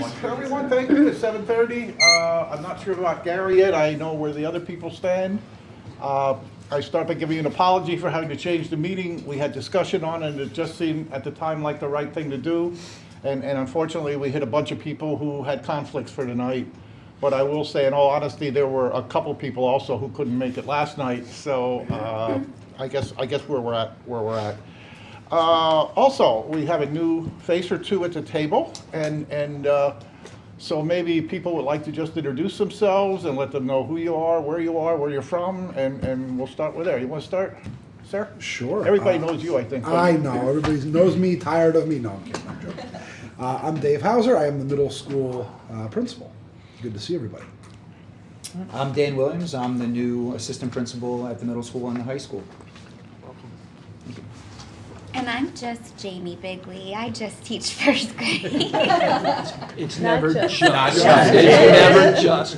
Please, everyone, thank you. It's 7:30. I'm not sure about Gary yet. I know where the other people stand. I start by giving you an apology for having to change the meeting. We had discussion on it, and it just seemed at the time like the right thing to do. And unfortunately, we hit a bunch of people who had conflicts for tonight. But I will say, in all honesty, there were a couple people also who couldn't make it last night. So I guess where we're at. Also, we have a new face or two at the table, and so maybe people would like to just introduce themselves and let them know who you are, where you're from, and we'll start with there. You want to start, sir? Sure. Everybody knows you, I think. I know. Everybody knows me, tired of me. No, I'm kidding. I'm joking. I'm Dave Hauser. I am the middle school principal. Good to see everybody. I'm Dan Williams. I'm the new assistant principal at the middle school and the high school. And I'm just Jamie Bigley. I just teach first grade. It's never just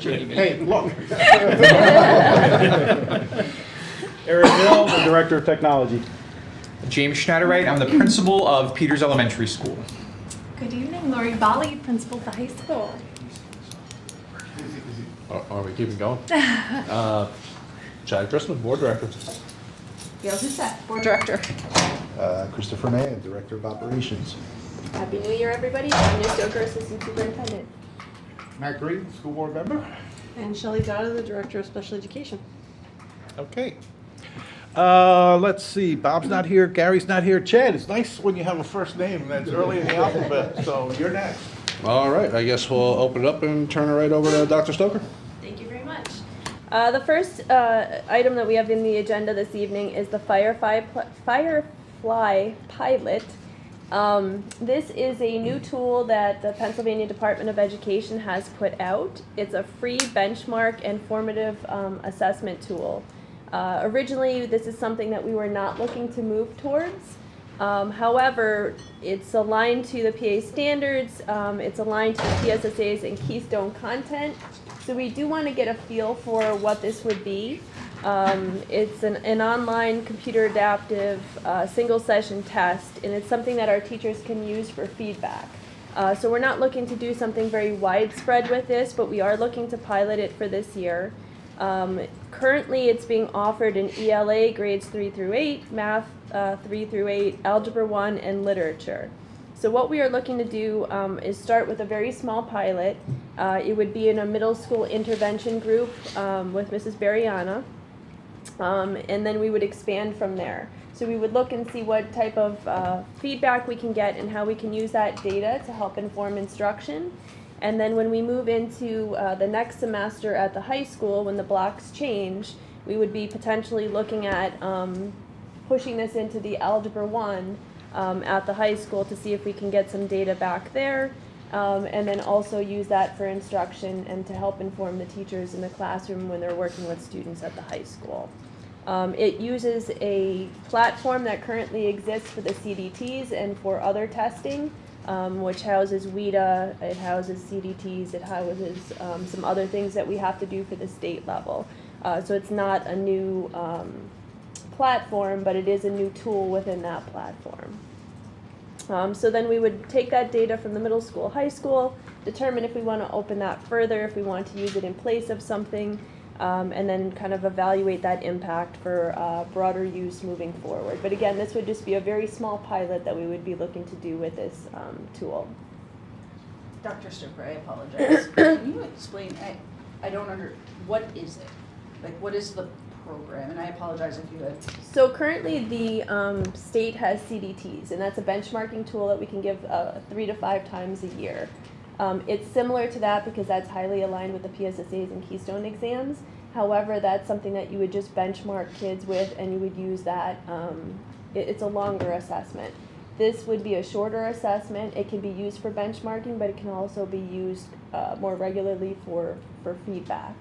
Jamie. Hey, look. Eric Hill, the Director of Technology. James Schneiderwright, I'm the principal of Peters Elementary School. Good evening, Lori Bali, principal of the high school. Are we keeping going? Chad Christmas, Board Director. Gail Doucette, board director. Christopher Mann, Director of Operations. Happy New Year, everybody. Tanya Stoker, Assistant Superintendent. Matt Green, school board member. And Shelley Dada, the director of special education. Okay. Let's see. Bob's not here. Gary's not here. Chad, it's nice when you have a first name that's early in the alphabet. So you're next. All right, I guess we'll open it up and turn it right over to Dr. Stoker. Thank you very much. The first item that we have in the agenda this evening is the Firefly Pilot. This is a new tool that the Pennsylvania Department of Education has put out. It's a free benchmark and formative assessment tool. Originally, this is something that we were not looking to move towards. However, it's aligned to the PA standards, it's aligned to the PSSA's and Keystone content, so we do want to get a feel for what this would be. It's an online computer adaptive single session test, and it's something that our teachers can use for feedback. So we're not looking to do something very widespread with this, but we are looking to pilot it for this year. Currently, it's being offered in ELA grades 3 through 8, math 3 through 8, algebra 1, and literature. So what we are looking to do is start with a very small pilot. It would be in a middle school intervention group with Mrs. Bariana, and then we would expand from there. So we would look and see what type of feedback we can get and how we can use that data to help inform instruction. And then when we move into the next semester at the high school, when the blocks change, we would be potentially looking at pushing this into the Algebra 1 at the high school to see if we can get some data back there, and then also use that for instruction and to help inform the teachers in the classroom when they're working with students at the high school. It uses a platform that currently exists for the CDTs and for other testing, which houses WIDA, it houses CDTs, it houses some other things that we have to do for the state level. So it's not a new platform, but it is a new tool within that platform. So then we would take that data from the middle school, high school, determine if we want to open that further, if we want to use it in place of something, and then kind of evaluate that impact for broader use moving forward. But again, this would just be a very small pilot that we would be looking to do with this tool. Dr. Stoker, I apologize. Can you explain, I don't what is it? Like, what is the program? And I apologize if you had. So currently the state has CDTs, and that's a benchmarking tool that we can give 3 to 5 times a year. It's similar to that because that's highly aligned with the PSSA's and Keystone exams. However, that's something that you would just benchmark kids with, and you would use that. It's a longer assessment. This would be a shorter assessment. It can be used for benchmarking, but it can also be used more regularly for feedback.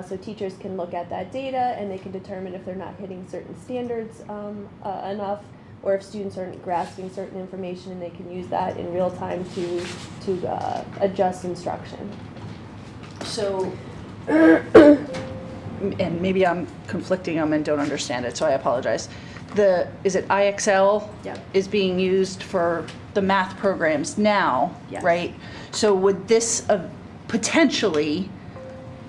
So teachers can look at that data and they can determine if they're not hitting certain standards enough, or if students aren't grasping certain information, and they can use that in real time to adjust instruction. So, and maybe I'm conflicting them and don't understand it, so I apologize. Is it IXL Yeah. is being used for the math programs now, Yes. right? So would this potentially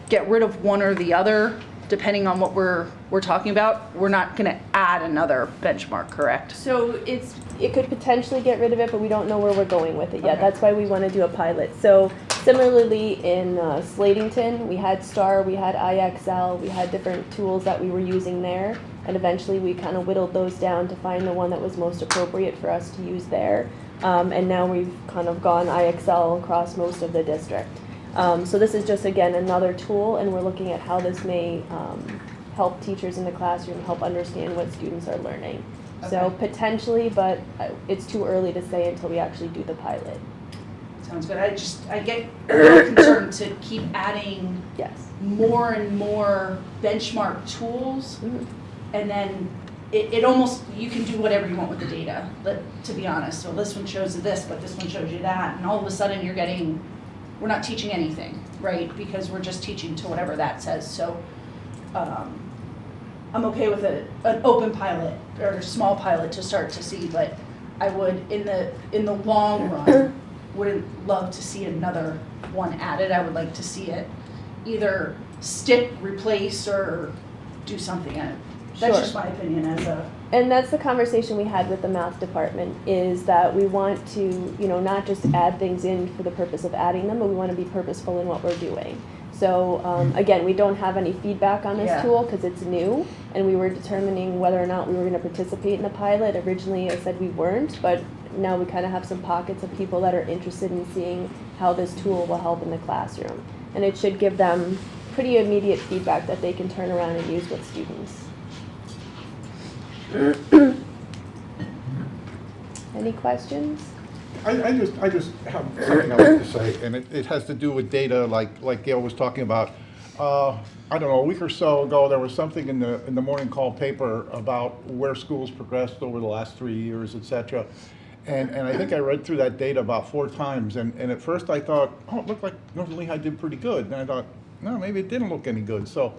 get rid of one or the other, depending on what we're talking about? We're not going to add another benchmark, correct? So it could potentially get rid of it, but we don't know where we're going with it yet. Okay. That's why we want to do a pilot. So similarly in Slatington, we had STAR, we had IXL, we had different tools that we were using there, and eventually we kind of whittled those down to find the one that was most appropriate for us to use there. And now we've kind of gone IXL across most of the district. So this is just, again, another tool, and we're looking at how this may help teachers in the classroom, help understand what students are learning. So Okay. potentially, but it's too early to say until we actually do the pilot. Sounds good. I get a little concerned to keep adding Yes. more and more benchmark tools, Mhm. and then it almost, you can do whatever you want with the data, to be honest. So this one shows you this, but this one shows you that, and all of a sudden we're not teaching anything, right? Because we're just teaching to whatever that says. So I'm okay with an open pilot or a small pilot to start to see, but I would, in the long run, wouldn't love to see another one added. I would like to see it either stick, replace, or do something. That's Sure. just my opinion as a. And that's the conversation we had with the math department, is that we want to, not just add things in for the purpose of adding them, but we want to be purposeful in what we're doing. So again, we don't have any feedback on this Yeah. tool because it's new, and we were determining whether or not we were going to participate in the pilot. Originally, I said we weren't, but now we kind of have some pockets of people that are interested in seeing how this tool will help in the classroom. And it should give them pretty immediate feedback that they can turn around and use with students. Any questions? I just have something I like to say, and it has to do with data, like Gail was talking about. I don't know, a week or so ago, there was something in the Morning Call paper about where schools progressed over the last 3 years, et cetera. And I think I read through that data about 4 times, and at first I thought, oh, it looked like Northern Lehigh did pretty good. And I thought, no, maybe it didn't look any good. So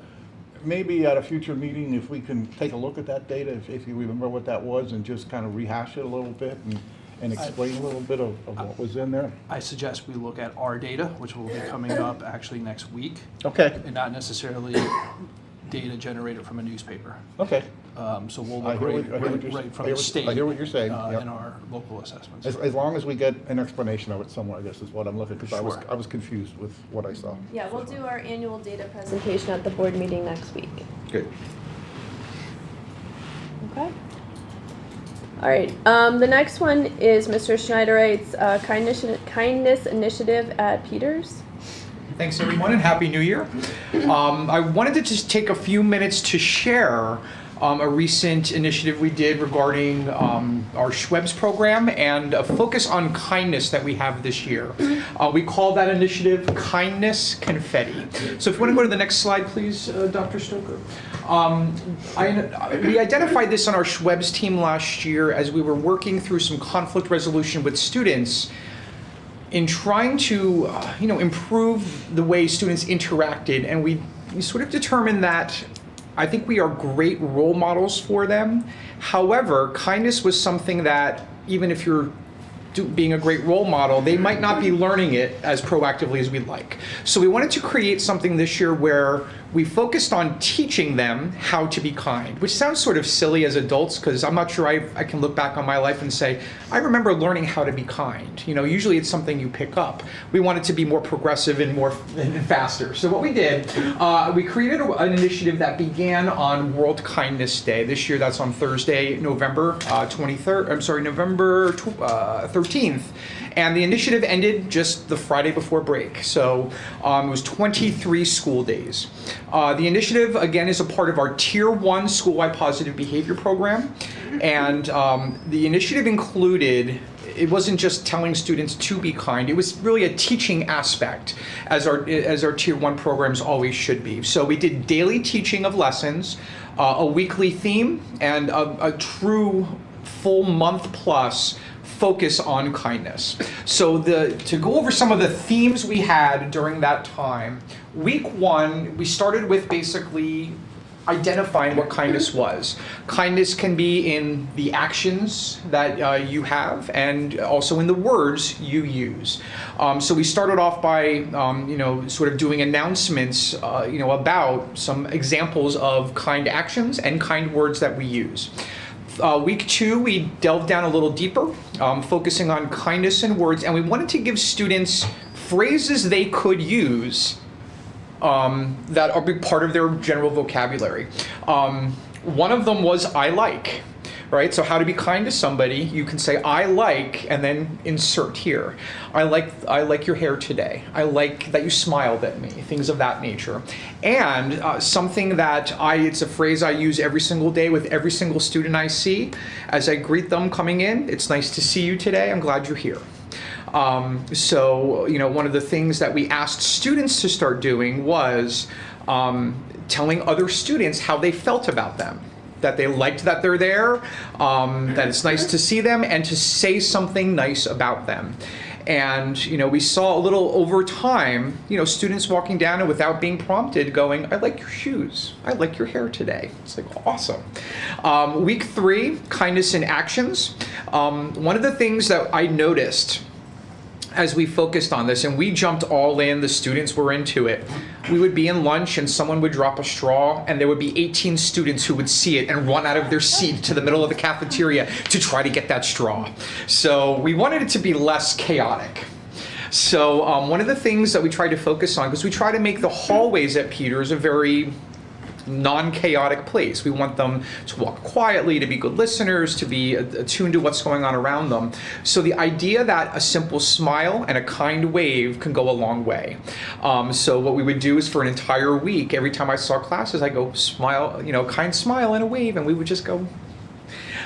maybe at a future meeting, if we can take a look at that data, if you remember what that was, and just kind of rehash it a little bit and explain a little bit of what was in there. I suggest we look at our data, which will be coming up actually next week, Okay, and not necessarily data generated from a newspaper. okay. So we'll I look hear what- I right, hear what right, you're- right from I hear the what- state. I hear what you're saying, yep. In our local assessments. As long as we get an explanation of it somewhere, I guess is what I'm looking, because Sure. I was confused with what I saw. Yeah, we'll do our annual data presentation at the board meeting next week. Good. Okay. All right. The next one is Mr. Schneiderite's kindness initiative at Peters. Thanks, everyone, and Happy New Year. I wanted to just take a few minutes to share a recent initiative we did regarding our Schweppes program and a focus on kindness that we have this year. We call that initiative Kindness Confetti. So if you want to go to the next slide, please, Dr. Stoker. We identified this on our Schweppes team last year as we were working through some conflict resolution with students in trying to improve the way students interacted, and we sort of determined that I think we are great role models for them. However, kindness was something that even if you're being a great role model, they might not be learning it as proactively as we'd like. So we wanted to create something this year where we focused on teaching them how to be kind, which sounds sort of silly as adults, because I'm not sure I can look back on my life and say, I remember learning how to be kind. Usually it's something you pick up. We wanted to be more progressive and faster. So what we did, we created an initiative that began on World Kindness Day. This year that's on Thursday, November 13th. And the initiative ended just the Friday before break. So it was 23 school days. The initiative, again, is a part of our Tier 1 school-wide positive behavior program. And the initiative included, it wasn't just telling students to be kind, it was really a teaching aspect, as our Tier 1 programs always should be. So we did daily teaching of lessons, a weekly theme, and a true full month plus focus on kindness. So to go over some of the themes we had during that time, week 1, we started with basically identifying what kindness was. Kindness can be in the actions that you have and also in the words you use. So we started off by, sort of doing announcements, about some examples of kind actions and kind words that we use. Week 2, we delved down a little deeper, focusing on kindness and words, and we wanted to give students phrases they could use that are big part of their general vocabulary. One of them was I like, right? So how to be kind to somebody, you can say I like and then insert here. I like your hair today. I like that you smiled at me, things of that nature. And something that it's a phrase I use every single day with every single student I see. As I greet them coming in, it's nice to see you today, I'm glad you're here. So, one of the things that we asked students to start doing was telling other students how they felt about them, that they liked that they're there, that it's nice to see them, and to say something nice about them. And, we saw a little over time, students walking down and without being prompted going, I like your shoes. I like your hair today. It's like, awesome. Week 3, kindness in actions. One of the things that I noticed as we focused on this, and we jumped all in, the students were into it. We would be in lunch and someone would drop a straw and there would be 18 students who would see it and run out of their seat to the middle of the cafeteria to try to get that straw. So we wanted it to be less chaotic. So one of the things that we tried to focus on, because we try to make the hallways at Peters a very non-chaotic place. We want them to walk quietly, to be good listeners, to be attuned to what's going on around them. So the idea that a simple smile and a kind wave can go a long way. So what we would do is for an entire week, every time I saw classes, I go smile, kind smile and a wave, and we would just go.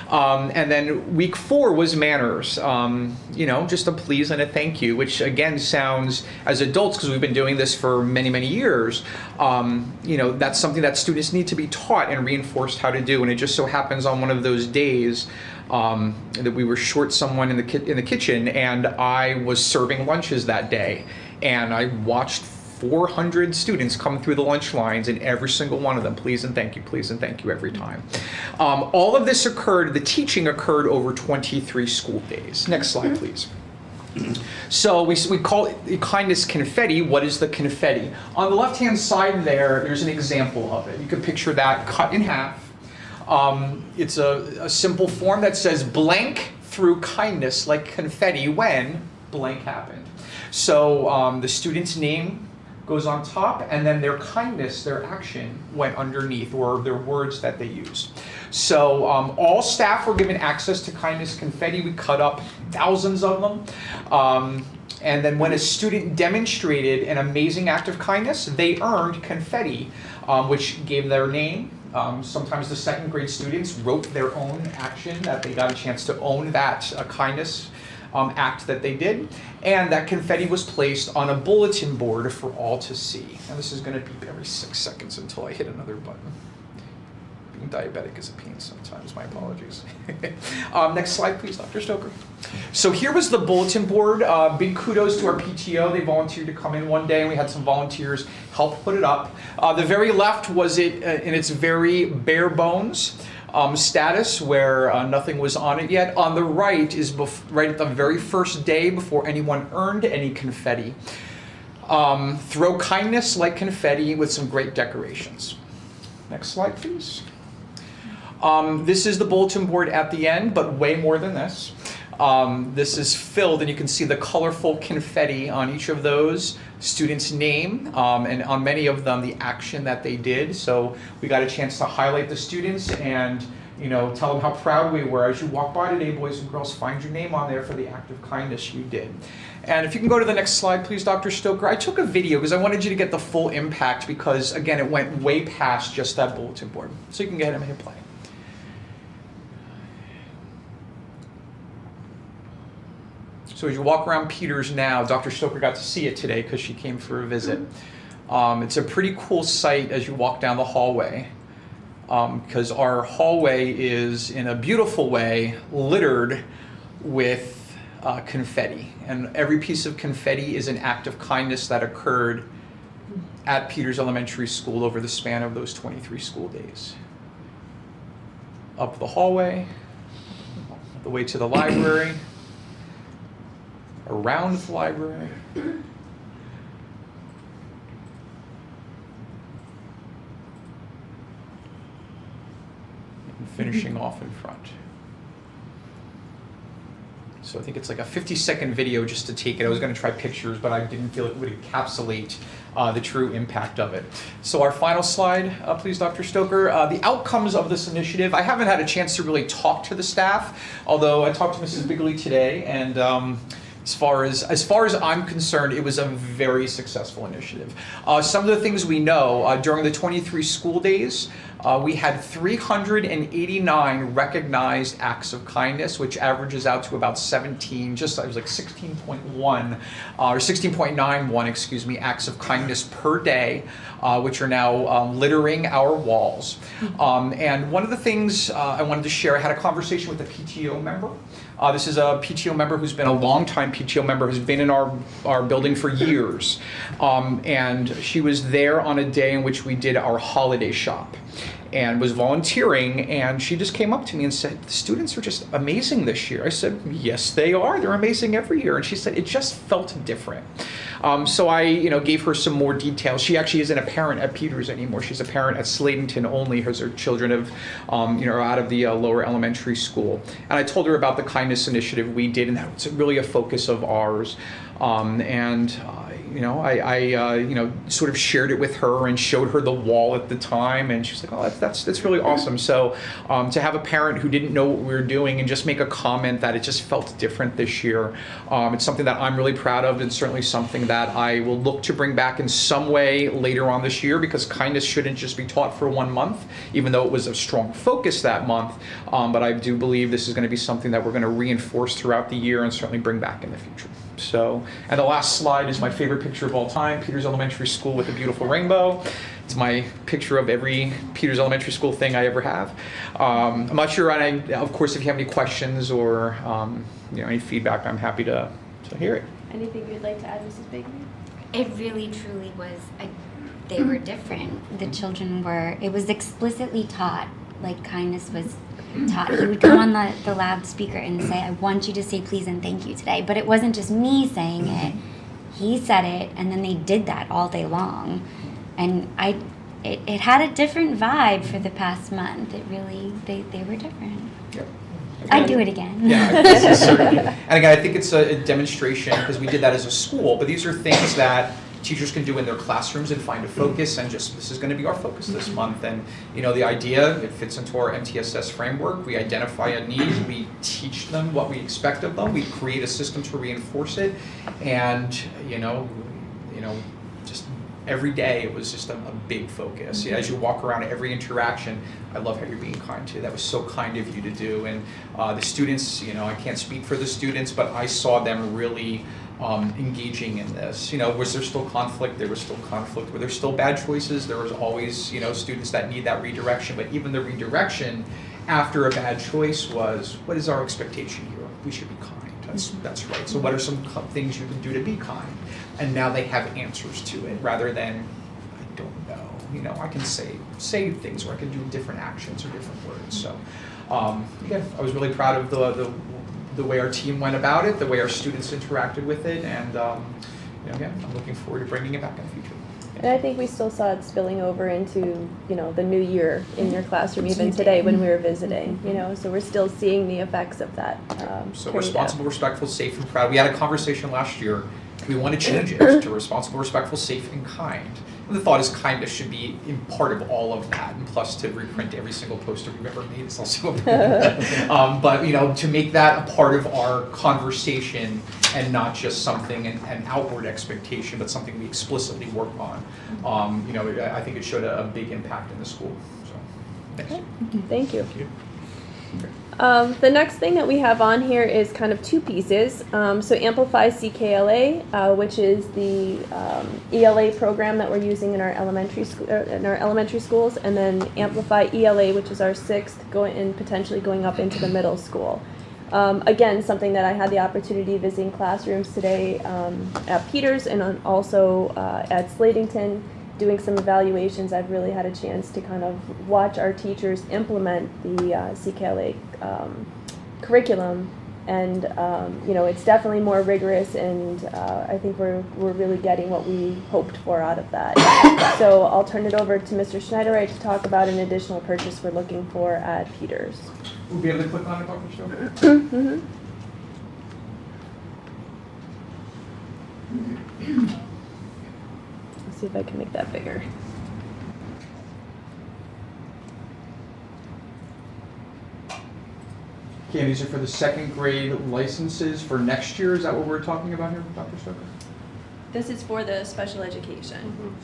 And then week 4 was manners, just a please and a thank you, which again sounds, as adults, because we've been doing this for many, many years, that's something that students need to be taught and reinforced how to do. And it just so happens on one of those days that we were short someone in the kitchen, and I was serving lunches that day, and I watched 400 students come through the lunch lines, and every single one of them, please and thank you every time. All of this the teaching occurred over 23 school days. Next slide, please. So we call it kindness confetti. What is the confetti? On the left-hand side there's an example of it. You can picture that cut in half. It's a simple form that says blank through kindness like confetti when blank happened. So the student's name goes on top, and then their kindness, their action, went underneath, or their words that they used. So all staff were given access to kindness confetti. We cut up thousands of them. And then when a student demonstrated an amazing act of kindness, they earned confetti, which gave their name. Sometimes the second grade students wrote their own action, that they got a chance to own that kindness act that they did, and that confetti was placed on a bulletin board for all to see. And this is going to beep every 6 seconds until I hit another button. Being diabetic is a pain sometimes, my apologies. Next slide, please, Dr. Stoker. So here was the bulletin board. Big kudos to our PTO. They volunteered to come in one day, and we had some volunteers help put it up. The very left was it in its very bare bones status, where nothing was on it yet. On the right is right at the very first day before anyone earned any confetti. Throw kindness like confetti with some great decorations. Next slide, please. This is the bulletin board at the end, but way more than this. This is filled, and you can see the colorful confetti on each of those, student's name, and on many of them the action that they did. So we got a chance to highlight the students and tell them how proud we were. As you walk by today, boys and girls, find your name on there for the act of kindness you did. And if you can go to the next slide, please, Dr. Stoker. I took a video because I wanted you to get the full impact, because again, it went way past just that bulletin board. So you can get him and hit play. So as you walk around Peters now, Dr. Stoker got to see it today because she came for a visit. It's a pretty cool sight as you walk down the hallway, because our hallway is, in a beautiful way, littered with confetti. And every piece of confetti is an act of kindness that occurred at Peters Elementary School over the span of those 23 school days. Up the hallway, the way to the library, around the library, and finishing off in front. So I think it's like a 50-second video just to take it. I was going to try pictures, but I didn't feel it would encapsulate the true impact of it. So our final slide, please, Dr. Stoker. The outcomes of this initiative. I haven't had a chance to really talk to the staff, although I talked to Mrs. Bigley today, and as far as I'm concerned, it was a very successful initiative. Some of the things we know, during the 23 school days, we had 389 recognized acts of kindness, which averages out to about 17, it was like 16.1, or 16.91, excuse me, acts of kindness per day, which are now littering our walls. And one of the things I wanted to share, I had a conversation with a PTO member. This is a PTO member who's been a longtime PTO member, who's been in our building for years. And she was there on a day in which we did our holiday shop and was volunteering, and she just came up to me and said, the students are just amazing this year. I said, yes, they are. They're amazing every year. And she said, it just felt different. So I gave her some more details. She actually isn't a parent at Peters anymore. She's a parent at Slatington only, as her children are out of the lower elementary school. And I told her about the kindness initiative we did, and that's really a focus of ours. I sort of shared it with her and showed her the wall at the time, and she's like, oh, that's really awesome. So to have a parent who didn't know what we were doing and just make a comment that it just felt different this year, it's something that I'm really proud of, and certainly something that I will look to bring back in some way later on this year, because kindness shouldn't just be taught for 1 month, even though it was a strong focus that month. But I do believe this is going to be something that we're going to reinforce throughout the year and certainly bring back in the future. So, and the last slide is my favorite picture of all time, Peters Elementary School with a beautiful rainbow. It's my picture of every Peters Elementary School thing I ever have. I'm not sure, and of course, if you have any questions or any feedback, I'm happy to hear it. Anything you'd like to add, Mrs. Bigley? It really, truly was, they were different. The children it was explicitly taught, like kindness was taught. He would come on the loudspeaker and say, I want you to say please and thank you today. But it wasn't just me saying it. He said it, and then they did that all day long. And it had a different vibe for the past month. It really, they were different. Yep. I'd do it again. Yeah, certainly. And again, I think it's a demonstration, because we did that as a school, but these are things that teachers can do in their classrooms and find a focus, and just, this is going to be our focus this month. And the idea, it fits into our MTSS framework. We identify a need, we teach them what we expect of them, we create a system to reinforce it, and just every day it was just a big focus. As you walk around every interaction, I love how you're being kind to. That was so kind of you to do. And the students, I can't speak for the students, but I saw them really engaging in this. Was there still conflict? There was still conflict. Were there still bad choices? There was always, students that need that redirection. But even the redirection after a bad choice was, what is our expectation here? We should be kind. That's right. So what are some things you can do to be kind? And now they have answers to it, rather than, I don't know. I can say things, or I can do different actions or different words. So again, I was really proud of the way our team went about it, the way our students interacted with it, and again, I'm looking forward to bringing it back in the future. And I think we still saw it spilling over into, the new year in your classroom, even today when we were visiting, so we're still seeing the effects of that. So responsible, respectful, safe, and proud. We had a conversation last year. We want to change it to responsible, respectful, safe, and kind. And the thought is kindness should be in part of all of that, and plus to reprint every single poster we've ever made is also a but to make that a part of our conversation and not just something, an outward expectation, but something we explicitly work on. I think it showed a big impact in the school. So, thanks. Okay. Thank you. The next thing that we have on here is kind of two pieces. So Amplify CKLA, which is the ELA program that we're using in our elementary schools, and then Amplify ELA, which is our 6th, potentially going up into the middle school. Again, something that I had the opportunity visiting classrooms today at Peters and also at Slatington, doing some evaluations. I've really had a chance to kind of watch our teachers implement the CKLA curriculum, and it's definitely more rigorous, and I think we're really getting what we hoped for out of that. So I'll turn it over to Mr. Schneiderite to talk about an additional purchase we're looking for at Peters. We'll be able to click on it, Dr. Stoker? Mm-hmm. Let's see if I can make that bigger. Okay, these are for the second grade licenses for next year. Is that what we're talking about here, Dr. Stoker? This is for the special education.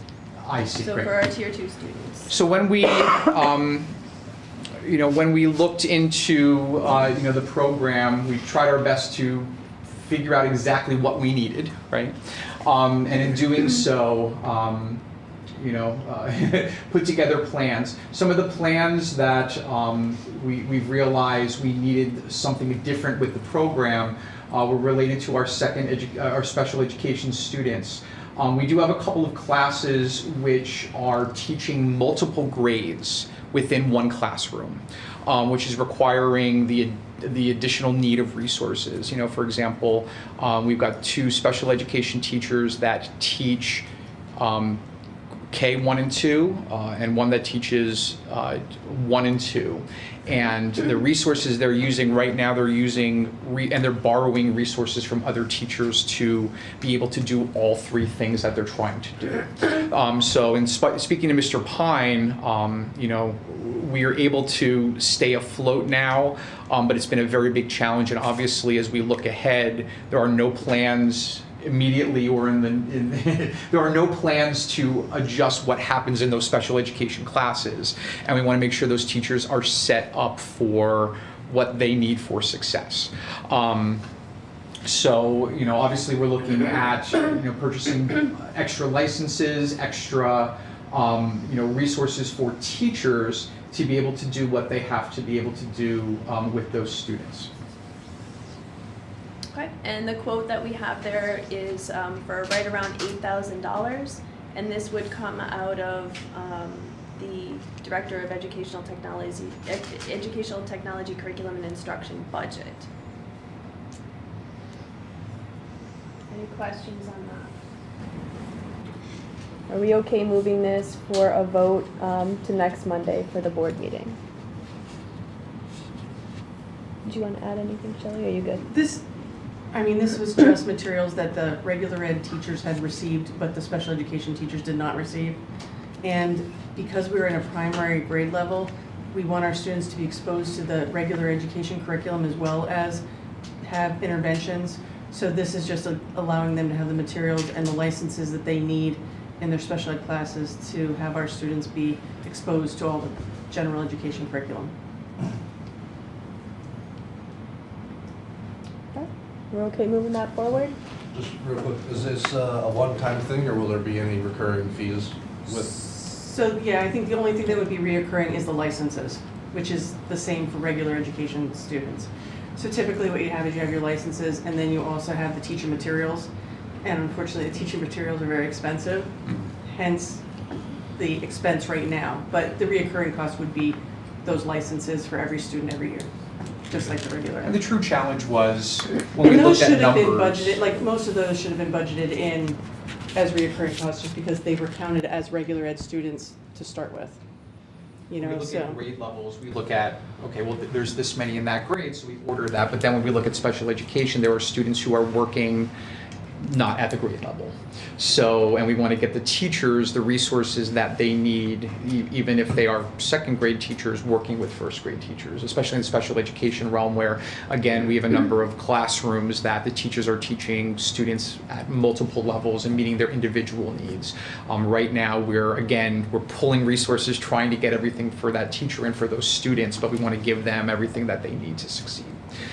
I see. So Great. for our tier 2 students. So when we, when we looked into, the program, we tried our best to figure out exactly what we needed, right? And in doing so, put together plans. Some of the plans that we've realized we needed something different with the program were related to our our special education students. We do have a couple of classes which are teaching multiple grades within one classroom, which is requiring the additional need of resources. For example, we've got 2 special education teachers that teach K1 and 2, and one that teaches 1 and 2. And the resources they're using right now, and they're borrowing resources from other teachers to be able to do all 3 things that they're trying to do. So in speaking to Mr. Pine, we are able to stay afloat now, but it's been a very big challenge. And obviously, as we look ahead, there are no plans immediately or there are no plans to adjust what happens in those special education classes, and we want to make sure those teachers are set up for what they need for success. So obviously we're looking at purchasing extra licenses, extra resources for teachers to be able to do what they have to be able to do with those students. Okay, and the quote that we have there is for right around $8,000, and this would come out of the Director of Educational Technology Curriculum and Instruction budget. Any questions on that? Are we okay moving this for a vote to next Monday for the board meeting? Do you want to add anything, Shelley? Are you good? This was just materials that the regular ed teachers had received, but the special education teachers did not receive. And because we were in a primary grade level, we want our students to be exposed to the regular education curriculum as well as have interventions. So this is just allowing them to have the materials and the licenses that they need in their special ed classes to have our students be exposed to all the general education curriculum. We're okay moving that forward? Just real quick, is this a one-time thing, or will there be any recurring fees with? So yeah, I think the only thing that would be reoccurring is the licenses, which is the same for regular education students. So typically what you have is you have your licenses, and then you also have the teacher materials. And unfortunately, the teacher materials are very expensive, hence the expense right now. But the reoccurring cost would be those licenses for every student every year, just like the regular. And the true challenge was when we looked at numbers. And those should have been budgeted, like most of those should have been budgeted in as reoccurring costs, just because they were counted as regular ed students to start with. We look at grade levels, we look at, okay, well, there's this many in that grade, so we order that. But then when we look at special education, there are students who are working not at the grade level. So, and we want to get the teachers the resources that they need, even if they are second grade teachers working with first grade teachers, especially in the special education realm where, again, we have a number of classrooms that the teachers are teaching students at multiple levels and meeting their individual needs. Right now, we're pulling resources, trying to get everything for that teacher and for those students, but we want to give them everything that they need to succeed.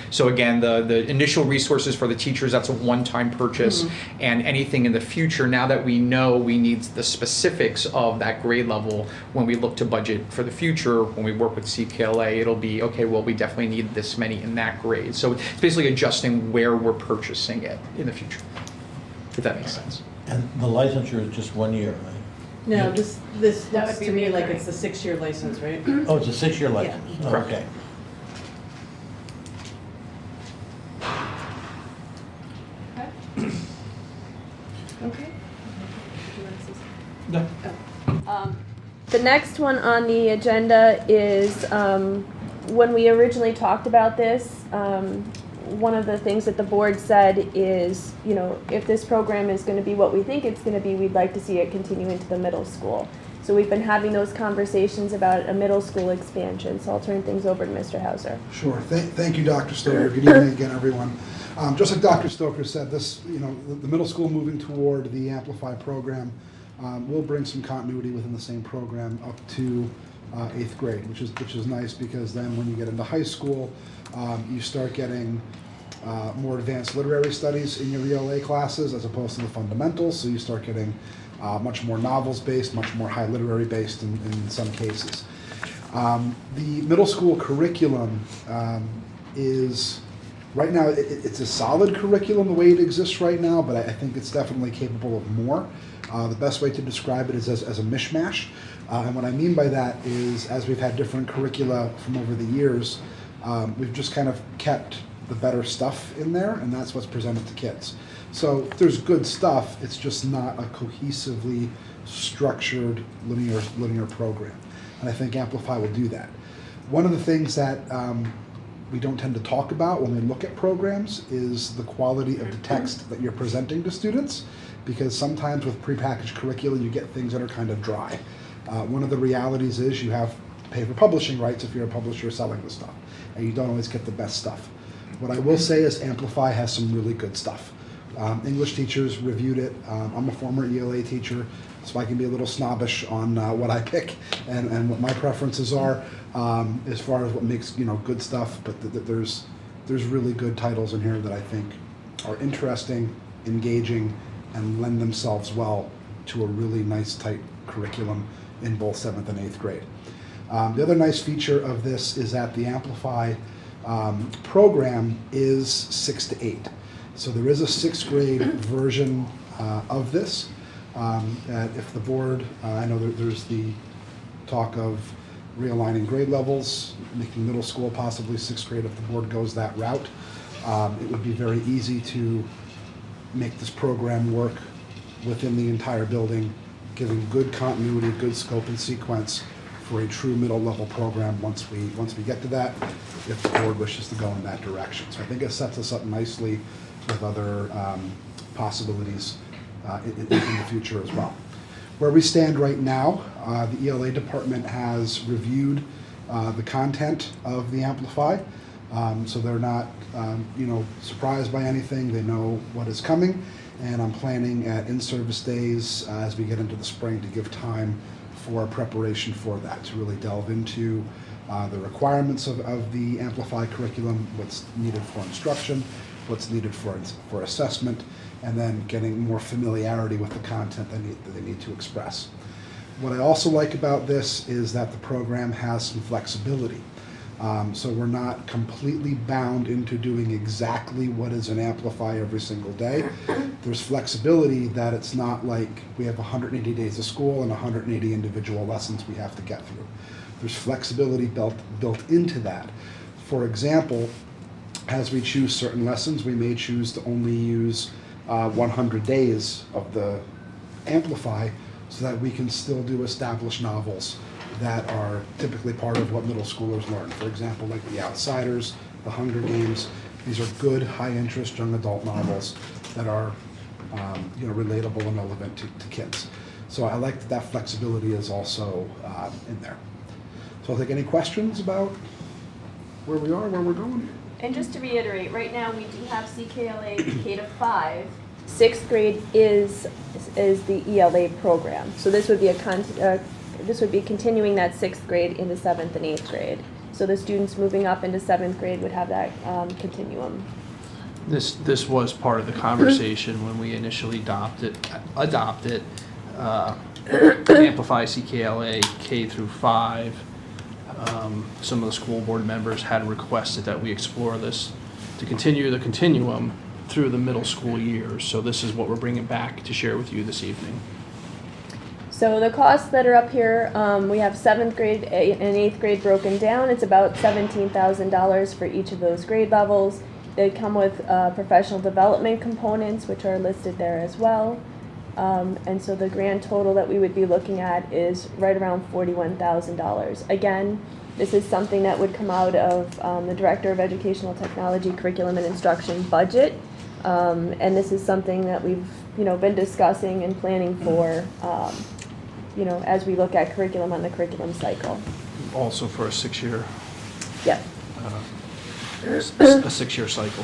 So again, the initial resources for the teachers, that's a one-time purchase, and anything in the future, now that we know we need the specifics of that grade level, when we look to budget for the future, when we work with CKLA, it'll be, okay, well, we definitely need this many in that grade. So it's basically adjusting where we're purchasing it in the future, if that makes sense. And the licensure is just 1 year, right? No, this That looks would to be me like reoccurring. it's the 6-year license, right? Oh, it's a 6-year license? Oh, Correct. okay. Okay. No. The next one on the agenda is, when we originally talked about this, one of the things that the board said is, you know, if this program is going to be what we think it's going to be, we'd like to see it continue into the middle school. So we've been having those conversations about a middle school expansion. So I'll turn things over to Mr. Hauser. Sure. Thank you, Dr. Stoker. Good evening again, everyone. Just like Dr. Stoker said, this, you know, the middle school moving toward the Amplify program will bring some continuity within the same program up to 8th grade, which is nice, because then when you get into high school, you start getting more advanced literary studies in your ELA classes as opposed to the fundamentals. So you start getting much more novels-based, much more high literary-based in some cases. The middle school curriculum is, right now, it's a solid curriculum the way it exists right now, but I think it's definitely capable of more. The best way to describe it is as a mishmash. And what I mean by that is, as we've had different curricula from over the years, we've just kind of kept the better stuff in there, and that's what's presented to kids. So there's good stuff, it's just not a cohesively structured linear program. And I think Amplify will do that. One of the things that we don't tend to talk about when we look at programs is the quality of the text that you're presenting to students, because sometimes with prepackaged curricula you get things that are kind of dry. One of the realities is you have to pay for publishing rights if you're a publisher selling the stuff, and you don't always get the best stuff. What I will say is Amplify has some really good stuff. English teachers reviewed it. I'm a former ELA teacher, so I can be a little snobbish on what I pick and what my preferences are as far as what makes, you know, good stuff. But there's really good titles in here that I think are interesting, engaging, and lend themselves well to a really nice, tight curriculum in both 7th and 8th grade. The other nice feature of this is that the Amplify program is 6 to 8. So there is a 6th grade version of this. That if the board, I know there's the talk of realigning grade levels, making middle school possibly 6th grade if the board goes that route. It would be very easy to make this program work within the entire building, giving good continuity, good scope and sequence for a true middle level program once we get to that, if the board wishes to go in that direction. So I think it sets us up nicely with other possibilities in the future as well. Where we stand right now, the ELA department has reviewed the content of the Amplify, so they're not surprised by anything. They know what is coming, and I'm planning at in-service days as we get into the spring to give time for preparation for that, to really delve into the requirements of the Amplify curriculum, what's needed for instruction, what's needed for assessment, and then getting more familiarity with the content that they need to express. What I also like about this is that the program has some flexibility. So we're not completely bound into doing exactly what is an Amplify every single day. There's flexibility that it's not like we have 180 days of school and 180 individual lessons we have to get through. There's flexibility built into that. For example, as we choose certain lessons, we may choose to only use 100 days of the Amplify so that we can still do established novels that are typically part of what middle schoolers learn. For example, like The Outsiders, The Hunger Games. These are good, high-interest young adult novels that are relatable and relevant to kids. So I like that flexibility is also in there. So I'll take any questions about where we are, where we're going. And just to reiterate, right now we do have CKLA K to 5. 6th grade is the ELA program. So this would be this would be continuing that 6th grade into 7th and 8th grade. So the students moving up into 7th grade would have that continuum. This was part of the conversation when we initially adopted Amplify CKLA K through 5. Some of the school board members had requested that we explore this to continue the continuum through the middle school years. So this is what we're bringing back to share with you this evening. So the costs that are up here, we have 7th grade and 8th grade broken down. It's about $17,000 for each of those grade levels. They come with professional development components, which are listed there as well. And so the grand total that we would be looking at is right around $41,000. Again, this is something that would come out of the Director of Educational Technology Curriculum and Instruction budget. And this is something that we've been discussing and planning for as we look at curriculum on the curriculum cycle. Also for a 6-year, Yeah, a 6-year cycle.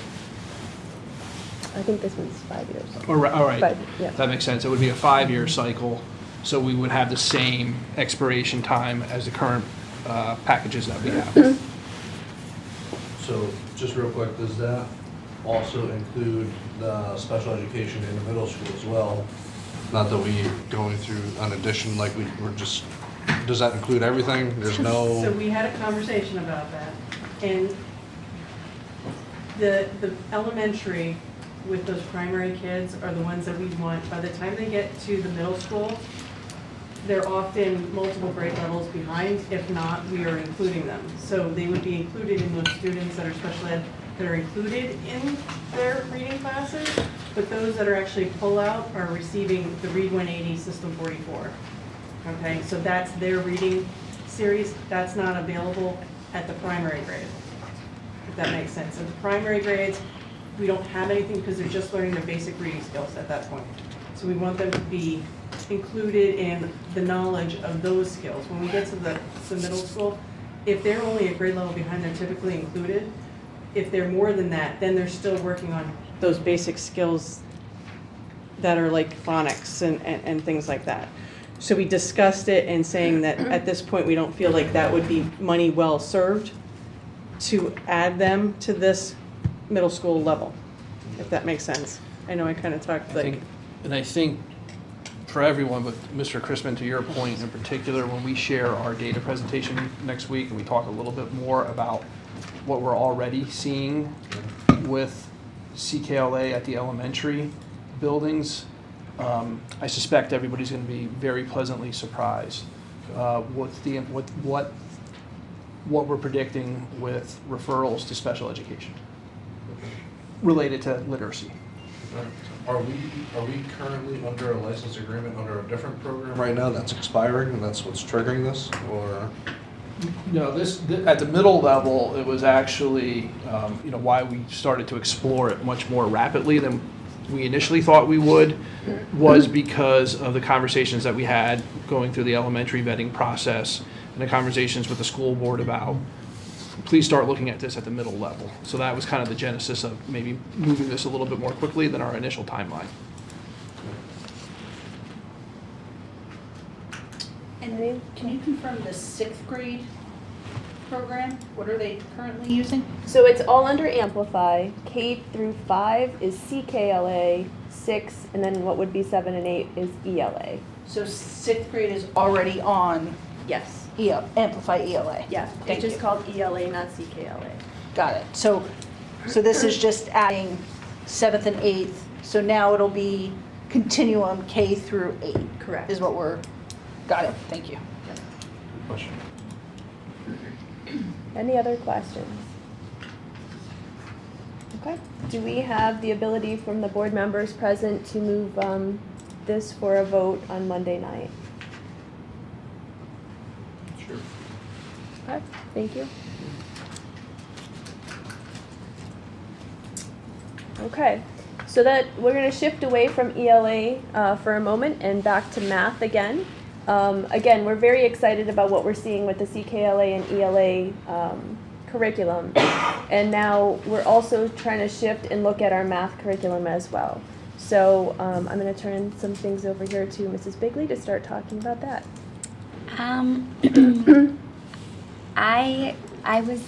I think this one's 5 years. All right, But, yeah. that makes sense. It would be a 5-year cycle, so we would have the same expiration time as the current packages that we have. So, just real quick, does that also include the special education in the middle school as well? Not that we going through an addition like we're just, does that include everything? There's So no, we had a conversation about that, and the elementary with those primary kids are the ones that we want, by the time they get to the middle school, they're often multiple grade levels behind. If not, we are including them. So they would be included in those students that are special ed, that are included in their reading classes, but those that are actually pull-out are receiving the Read 180 System 44. Okay, so that's their reading series. That's not available at the primary grade, if that makes sense. In the primary grades, we don't have anything because they're just learning their basic reading skills at that point. So we want them to be included in the knowledge of those skills. When we get to the middle school, if they're only a grade level behind, they're typically included. If they're more than that, then they're still working on those basic skills that are like phonics and things like that. So we discussed it and saying that at this point, we don't feel like that would be money well served to add them to this middle school level, if that makes sense. I know I kind of talked like. I think for everyone, but Mr. Chrisman, to your point in particular, when we share our data presentation next week and we talk a little bit more about what we're already seeing with CKLA at the elementary buildings, I suspect everybody's going to be very pleasantly surprised with what we're predicting with referrals to special education related to literacy. are we currently under a license agreement under a different program right now that's expiring and that's what's triggering this, or? No, at the middle level, it was actually, why we started to explore it much more rapidly than we initially thought we would, was because of the conversations that we had going through the elementary vetting process and the conversations with the school board about, please start looking at this at the middle level. So that was kind of the genesis of maybe moving this a little bit more quickly than our initial timeline. And can you confirm the 6th grade program? What are they currently using? So it's all under Amplify. K through 5 is CKLA, 6, and then what would be 7 and 8 is ELA. So 6th grade is already on Yes. Amplify ELA? Yeah, Thank it's just you. called ELA, not CKLA. Got it. So this is just adding 7th and 8th. So now it'll be continuum K through 8. Correct. Is what we're, got it. Thank you. Question. Any other questions? Okay. Do we have the ability from the board members present to move this for a vote on Monday night? Sure. Okay, thank you. Okay, so that we're going to shift away from ELA for a moment and back to math again. Again, we're very excited about what we're seeing with the CKLA and ELA curriculum. And now we're also trying to shift and look at our math curriculum as well. So I'm going to turn some things over here to Mrs. Bigley to start talking about that. I I was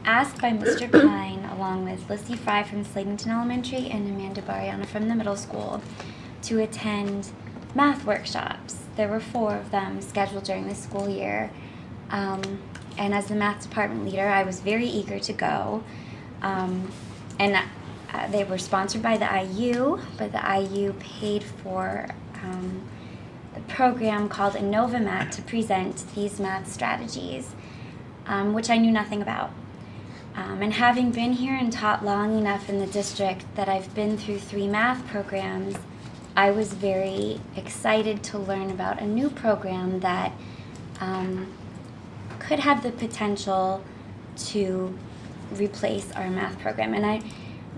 asked by Mr. Pine, along with Lissy Fry from Slatington Elementary and Amanda Bariana from the middle school, to attend math workshops. There were 4 of them scheduled during the school year. And as the math department leader, I was very eager to go. They were sponsored by the IU, but the IU paid for a program called InnovaMath to present these math strategies, which I knew nothing about. And having been here and taught long enough in the district that I've been through 3 math programs, I was very excited to learn about a new program that could have the potential to replace our math program. And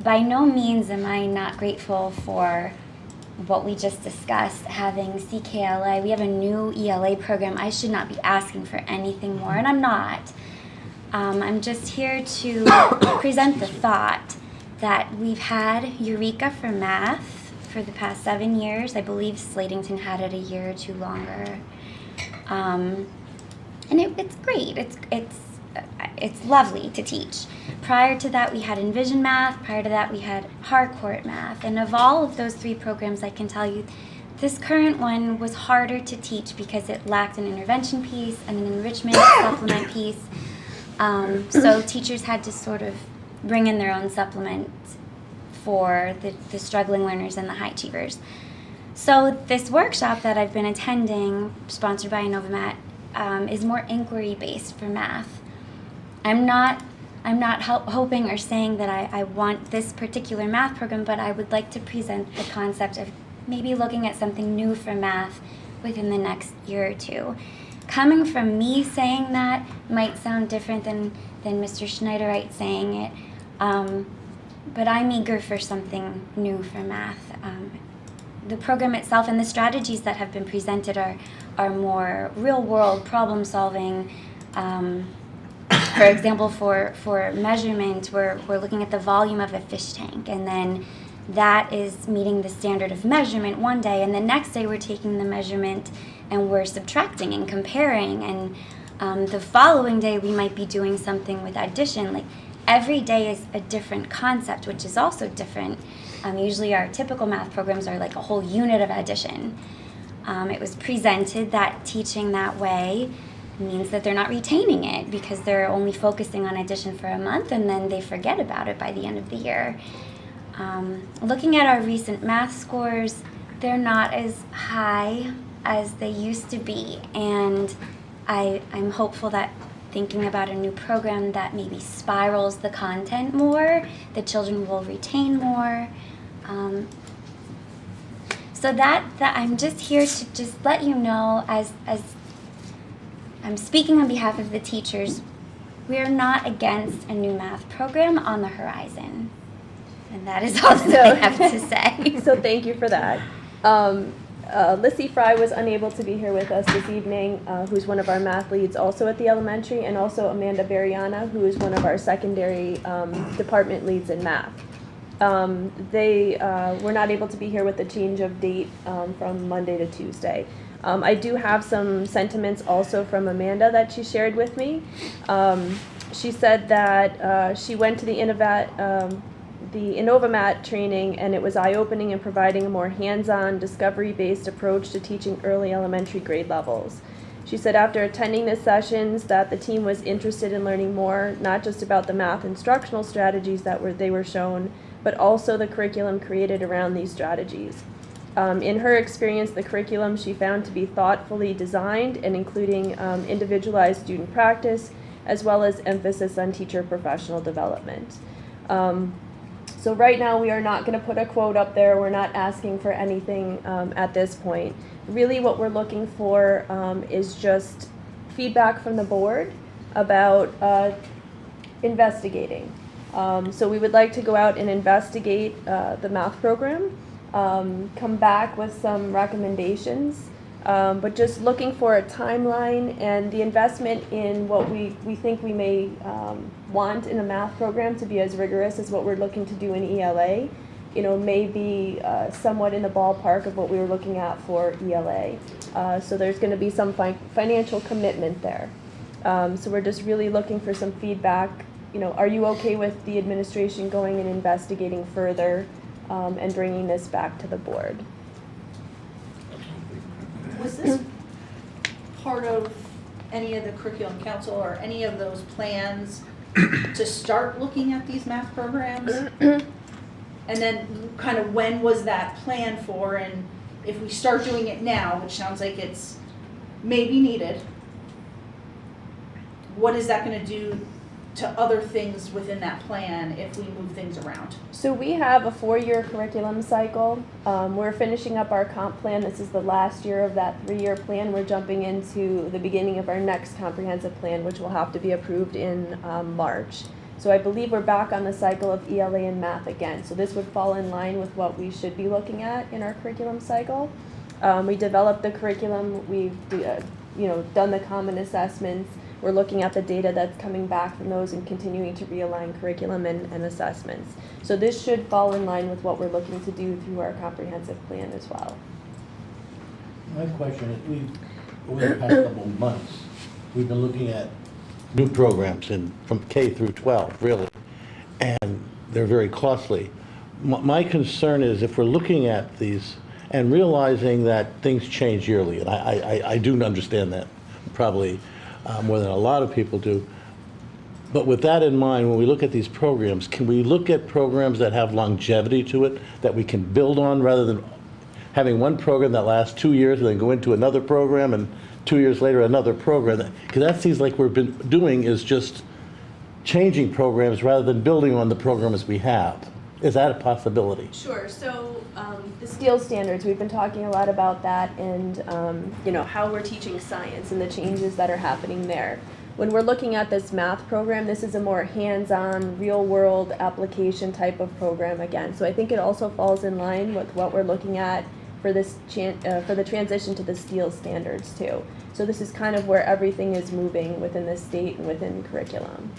by no means am I not grateful for what we just discussed, having CKLA. We have a new ELA program. I should not be asking for anything more, and I'm not. I'm just here to present the thought that we've had Eureka for math for the past 7 years. I believe Slatington had it a year or 2 longer. And it's great. It's lovely to teach. Prior to that, we had Envision Math. Prior to that, we had Harcourt Math. And of all of those 3 programs, I can tell you this current one was harder to teach because it lacked an intervention piece and an enrichment supplement piece. So teachers had to sort of bring in their own supplement for the struggling learners and the high achievers. So this workshop that I've been attending, sponsored by InnovaMath, is more inquiry-based for math. I'm not hoping or saying that I want this particular math program, but I would like to present the concept of maybe looking at something new for math within the next year or 2. Coming from me saying that might sound different than Mr. Schneiderite saying it, but I'm eager for something new for math. The program itself and the strategies that have been presented are more real-world problem-solving. For example, for measurement, we're looking at the volume of a fish tank, and then that is meeting the standard of measurement one day, and the next day we're taking the measurement and we're subtracting and comparing, and the following day we might be doing something with addition. Like every day is a different concept, which is also different. Usually our typical math programs are like a whole unit of addition. It was presented that teaching that way means that they're not retaining it because they're only focusing on addition for a month and then they forget about it by the end of the year. Looking at our recent math scores, they're not as high as they used to be, and I'm hopeful that thinking about a new program that maybe spirals the content more, the children will retain more. So that I'm just here to just let you know, as I'm speaking on behalf of the teachers, we're not against a new math program on the horizon. And that is all that I have to say. So thank you for that. Lissy Fry was unable to be here with us this evening, who's one of our math leads also at the elementary, and also Amanda Bariana, who is one of our secondary department leads in math. They were not able to be here with the change of date from Monday to Tuesday. I do have some sentiments also from Amanda that she shared with me. She said that she went to the InnovaMath training, and it was eye-opening in providing a more hands-on, discovery-based approach to teaching early elementary grade levels. She said after attending the sessions that the team was interested in learning more, not just about the math instructional strategies that they were shown, but also the curriculum created around these strategies. In her experience, the curriculum she found to be thoughtfully designed and including individualized student practice, as well as emphasis on teacher professional development. So right now we are not going to put a quote up there. We're not asking for anything at this point. Really what we're looking for is just feedback from the board about investigating. So we would like to go out and investigate the math program, come back with some recommendations, but just looking for a timeline and the investment in what we think we may want in a math program to be as rigorous as what we're looking to do in ELA, may be somewhat in the ballpark of what we were looking at for ELA. So there's going to be some financial commitment there. So we're just really looking for some feedback. Are you okay with the administration going and investigating further and bringing this back to the board? Was this part of any of the curriculum council or any of those plans to start looking at these math programs? And then kind of when was that planned for? And if we start doing it now, which sounds like it's maybe needed, what is that going to do to other things within that plan if we move things around? So we have a 4-year curriculum cycle. We're finishing up our comp plan. This is the last year of that 3-year plan. We're jumping into the beginning of our next comprehensive plan, which will have to be approved in March. So I believe we're back on the cycle of ELA and math again. So this would fall in line with what we should be looking at in our curriculum cycle. We developed the curriculum. We've done the common assessments. We're looking at the data that's coming back from those and continuing to realign curriculum and assessments. So this should fall in line with what we're looking to do through our comprehensive plan as well. My question is, over the past couple of months, we've been looking at new programs from K through 12, really, and they're very costly. My concern is if we're looking at these and realizing that things change yearly, and I do understand that probably more than a lot of people do. But with that in mind, when we look at these programs, can we look at programs that have longevity to it, that we can build on, rather than having one program that lasts 2 years and then go into another program and 2 years later another program? Because that seems like we've been doing is just changing programs rather than building on the programs we have. Is that a possibility? Sure. So the STEEL standards, we've been talking a lot about that and how we're teaching science and the changes that are happening there. When we're looking at this math program, this is a more hands-on, real-world application type of program again. So I think it also falls in line with what we're looking at for this for the transition to the STEEL standards too. So this is kind of where everything is moving within the state and within curriculum.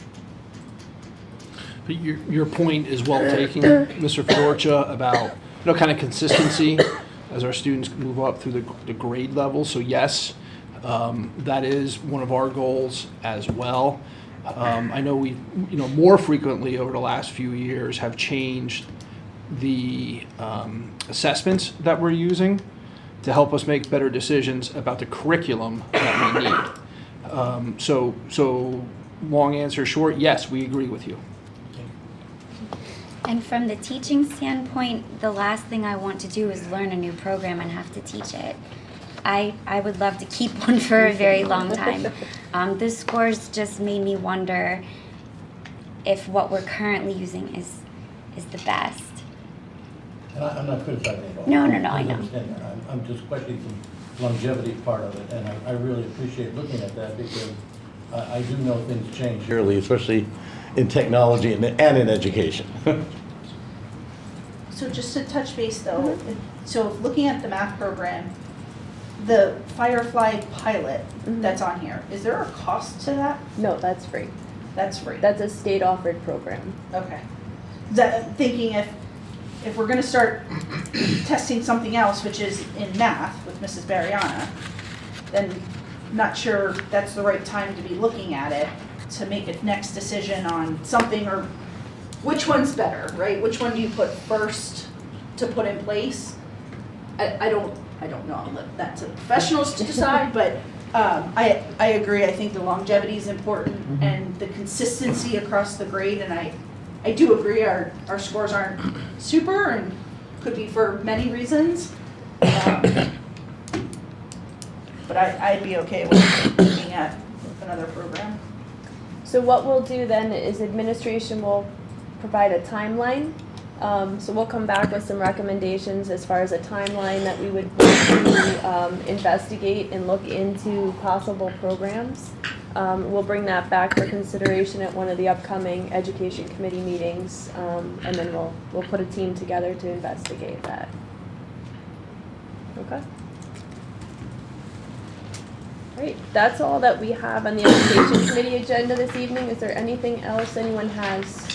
But your point is well taken, Mr. Fedorcha, about kind of consistency as our students move up through the grade level. So yes, that is one of our goals as well. I know we more frequently over the last few years have changed the assessments that we're using to help us make better decisions about the curriculum that we need. So long answer short, yes, we agree with you. And from the teaching standpoint, the last thing I want to do is learn a new program and have to teach it. I would love to keep one for a very long time. The scores just made me wonder if what we're currently using is the best. And I'm not criticizing at all. No, I know. I'm just questioning the longevity part of it, and I really appreciate looking at that because I do know things change yearly, especially in technology and in education. So just to touch base though, so looking at the math program, the Firefly pilot that's on here, is there a cost to that? No, that's free. That's free. That's a state-offered program. Okay. Thinking if we're gonna start testing something else, which is in math with Mrs. Bariana, then not sure that's the right time to be looking at it to make a next decision on something, or which one's better, right? Which one do you put first to put in place? I don't know. I'll let that to the professionals to decide, but I agree. I think the longevity is important and the consistency across the grade, and I do agree our scores aren't super and could be for many reasons. But I'd be okay with looking at another program. So what we'll do then is administration will provide a timeline. So we'll come back with some recommendations as far as a timeline that we would investigate and look into possible programs. We'll bring that back for consideration at one of the upcoming education committee meetings, and then we'll put a team together to investigate that. Okay. Great. That's all that we have on the education committee agenda this evening. Is there anything else anyone has?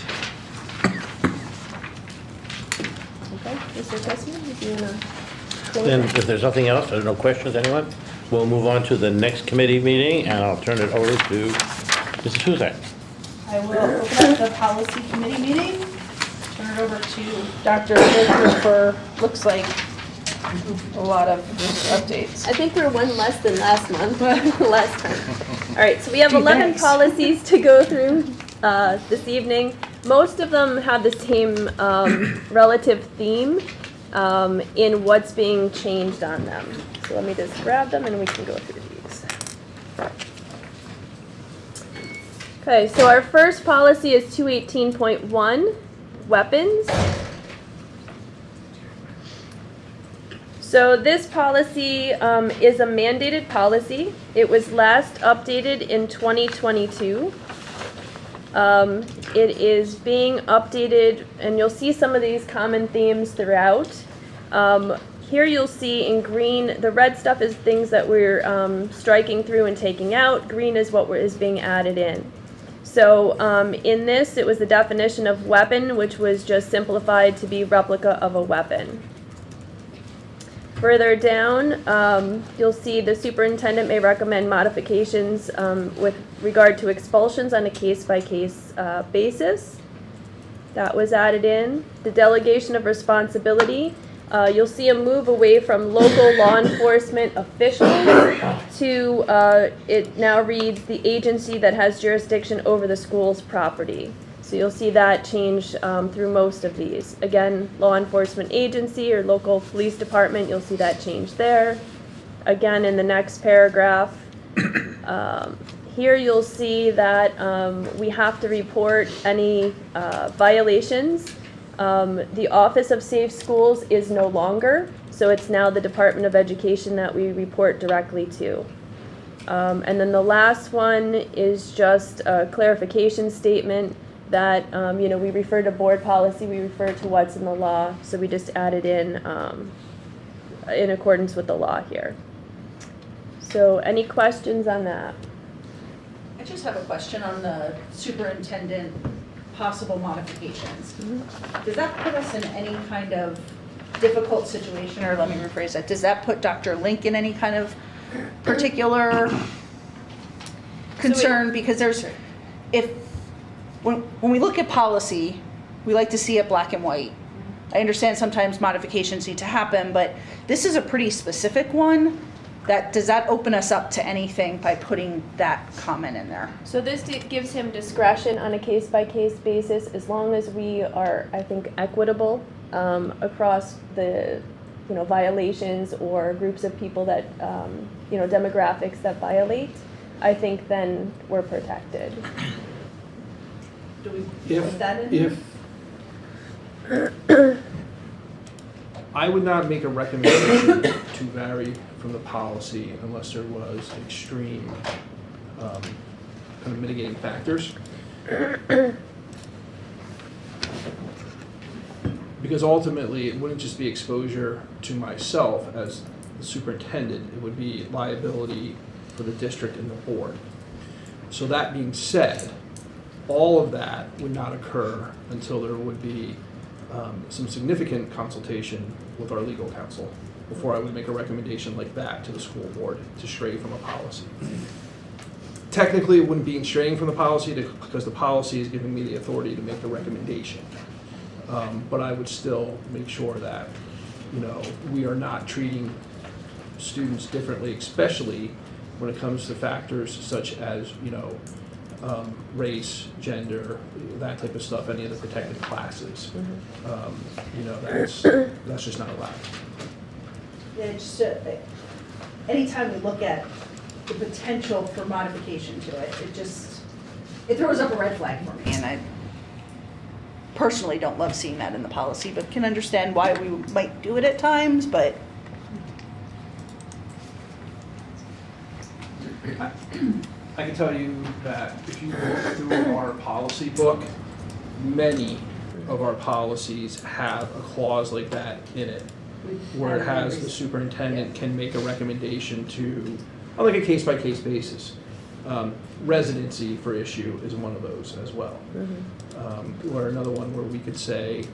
Okay, Mr. Tessman, if you want to close Then it. if there's nothing else, there's no questions, anyone? We'll move on to the next committee meeting, and I'll turn it over to Mrs. Huzak. I will open up the policy committee meeting, turn it over to Dr. Baker for, looks like, a lot of updates. I think we're one less than last month, last time. All right, so we have 11 Nice. policies to go through this evening. Most of them have the same relative theme in what's being changed on them. So let me just grab them and we can go through these. Okay, so our first policy is 218.1, weapons. So this policy is a mandated policy. It was last updated in 2022. It is being updated, and you'll see some of these common themes throughout. Here you'll see in green, the red stuff is things that we're striking through and taking out. Green is what is being added in. So in this, it was the definition of weapon, which was just simplified to be replica of a weapon. Further down, you'll see the superintendent may recommend modifications with regard to expulsions on a case-by-case basis. That was added in. The delegation of responsibility, you'll see a move away from local law enforcement officials to, it now reads, the agency that has jurisdiction over the school's property. So you'll see that change through most of these. Again, law enforcement agency or local police department, you'll see that change there. Again, in the next paragraph, here you'll see that we have to report any violations. The Office of Safe Schools is no longer, so it's now the Department of Education that we report directly to. And then the last one is just a clarification statement that, you know, we refer to board policy, we refer to what's in the law, so we just added in accordance with the law here. So any questions on that? I just have a question on the superintendent possible modifications. Does that put us in any kind of difficult situation, or let me rephrase that, does that put Dr. Link in any kind of particular concern? Because there's, when we look at policy, we like to see it black and white. I understand sometimes modifications need to happen, but this is a pretty specific one. Does that open us up to anything by putting that comment in there? So this gives him discretion on a case-by-case basis, as long as we are, I think, equitable across the, you know, violations or groups of people that, you know, demographics that violate. I think then we're protected. Do we put that in? If I would not make a recommendation to vary from the policy unless there was extreme kind of mitigating factors. Because ultimately, it wouldn't just be exposure to myself as the superintendent, it would be liability for the district and the board. So that being said, all of that would not occur until there would be some significant consultation with our legal counsel before I would make a recommendation like that to the school board to stray from a policy. Technically, it wouldn't be straying from the policy because the policy is giving me the authority to make the recommendation. But I would still make sure that, you know, we are not treating students differently, especially when it comes to factors such as, you know, race, gender, that type of stuff, any of the protected classes. You know, that's just not allowed. Yeah, it's just, anytime we look at the potential for modification to it, it throws up a red flag for me, and I personally don't love seeing that in the policy, but can understand why we might do it at times, but I can tell you that if you look through our policy book, many of our policies have a clause like that in it, where it has the superintendent can make a recommendation to, on like a case-by-case basis. Residency for issue is one of those as well. Or another one where we could say,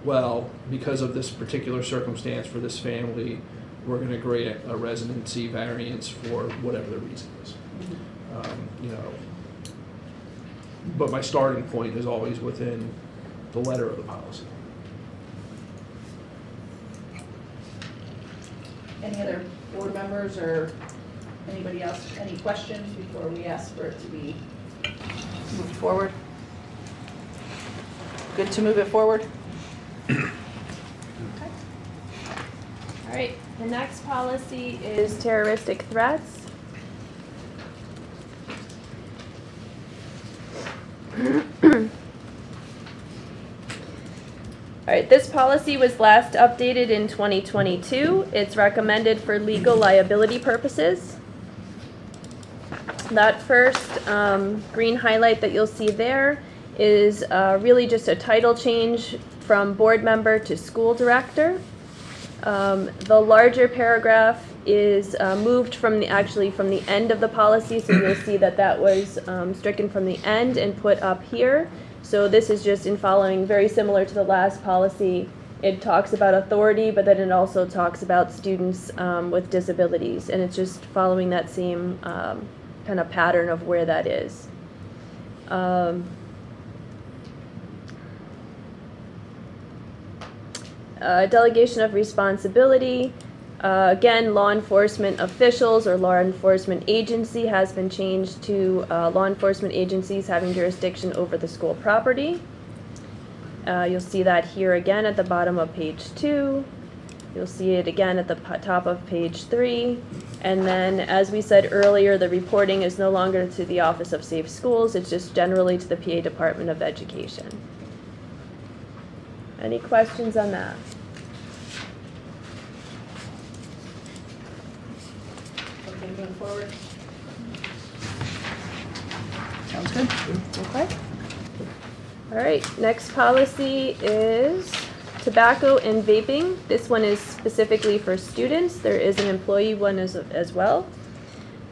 well, because of this particular circumstance for this family, we're gonna grant a residency variance for whatever the reason is. You know, but my starting point is always within the letter of the policy. Any other board members or anybody else, any questions before we ask for it to be moved forward? Good to move it forward? All right, the next policy is terroristic threats. All right, this policy was last updated in 2022. It's recommended for legal liability purposes. That first green highlight that you'll see there is really just a title change from board member to school director. The larger paragraph is moved from the end of the policy, so you'll see that that was stricken from the end and put up here. So this is just in following, very similar to the last policy. It talks about authority, but then it also talks about students with disabilities, and it's just following that same kind of pattern of where that is. Delegation of responsibility. Again, law enforcement officials or law enforcement agency has been changed to law enforcement agencies having jurisdiction over the school property. You'll see that here again at the bottom of page 2. You'll see it again at the top of page 3. And then, as we said earlier, the reporting is no longer to the Office of Safe Schools, it's just generally to the PA Department of Education. Any questions on that? Okay, moving forward. Sounds good. Okay. All right, next policy is tobacco and vaping. This one is specifically for students. There is an employee one as well.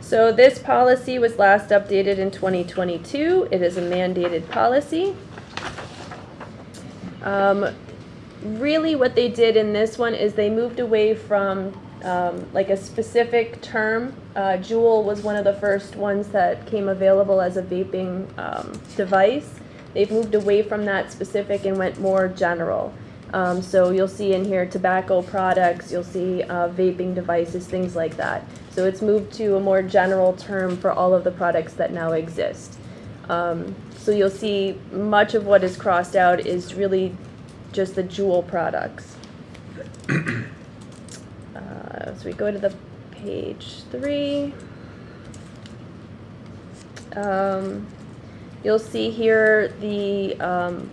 So this policy was last updated in 2022. It is a mandated policy. Really what they did in this one is they moved away from like a specific term. Juul was one of the first ones that came available as a vaping device. They've moved away from that specific and went more general. So you'll see in here tobacco products, you'll see vaping devices, things like that. So it's moved to a more general term for all of the products that now exist. So you'll see much of what is crossed out is really just the Juul products. So we go to the page 3. You'll see here the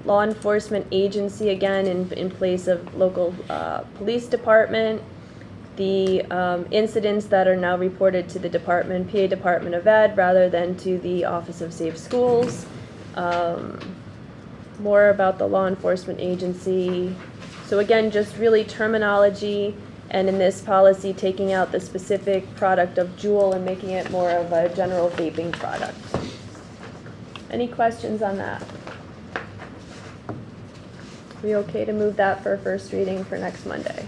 law enforcement agency again in place of local police department. The incidents that are now reported to the department, PA Department of Ed, rather than to the Office of Safe Schools. More about the law enforcement agency. So again, just really terminology, and in this policy, taking out the specific product of Juul and making it more of a general vaping product. Any questions on that? Are we okay to move that for first reading for next Monday?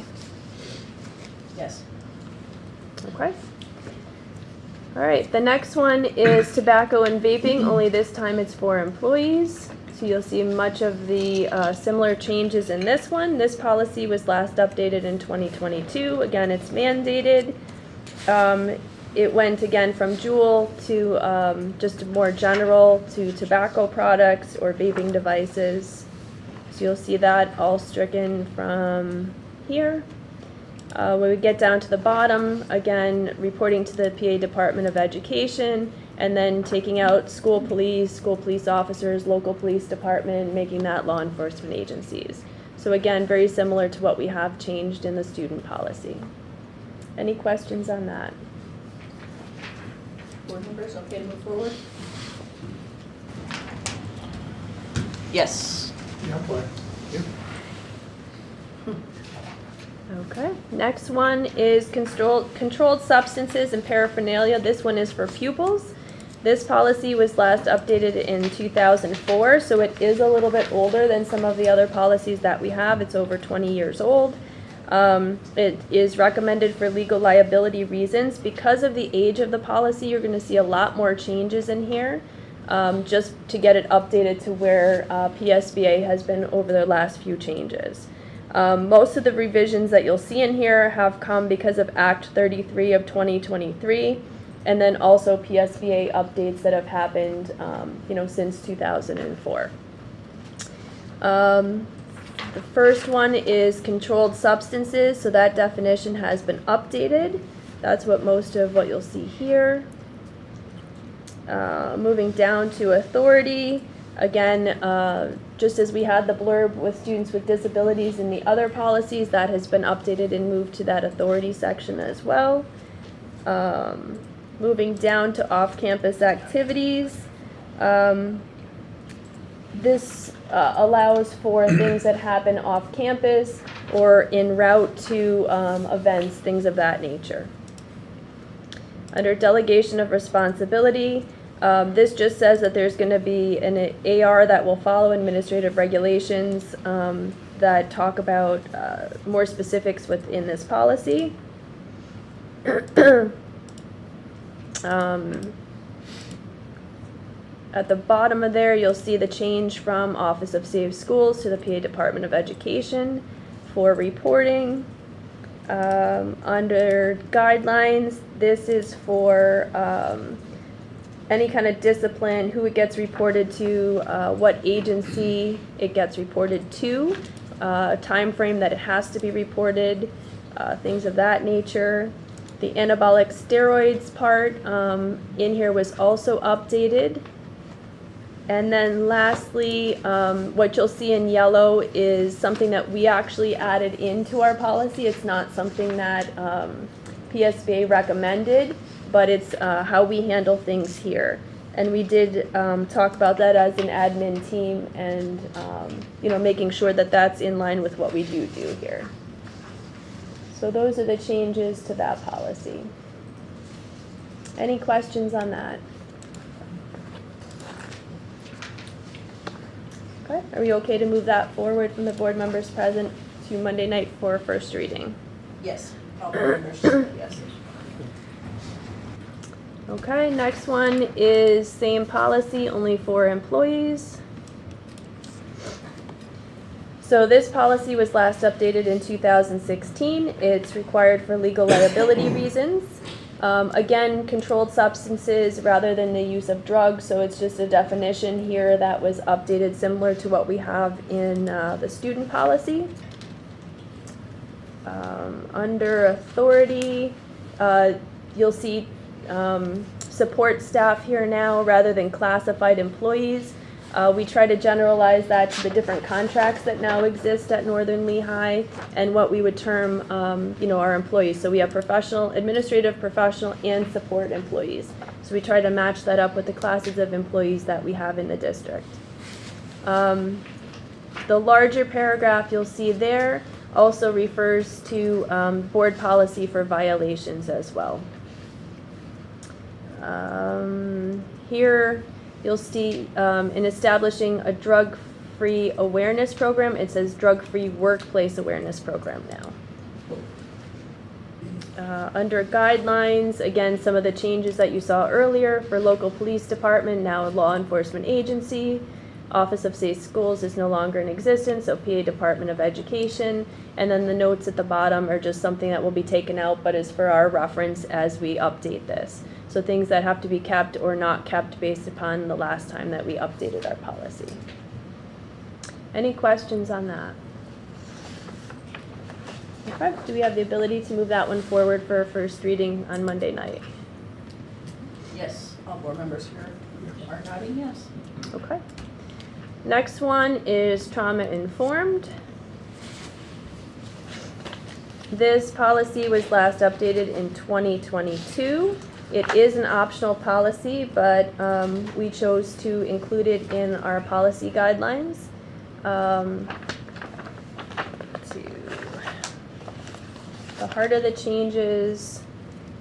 Yes. Okay. All right, the next one is tobacco and vaping, only this time it's for employees. So you'll see much of the similar changes in this one. This policy was last updated in 2022. Again, it's mandated. It went again from Juul to just more general to tobacco products or vaping devices. So you'll see that all stricken from here. When we get down to the bottom, again, reporting to the PA Department of Education, and then taking out school police officers, local police department, making that law enforcement agencies. So again, very similar to what we have changed in the student policy. Any questions on that? Board members, okay to move forward? Yes. Okay, next one is controlled substances and paraphernalia. This one is for pupils. This policy was last updated in 2004, so it is a little bit older than some of the other policies that we have. It's over 20 years old. It is recommended for legal liability reasons. Because of the age of the policy, you're going to see a lot more changes in here, just to get it updated to where PSBA has been over the last few changes. Most of the revisions that you'll see in here have come because of Act 33 of 2023, and then also PSBA updates that have happened, since 2004. The first one is controlled substances, so that definition has been updated. That's what most of what you'll see here. Moving down to authority, again, just as we had the blurb with students with disabilities in the other policies, that has been updated and moved to that authority section as well. Moving down to off-campus activities, this allows for things that happen off campus or en route to events, things of that nature. Under delegation of responsibility, this just says that there's going to be an AR that will follow administrative regulations that talk about more specifics within this policy. At the bottom of there, you'll see the change from Office of Safe Schools to the PA Department of Education for reporting. Under guidelines, this is for any kind of discipline, who it gets reported to, what agency it gets reported to, time frame that it has to be reported, things of that nature. The anabolic steroids part in here was also updated. And then lastly, what you'll see in yellow is something that we actually added into our policy. It's not something that PSBA recommended, but it's how we handle things here. And we did talk about that as an admin team and making sure that that's in line with what we do here. So those are the changes to that policy. Any questions on that? Okay, are we okay to move that forward from the board members present to Monday night for first reading? Yes, all board members, yes. Okay, next one is same policy, only for employees. So this policy was last updated in 2016. It's required for legal liability reasons. Again, controlled substances rather than the use of drugs, so it's just a definition here that was updated similar to what we have in the student policy. Under authority, you'll see support staff here now rather than classified employees. We try to generalize that to the different contracts that now exist at Northern Lehigh and what we would term, our employees. So we have professional, administrative, professional, and support employees. So we try to match that up with the classes of employees that we have in the district. The larger paragraph you'll see there also refers to board policy for violations as well. Here, you'll see in establishing a drug-free awareness program, it says drug-free workplace awareness program now. Under guidelines, again, some of the changes that you saw earlier for local police department, now a law enforcement agency. Office of Safe Schools is no longer in existence, so PA Department of Education. And then the notes at the bottom are just something that will be taken out, but is for our reference as we update this. So things that have to be kept or not kept based upon the last time that we updated our policy. Any questions on that? Okay, do we have the ability to move that one forward for first reading on Monday night? Yes, all board members here are nodding yes. Okay. Next one is trauma informed. This policy was last updated in 2022. It is an optional policy, but we chose to include it in our policy guidelines. The heart of the changes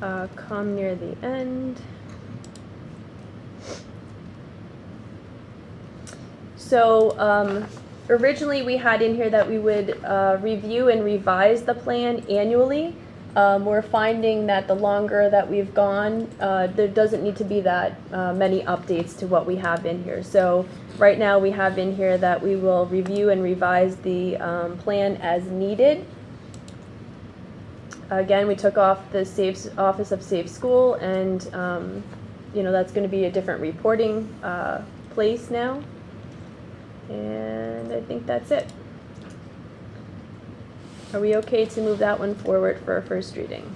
come near the end. So Originally, we had in here that we would review and revise the plan annually. We're finding that the longer that we've gone, there doesn't need to be that many updates to what we have in here. So right now we have in here that we will review and revise the plan as needed. Again, we took off the Office of Safe School, and that's going to be a different reporting place now. And I think that's it. Are we okay to move that one forward for a first reading?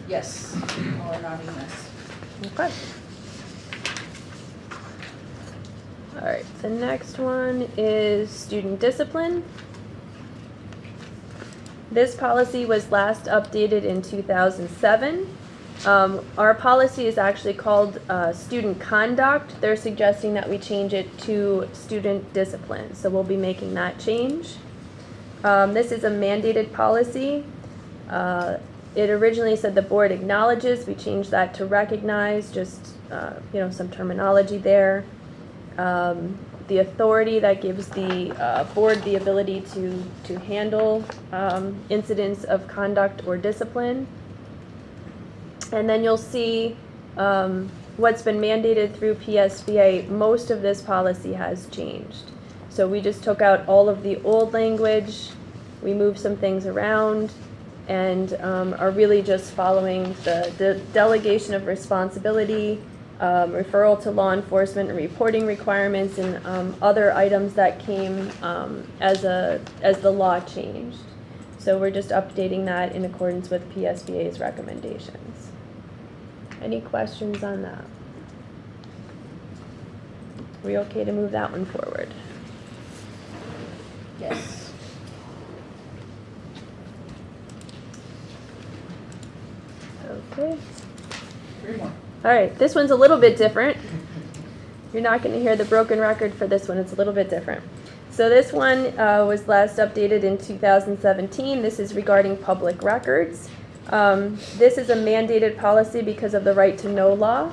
Yes, or nodding yes. Okay. All right, the next one is student discipline. This policy was last updated in 2007. Our policy is actually called student conduct. They're suggesting that we change it to student discipline, so we'll be making that change. This is a mandated policy. It originally said the board acknowledges. We changed that to recognize, just some terminology there. The authority that gives the board the ability to handle incidents of conduct or discipline. And then you'll see what's been mandated through PSBA. Most of this policy has changed. So we just took out all of the old language, we moved some things around, and are really just following the delegation of responsibility, referral to law enforcement and reporting requirements, and other items that came as the law changed. So we're just updating that in accordance with PSBA's recommendations. Any questions on that? Are we okay to move that one forward? Yes. Okay. 3 more. All right, this one's a little bit different. You're not going to hear the broken record for this one. It's a little bit different. So this one was last updated in 2017. This is regarding public records. This is a mandated policy because of the right to know law.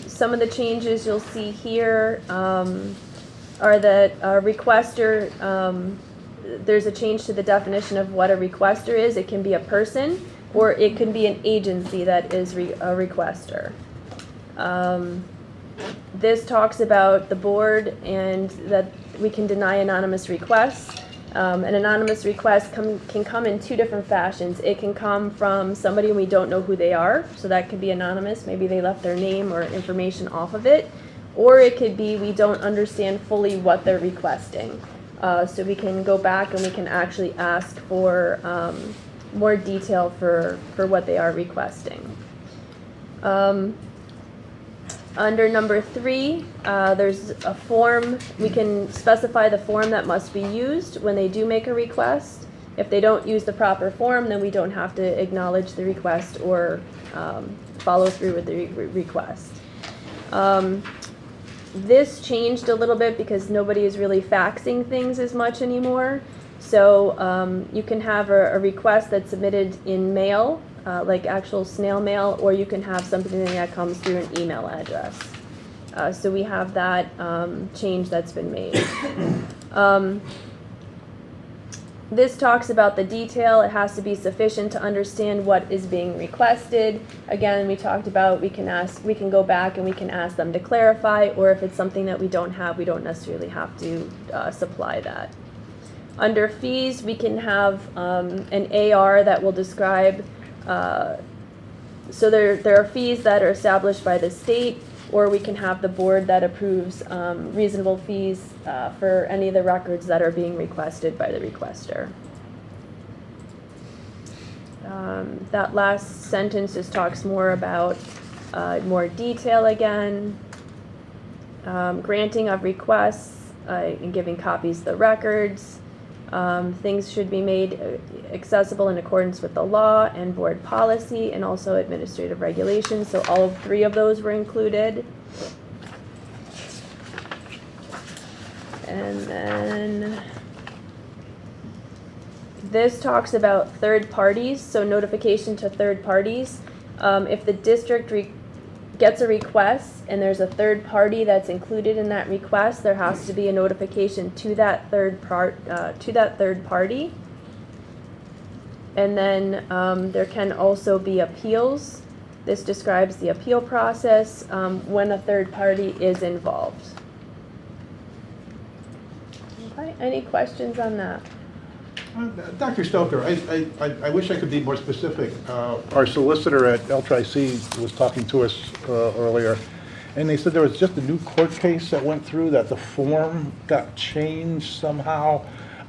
Some of the changes you'll see here are that requester, there's a change to the definition of what a requester is. It can be a person, or it can be an agency that is a requester. This talks about the board and that we can deny anonymous requests. An anonymous request can come in 2 different fashions. It can come from somebody we don't know who they are, so that could be anonymous. Maybe they left their name or information off of it. Or it could be we don't understand fully what they're requesting. So we can go back and we can actually ask for more detail for what they are requesting. Under number 3, there's a form. We can specify the form that must be used when they do make a request. If they don't use the proper form, then we don't have to acknowledge the request or follow through with the request. This changed a little bit because nobody is really faxing things as much anymore. So you can have a request that's submitted in mail, like actual snail mail, or you can have something that comes through an email address. So we have that change that's been made. This talks about the detail. It has to be sufficient to understand what is being requested. Again, we talked about we can go back and we can ask them to clarify, or if it's something that we don't have, we don't necessarily have to supply that. Under fees, we can have an AR that will describe, so there are fees that are established by the state, or we can have the board that approves reasonable fees for any of the records that are being requested by the requester. That last sentence just talks more about more detail again, granting of requests and giving copies of the records. Things should be made accessible in accordance with the law and board policy and also administrative regulations. So all 3 of those were included. And then this talks about third parties, so notification to third parties. If the district gets a request and there's a third party that's included in that request, there has to be a notification to that third party. And then there can also be appeals. This describes the appeal process when a third party is involved. Okay, any questions on that? Dr. Stoker, I wish I could be more specific. Our solicitor at LTRI-C was talking to us earlier, and they said there was just a new court case that went through, that the form got changed somehow.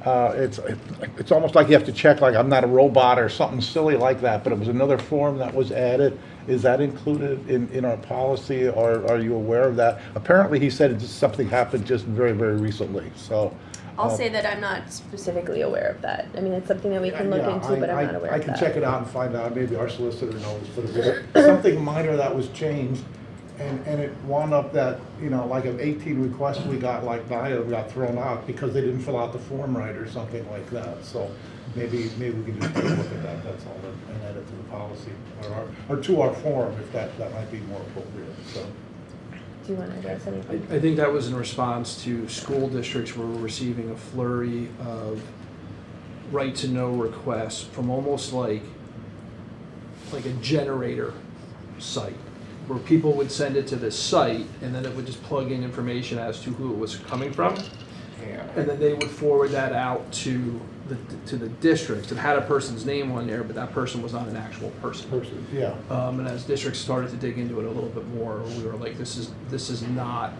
It's almost like you have to check, like I'm not a robot or something silly like that, but it was another form that was added. Is that included in our policy, or are you aware of that? Apparently, he said something happened just very, very recently, so. I'll say that I'm not specifically aware of that. I mean, it's something that we can look into, but I'm not aware I of that. can check it out and find out, maybe our solicitor knows, but it was something minor that was changed, and it wound up that, like of 18 requests we got, like 9 of them got thrown out because they didn't fill out the form right or something like that, so maybe we can just take a look at that, that's all, and add it to the policy, or to our form, if that might be more appropriate, so. Do you want to address anything? I think that was in response to school districts were receiving a flurry of right-to-know requests from almost like a generator site, where people would send it to this site, and then it would just plug in information as to who it was coming from. And then they would forward that out to the districts. It had a person's name on there, but that person was not an actual person. Yeah. And as districts started to dig into it a little bit more, we were like, this is not.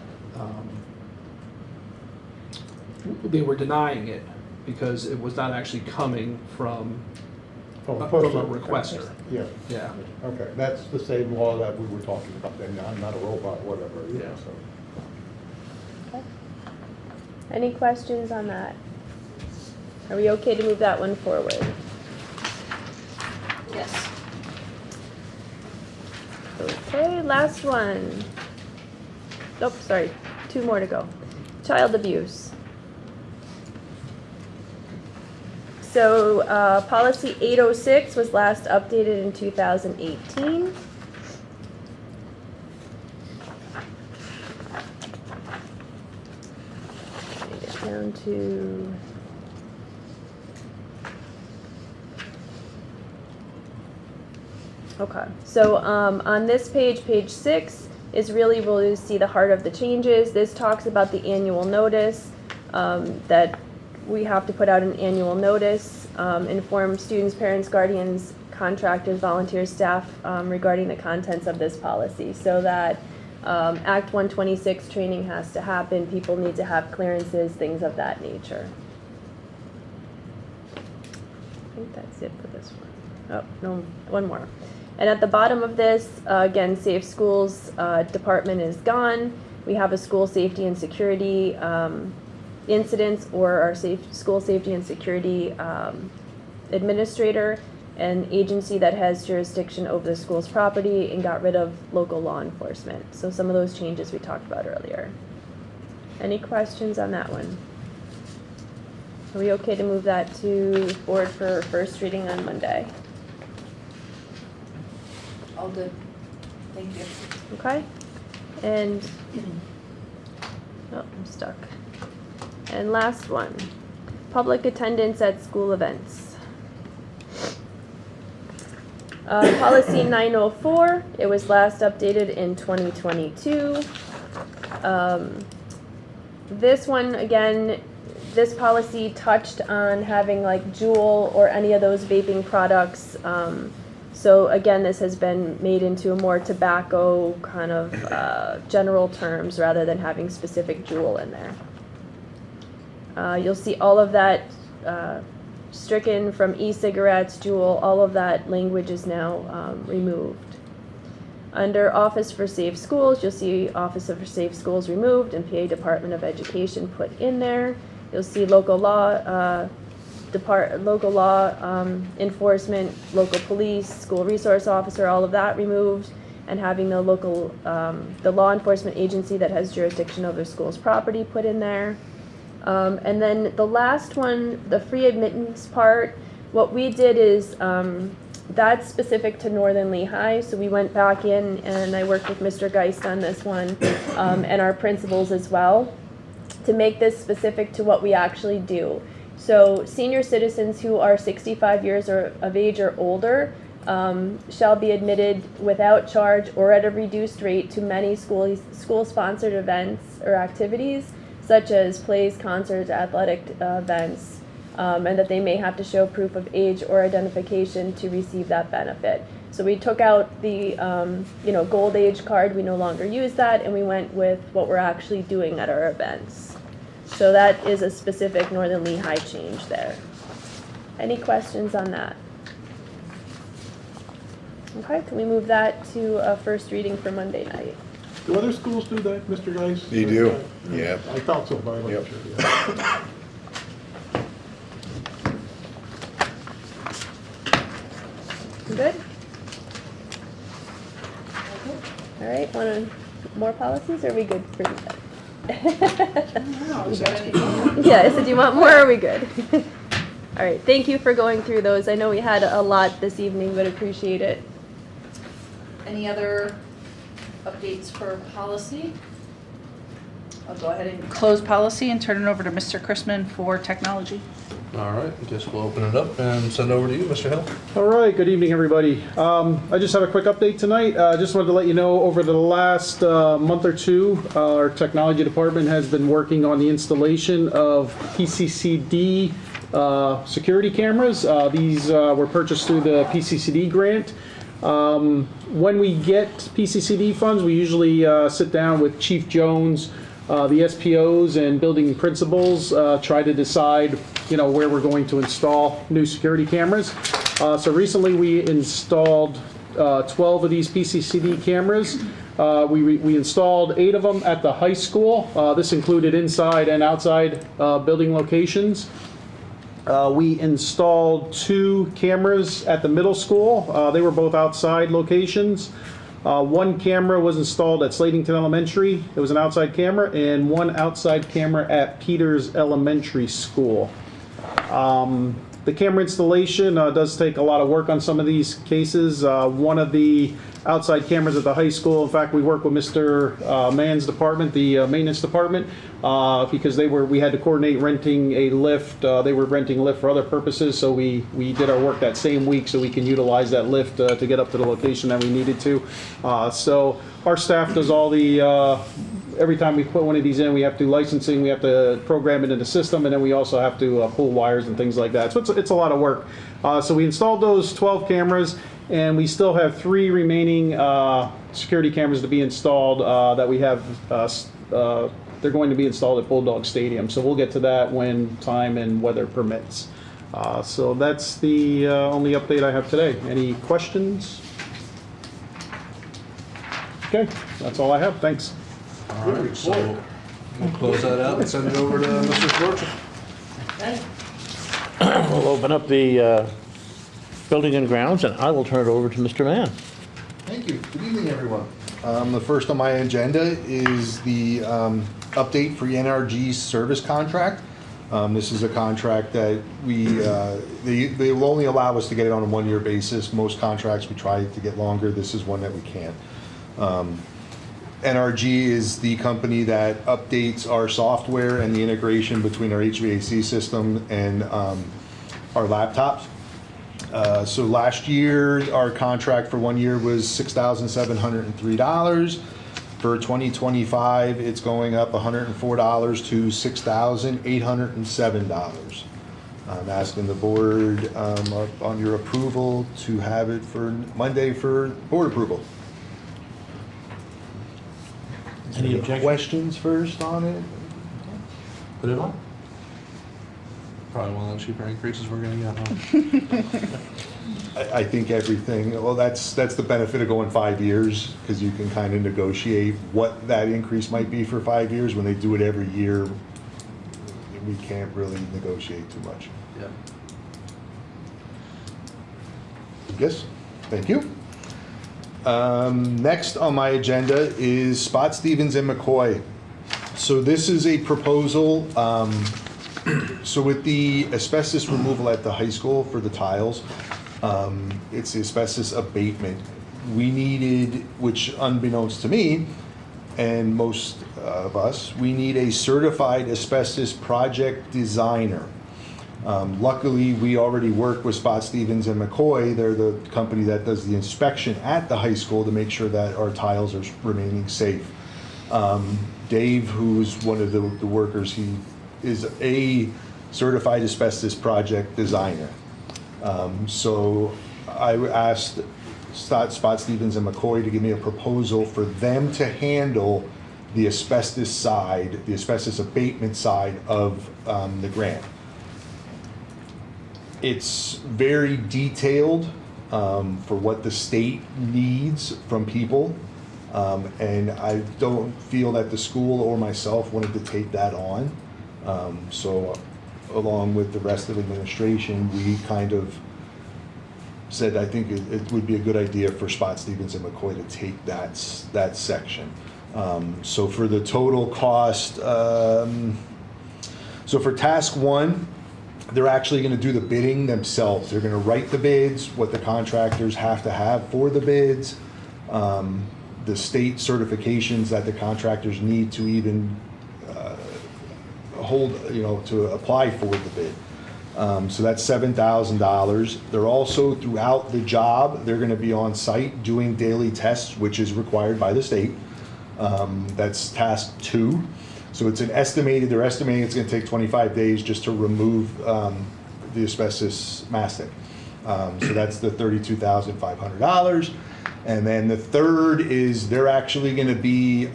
They were denying it because it was not actually coming from a requester. Yeah. Yeah. Okay, that's the same law that we were talking about then, I'm not a robot, whatever, Yeah. so. Okay. Any questions on that? Are we okay to move that one forward? Yes. Okay, last one. Oh, sorry, 2 more to go. Child abuse. So, policy 806 was last updated in 2018. Get down to okay, so on this page, page 6, is really where you see the heart of the changes. This talks about the annual notice, that we have to put out an annual notice, inform students, parents, guardians, contractors, volunteers, staff regarding the contents of this policy, so that Act 126 training has to happen, people need to have clearances, things of that nature. I think that's it for this one. Oh, no, one more. And at the bottom of this, again, Safe Schools department is gone. We have a school safety and security incidents, or our school safety and security administrator, an agency that has jurisdiction over the school's property, and got rid of local law enforcement. So some of those changes we talked about earlier. Any questions on that one? Are we okay to move that to board for first reading on Monday? All good. Thank you. Okay, and, oh, I'm stuck. And last one, public attendance at school events. Policy 904, it was last updated in 2022. This one, again, this policy touched on having like Juul or any of those vaping products. So again, this has been made into a more tobacco kind of general terms rather than having specific Juul in there. You'll see all of that stricken from e-cigarettes, Juul, all of that language is now removed. Under Office for Safe Schools, you'll see Office for Safe Schools removed and PA Department of Education put in there. You'll see local law enforcement, local police, school resource officer, all of that removed, and having the local, the law enforcement agency that has jurisdiction over the school's property put in there. And then the last one, the free admittance part, what we did is That's specific to Northern Lehigh, so we went back in and I worked with Mr. Geist on this one, and our principals as well, to make this specific to what we actually do. So senior citizens who are 65 years of age or older shall be admitted without charge or at a reduced rate to many school-sponsored events or activities, such as plays, concerts, athletic events, and that they may have to show proof of age or identification to receive that benefit. So we took out the gold age card, we no longer use that, and we went with what we're actually doing at our events. So that is a specific Northern Lehigh change there. Any questions on that? Okay, can we move that to a first reading for Monday night? Do other schools do that, Mr. Geis? They do, yeah. I thought so, but I wasn't sure. Yeah. Good? All right, more policies, or are we good for that? Yeah, I said, do you want more, or are we good? All right, thank you for going through those. I know we had a lot this evening, but appreciate it. Any other updates for policy? I'll go ahead and close policy and turn it over to Mr. Chrisman for technology. All right, I guess we'll open it up and send over to you, Mr. Hill. All right, good evening, everybody. I just have a quick update tonight. Just wanted to let you know, over the last month or two, our technology department has been working on the installation of PCCD security cameras. These were purchased through the PCCD grant. When we get PCCD funds, we usually sit down with Chief Jones, the SPOs and building principals, try to decide, where we're going to install new security cameras. So recently we installed 12 of these PCCD cameras. We installed 8 of them at the high school. This included inside and outside building locations. We installed 2 cameras at the middle school. They were both outside locations. 1 camera was installed at Slatington Elementary. It was an outside camera, and 1 outside camera at Peters Elementary School. The camera installation does take a lot of work on some of these cases. One of the outside cameras at the high school, in fact, we work with Mr. Mann's department, the maintenance department, because we had to coordinate renting a lift. They were renting a lift for other purposes, so we did our work that same week so we can utilize that lift to get up to the location that we needed to. So our staff does all the every time we put one of these in, we have to do licensing, we have to program it in the system, and then we also have to pull wires and things like that. So it's a lot of work. So we installed those 12 cameras, and we still have 3 remaining security cameras to be installed that we have. They're going to be installed at Bulldog Stadium. So we'll get to that when time and weather permits. So that's the only update I have today. Any questions? Okay, that's all I have. Thanks. All right, so we'll close that out and send it over to Mr. Schwartz. We'll open up the building and grounds, and I will turn it over to Mr. Mann. Thank you. Good evening, everyone. The first on my agenda is the update for NRG's service contract. This is a contract that they will only allow us to get it on a 1-year basis. Most contracts we try to get longer. This is one that we can't. NRG is the company that updates our software and the integration between our HVAC system and our laptops. So last year, our contract for 1 year was $6,703. For 2025, it's going up $104 to $6,807. I'm asking the board on your approval to have it for Monday for board approval. Any objections? Questions first on it? Put it on. Probably one of the cheaper increases we're gonna get, huh? I think everything, well, that's the benefit of going 5 years, because you can kind of negotiate what that increase might be for 5 years. When they do it every year, we can't really negotiate too much. Yeah. Yes, thank you. Next on my agenda is Spot Stevens and McCoy. So this is a proposal, so with the asbestos removal at the high school for the tiles, It's the asbestos abatement. We needed, which unbeknownst to me and most of us, we need a certified asbestos project designer. Luckily, we already work with Spot Stevens and McCoy. They're the company that does the inspection at the high school to make sure that our tiles are remaining safe. Dave, who's one of the workers, he is a certified asbestos project designer. So I asked Spot Stevens and McCoy to give me a proposal for them to handle the asbestos side, the asbestos abatement side of the grant. It's very detailed for what the state needs from people. And I don't feel that the school or myself wanted to take that on. So along with the rest of administration, we kind of said, I think it would be a good idea for Spot Stevens and McCoy to take that section. So for the total cost, so for task one, they're actually going to do the bidding themselves. They're going to write the bids, what the contractors have to have for the bids, the state certifications that the contractors need to even hold, to apply for the bid. So that's $7,000. They're also, throughout the job, they're going to be on site doing daily tests, which is required by the state. That's task 2. So it's they're estimating it's going to take 25 days just to remove the asbestos mastic. So that's the $32,500. And then the third is they're actually going to be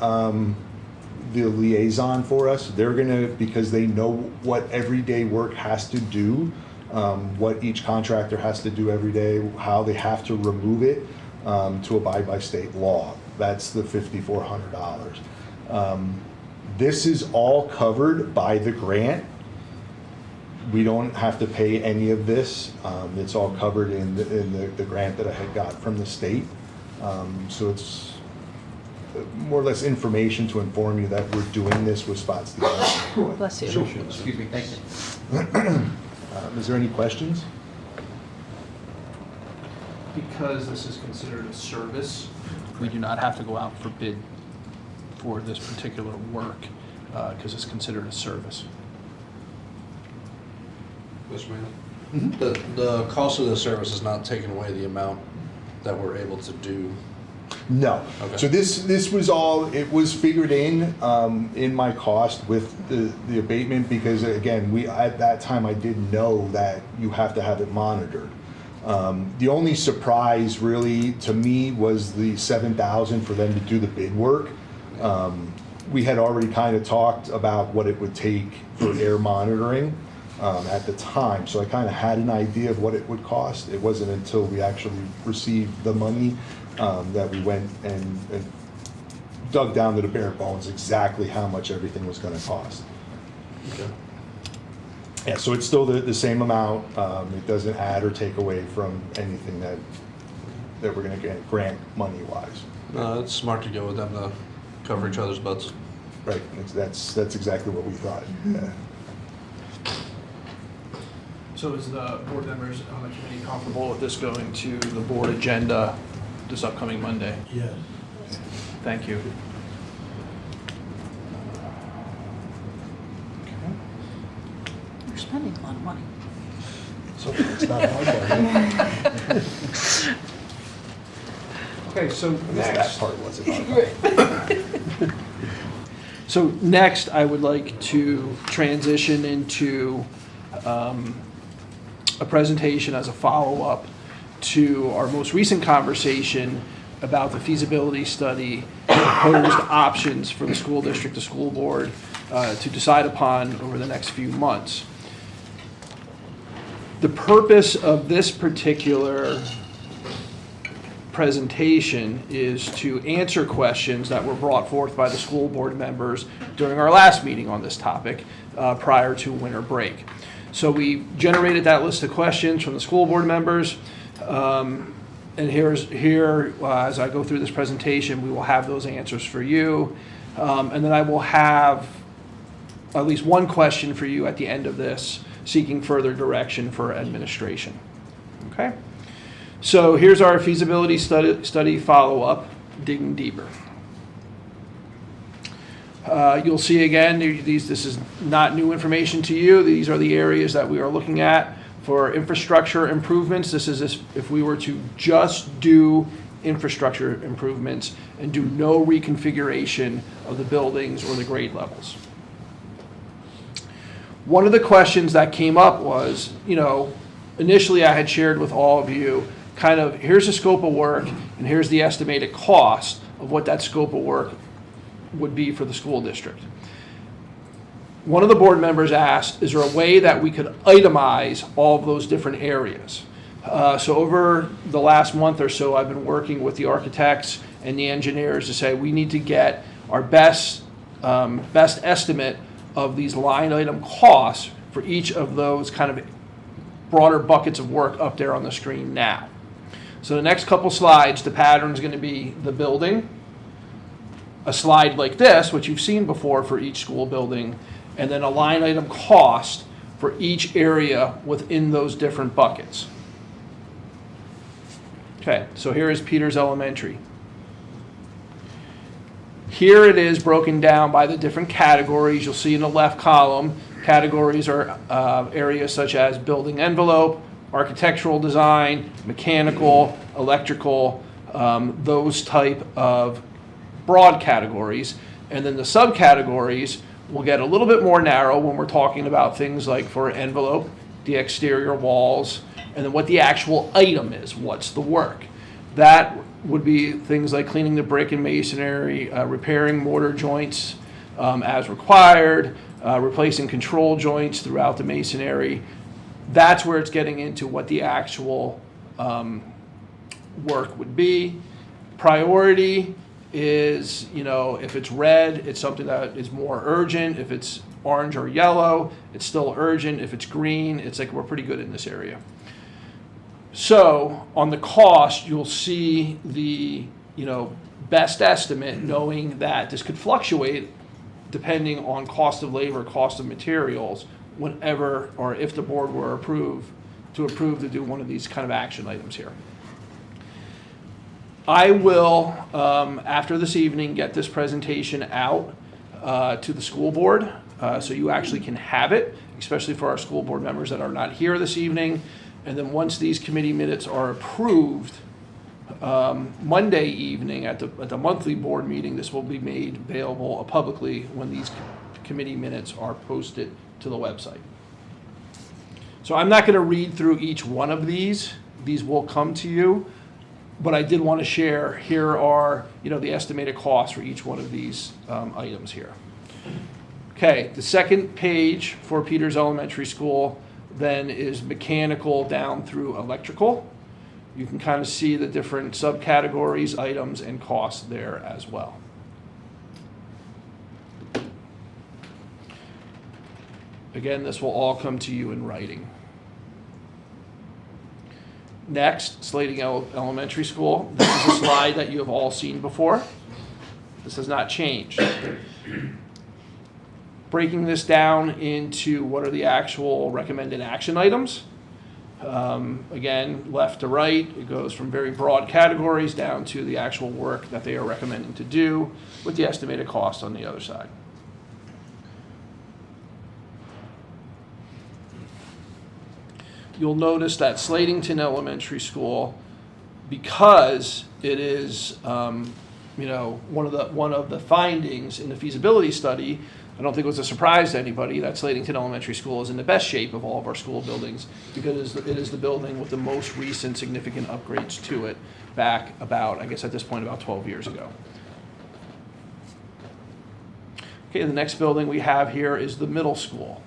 the liaison for us. They're going to, because they know what everyday work has to do, what each contractor has to do every day, how they have to remove it to abide by state law. That's the $5,400. This is all covered by the grant. We don't have to pay any of this. It's all covered in the grant that I had got from the state. So it's more or less information to inform you that we're doing this with Spot Stevens. Bless you. Sure. Excuse me, thank you. Is there any questions? Because this is considered a service, we do not have to go out for bid for this particular work, because it's considered a service. Mr. Mayor? The cost of the service is not taking away the amount that we're able to do. No. Okay. So this was all, it was figured in my cost with the abatement, because again, at that time I didn't know that you have to have it monitored. The only surprise really to me was the $7,000 for them to do the bid work. We had already kind of talked about what it would take for air monitoring at the time, so I kind of had an idea of what it would cost. It wasn't until we actually received the money that we went and dug down to the bare bones exactly how much everything was going to cost. Okay. Yeah, so it's still the same amount. It doesn't add or take away from anything that we're going to get grant money-wise. No, it's smart to go with them to cover each other's butts. Right, that's exactly what we thought. Yeah. So is the board members on the committee comfortable with this going to the board agenda this upcoming Monday? Yes. Thank you. You're spending a lot of money. So it's not hard, buddy. Okay, so That next. part wasn't hard. So next, I would like to transition into a presentation as a follow-up to our most recent conversation about the feasibility study and proposed options for the school district, the school board, to decide upon over the next few months. The purpose of this particular presentation is to answer questions that were brought forth by the school board members during our last meeting on this topic prior to winter break. So we generated that list of questions from the school board members. And here, as I go through this presentation, we will have those answers for you. And then I will have at least one question for you at the end of this, seeking further direction for administration. Okay? So here's our feasibility study follow-up, digging deeper. You'll see again, this is not new information to you. These are the areas that we are looking at for infrastructure improvements. This is if we were to just do infrastructure improvements and do no reconfiguration of the buildings or the grade levels. One of the questions that came up was, initially I had shared with all of you, kind of, here's the scope of work and here's the estimated cost of what that scope of work would be for the school district. One of the board members asked, is there a way that we could itemize all of those different areas? So over the last month or so, I've been working with the architects and the engineers to say we need to get our best estimate of these line item costs for each of those kind of broader buckets of work up there on the screen now. So the next couple slides, the pattern is going to be the building, a slide like this, which you've seen before for each school building, and then a line item cost for each area within those different buckets. Okay, so here is Peters Elementary. Here it is broken down by the different categories. You'll see in the left column, categories are areas such as building envelope, architectural design, mechanical, electrical, those type of broad categories. And then the subcategories will get a little bit more narrow when we're talking about things like for envelope, the exterior walls, and then what the actual item is, what's the work. That would be things like cleaning the brick and masonry, repairing mortar joints as required, replacing control joints throughout the masonry. That's where it's getting into what the actual work would be. Priority is, if it's red, it's something that is more urgent. If it's orange or yellow, it's still urgent. If it's green, it's like we're pretty good in this area. So on the cost, you'll see the, best estimate, knowing that this could fluctuate depending on cost of labor, cost of materials, whenever or if the board were approve to do one of these kind of action items here. I will, after this evening, get this presentation out to the school board so you actually can have it, especially for our school board members that are not here this evening. And then once these committee minutes are approved, Monday evening at the monthly board meeting, this will be made available publicly when these committee minutes are posted to the website. So I'm not going to read through each one of these. These will come to you. But I did want to share, here are, the estimated costs for each one of these items here. Okay, the second page for Peters Elementary School then is mechanical down through electrical. You can kind of see the different subcategories, items, and costs there as well. Again, this will all come to you in writing. Next, Slating Elementary School. This is a slide that you have all seen before. This has not changed. Breaking this down into what are the actual recommended action items. Again, left to right, it goes from very broad categories down to the actual work that they are recommending to do with the estimated cost on the other side. You'll notice that Slatington Elementary School, because it is, one of the findings in the feasibility study, I don't think it was a surprise to anybody that Slatington Elementary School is in the best shape of all of our school buildings, because it is the building with the most recent significant upgrades to it back about, I guess at this point, about 12 years ago. Okay, the next building we have here is the middle school.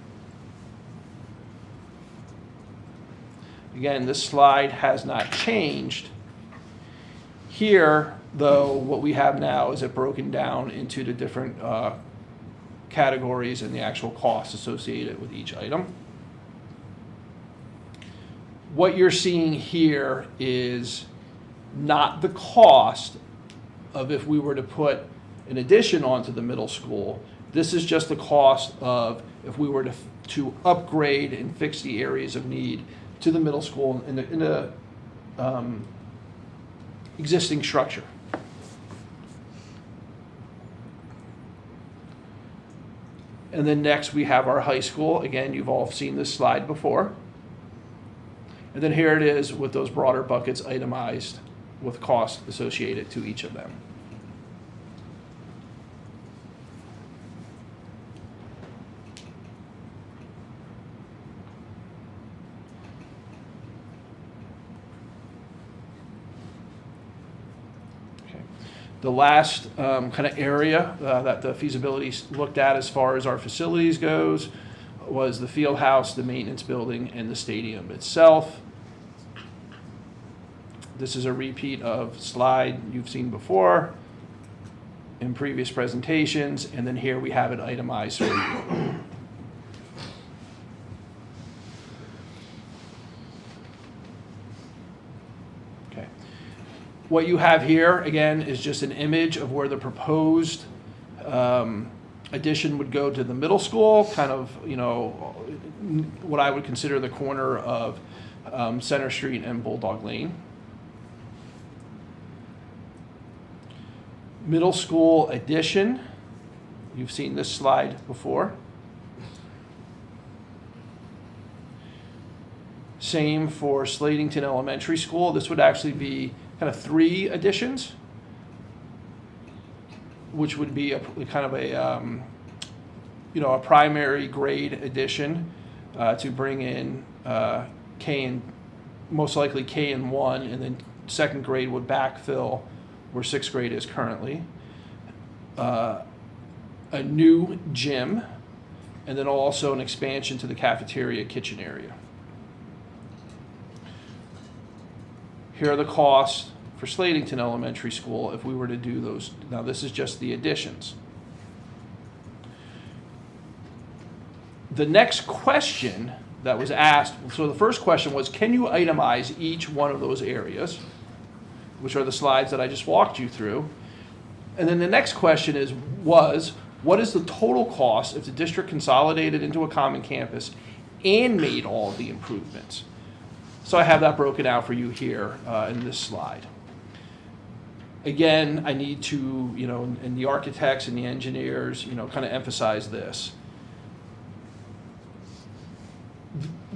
Again, this slide has not changed. Here, though, what we have now is it broken down into the different categories and the actual costs associated with each item. What you're seeing here is not the cost of if we were to put an addition onto the middle school. This is just the cost of if we were to upgrade and fix the areas of need to the middle school in the existing structure. And then next we have our high school. Again, you've all seen this slide before. And then here it is with those broader buckets itemized with cost associated to each of them. The last kind of area that the feasibility looked at as far as our facilities goes was the field house, the maintenance building, and the stadium itself. This is a repeat of slide you've seen before in previous presentations, and then here we have it itemized for you. What you have here, again, is just an image of where the proposed addition would go to the middle school, kind of, you know, what I would consider the corner of Center Street and Bulldog Lane. Middle school addition, you've seen this slide before. Same for Slatington Elementary School. This would actually be kind of 3 additions, which would be a kind of a you know, a primary grade addition to bring in K and most likely K and 1, and then second grade would backfill where 6th grade is currently. A new gym, and then also an expansion to the cafeteria kitchen area. Here are the costs for Slatington Elementary School if we were to do those. Now this is just the additions. The next question that was asked, so the first question was, can you itemize each one of those areas, which are the slides that I just walked you through? And then the next question was, what is the total cost if the district consolidated into a common campus and made all of the improvements? So I have that broken out for you here in this slide. Again, I need to, you know, and the architects and the engineers, you know, kind of emphasize this.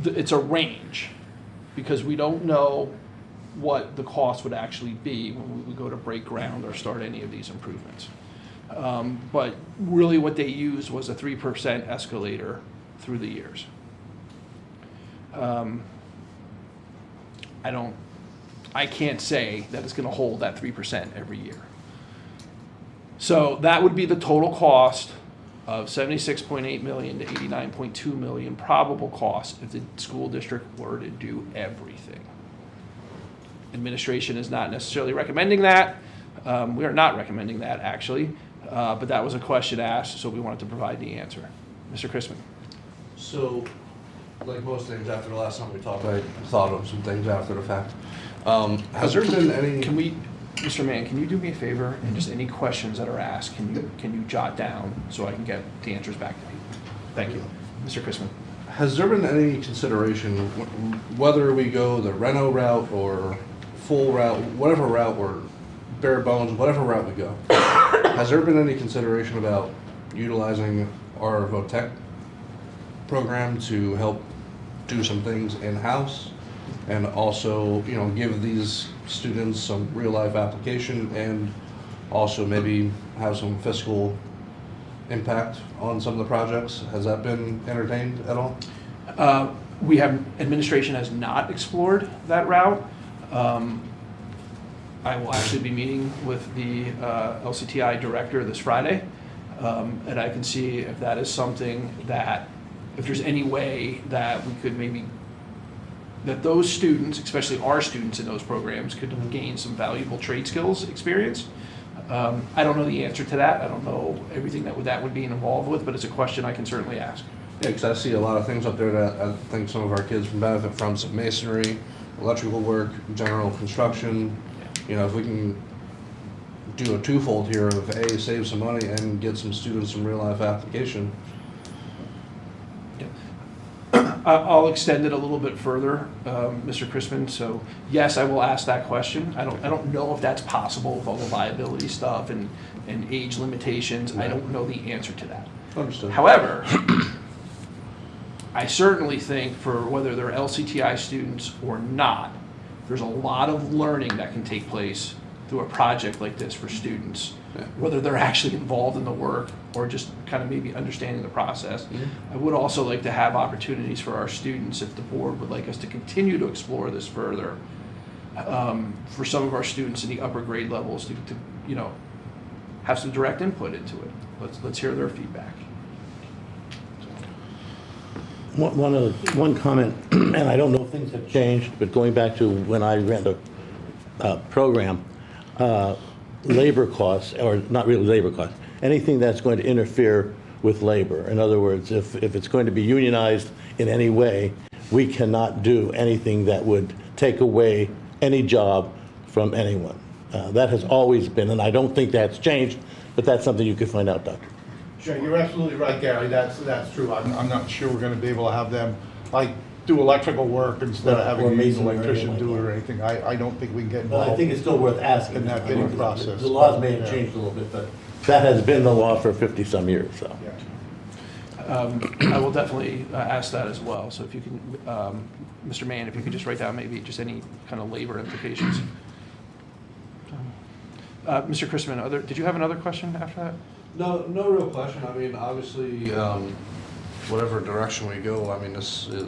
It's a range because we don't know what the cost would actually be when we go to break ground or start any of these improvements. But really what they used was a 3% escalator through the years. I can't say that it's going to hold that 3% every year. So that would be the total cost of $76.8 million to $89.2 million probable cost if the school district were to do everything. Administration is not necessarily recommending that. We are not recommending that, actually, but that was a question asked, so we wanted to provide the answer. Mr. Chrisman. So, like most things, after the last time we talked, I thought of some things after the fact. Has there been any? Can we, Mr. Mann, can you do me a favor and just any questions that are asked, can you jot down so I can get the answers back to people? Thank you, Mr. Chrisman. Has there been any consideration whether we go the reno route or full route, whatever route or bare bones, whatever route we go? Has there been any consideration about utilizing our VOTEC program to help do some things in-house and also, you know, give these students some real-life application and also maybe have some fiscal impact on some of the projects? Has that been entertained at all? Administration has not explored that route. I will actually be meeting with the LCTI director this Friday, and I can see if that is something that, if there's any way that we could maybe, that those students, especially our students in those programs, could gain some valuable trade skills experience. I don't know the answer to that. I don't know everything that would be involved with, but it's a question I can certainly ask. Yeah, because I see a lot of things up there that I think some of our kids can benefit from, some masonry, electrical work, general construction. You know, if we can do a twofold here of A, save some money and get some students some real life application. Yeah. I'll extend it a little bit further, Mr. Crispin. So yes, I will ask that question. I don't know if that's possible with all the liability stuff and age limitations. I don't know the answer to that. Understood. However, I certainly think for whether they're LCTI students or not, there's a lot of learning that can take place through a project like this for students, whether they're actually involved in the work or just kind of maybe understanding the process. I would also like to have opportunities for our students, if the board would like us to continue to explore this further, for some of our students in the upper grade levels to have some direct input into it. Let's hear their feedback. One comment, and I don't know if things have changed, but going back to when I ran the program, labor costs, or not really labor costs, anything that's going to interfere with labor. In other words, if it's going to be unionized in any way, we cannot do anything that would take away any job from anyone. That has always been, and I don't think that's changed, but that's something you could find out, Doctor. Yeah, you're absolutely right, Gary. That's true. I'm not sure we're going to be able to have them like do electrical work instead of having an electrician do it or anything. I don't think we can get involved. But I think it's still worth asking. In that bidding process. The laws may have changed a little bit, but that has been the law for 50-some years, so. I will definitely ask that as well. So if you can, Mr. Mann, if you could just write down maybe just any kind of labor implications. Mr. Chrisman, did you have another question after that? No real question. I mean, obviously, whatever direction we go, I mean, this is,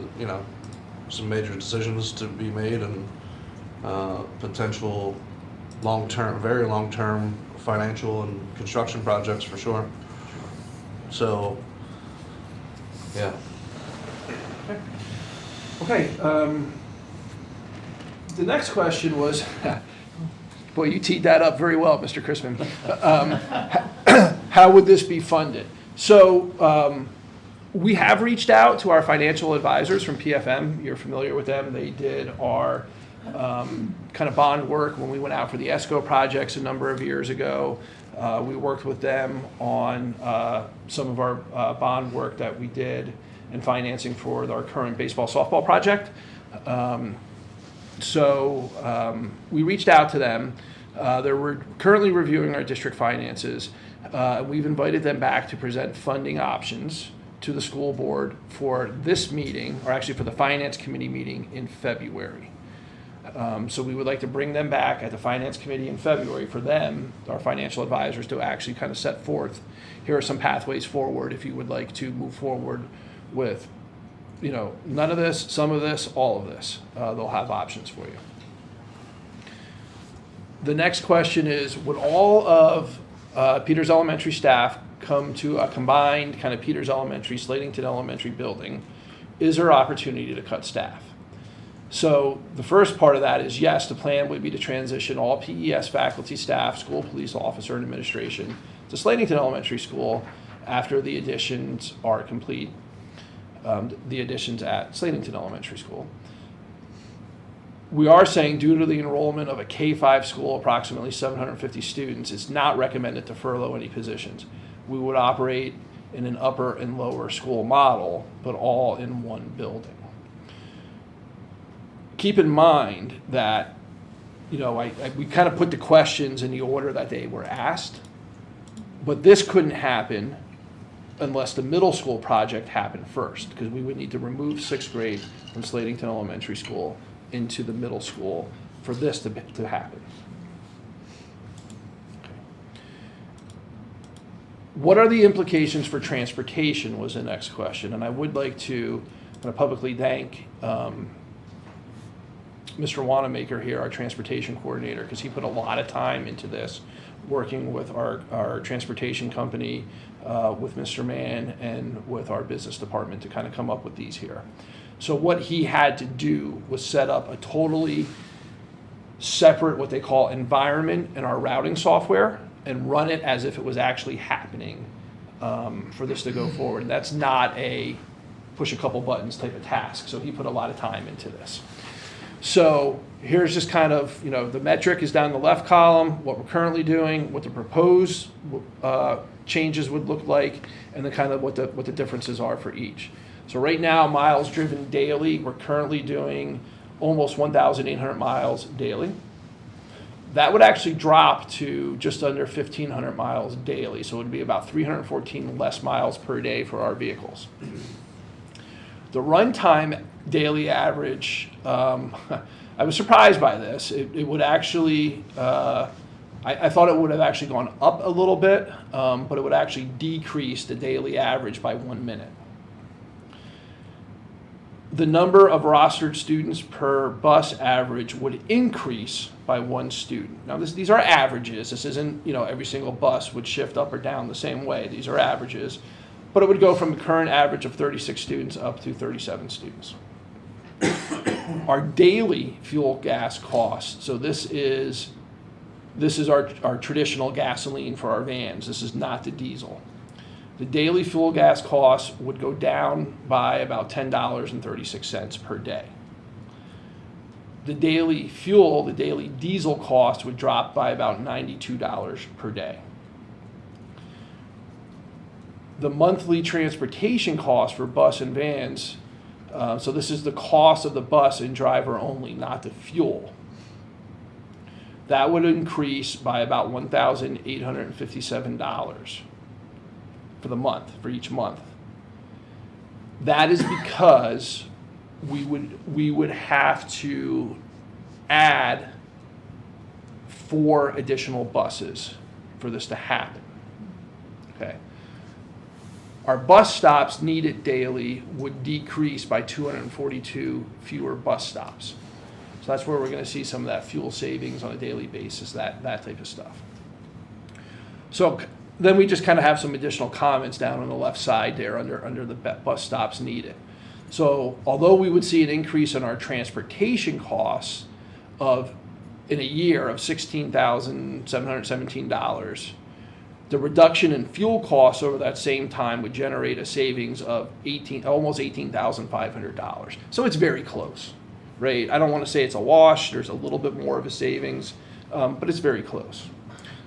some major decisions to be made and potential long-term, very long-term financial and construction projects for sure. So, yeah. Okay. The next question was, boy, you teed that up very well, Mr. Crispin. How would this be funded? So we have reached out to our financial advisors from PFM. You're familiar with them. They did our kind of bond work when we went out for the ESCO projects a number of years ago. We worked with them on some of our bond work that we did and financing for our current baseball softball project. So we reached out to them. They're currently reviewing our district finances. We've invited them back to present funding options to the school board for this meeting, or actually for the finance committee meeting in February. So we would like to bring them back at the finance committee in February for them, our financial advisors, to actually kind of set forth, here are some pathways forward if you would like to move forward with, none of this, some of this, all of this. They'll have options for you. The next question is, would all of Peters Elementary staff come to a combined kind of Peters Elementary, Slatington Elementary building? Is there opportunity to cut staff? So the first part of that is yes, the plan would be to transition all PES faculty, staff, school police officer, and administration to Slatington Elementary School after the additions are complete, the additions at Slatington Elementary School. We are saying due to the enrollment of a K-5 school, approximately 750 students, it's not recommended to furlough any positions. We would operate in an upper and lower school model, but all in one building. Keep in mind that, we kind of put the questions in the order that they were asked, but this couldn't happen unless the middle school project happened first, because we would need to remove 6th grade from Slatington Elementary School into the middle school for this to happen. What are the implications for transportation was the next question, and I would like to kind of publicly thank Mr. Wanamaker here, our transportation coordinator, because he put a lot of time into this, working with our transportation company, with Mr. Mann, and with our business department to kind of come up with these here. So what he had to do was set up a totally separate, what they call environment in our routing software, and run it as if it was actually happening for this to go forward. And that's not a push a couple buttons type of task. So he put a lot of time into this. So here's just kind of, the metric is down the left column, what we're currently doing, what the proposed changes would look like, and then kind of what the differences are for each. So right now, miles driven daily, we're currently doing almost 1,800 miles daily. That would actually drop to just under 1,500 miles daily. So it would be about 314 less miles per day for our vehicles. The runtime daily average, I was surprised by this. It would actually, I thought it would have actually gone up a little bit, but it would actually decrease the daily average by 1 minute. The number of rostered students per bus average would increase by 1 student. Now these are averages. This isn't, every single bus would shift up or down the same way. These are averages. But it would go from a current average of 36 students up to 37 students. Our daily fuel gas cost, so this is our traditional gasoline for our vans. This is not the diesel. The daily fuel gas cost would go down by about $10.36 per day. The daily fuel, the daily diesel cost would drop by about $92 per day. The monthly transportation cost for bus and vans, so this is the cost of the bus and driver only, not the fuel. That would increase by about $1,857 for the month, for each month. That is because we would have to add 4 additional buses for this to happen. Okay. Our bus stops needed daily would decrease by 242 fewer bus stops. So that's where we're going to see some of that fuel savings on a daily basis, that type of stuff. So then we just kind of have some additional comments down on the left side there under the bus stops needed. So although we would see an increase in our transportation costs in a year of $16,717, the reduction in fuel costs over that same time would generate a savings of almost $18,500. So it's very close, right? I don't want to say it's a wash. There's a little bit more of a savings, but it's very close.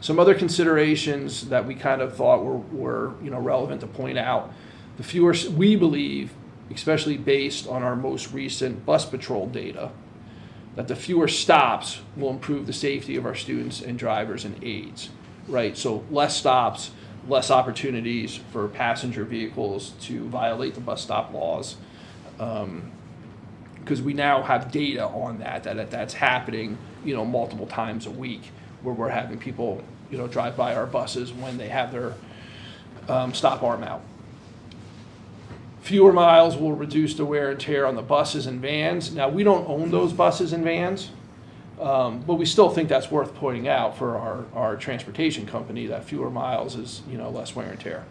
Some other considerations that we kind of thought were relevant to point out: the fewer, we believe, especially based on our most recent bus patrol data, that the fewer stops will improve the safety of our students and drivers and aides. Right, so less stops, less opportunities for passenger vehicles to violate the bus stop laws, because we now have data on that's happening, multiple times a week, where we're having people, drive by our buses when they have their stop arm out. Fewer miles will reduce the wear and tear on the buses and vans. Now, we don't own those buses and vans. But we still think that's worth pointing out for our transportation company, that fewer miles is, less wear and tear.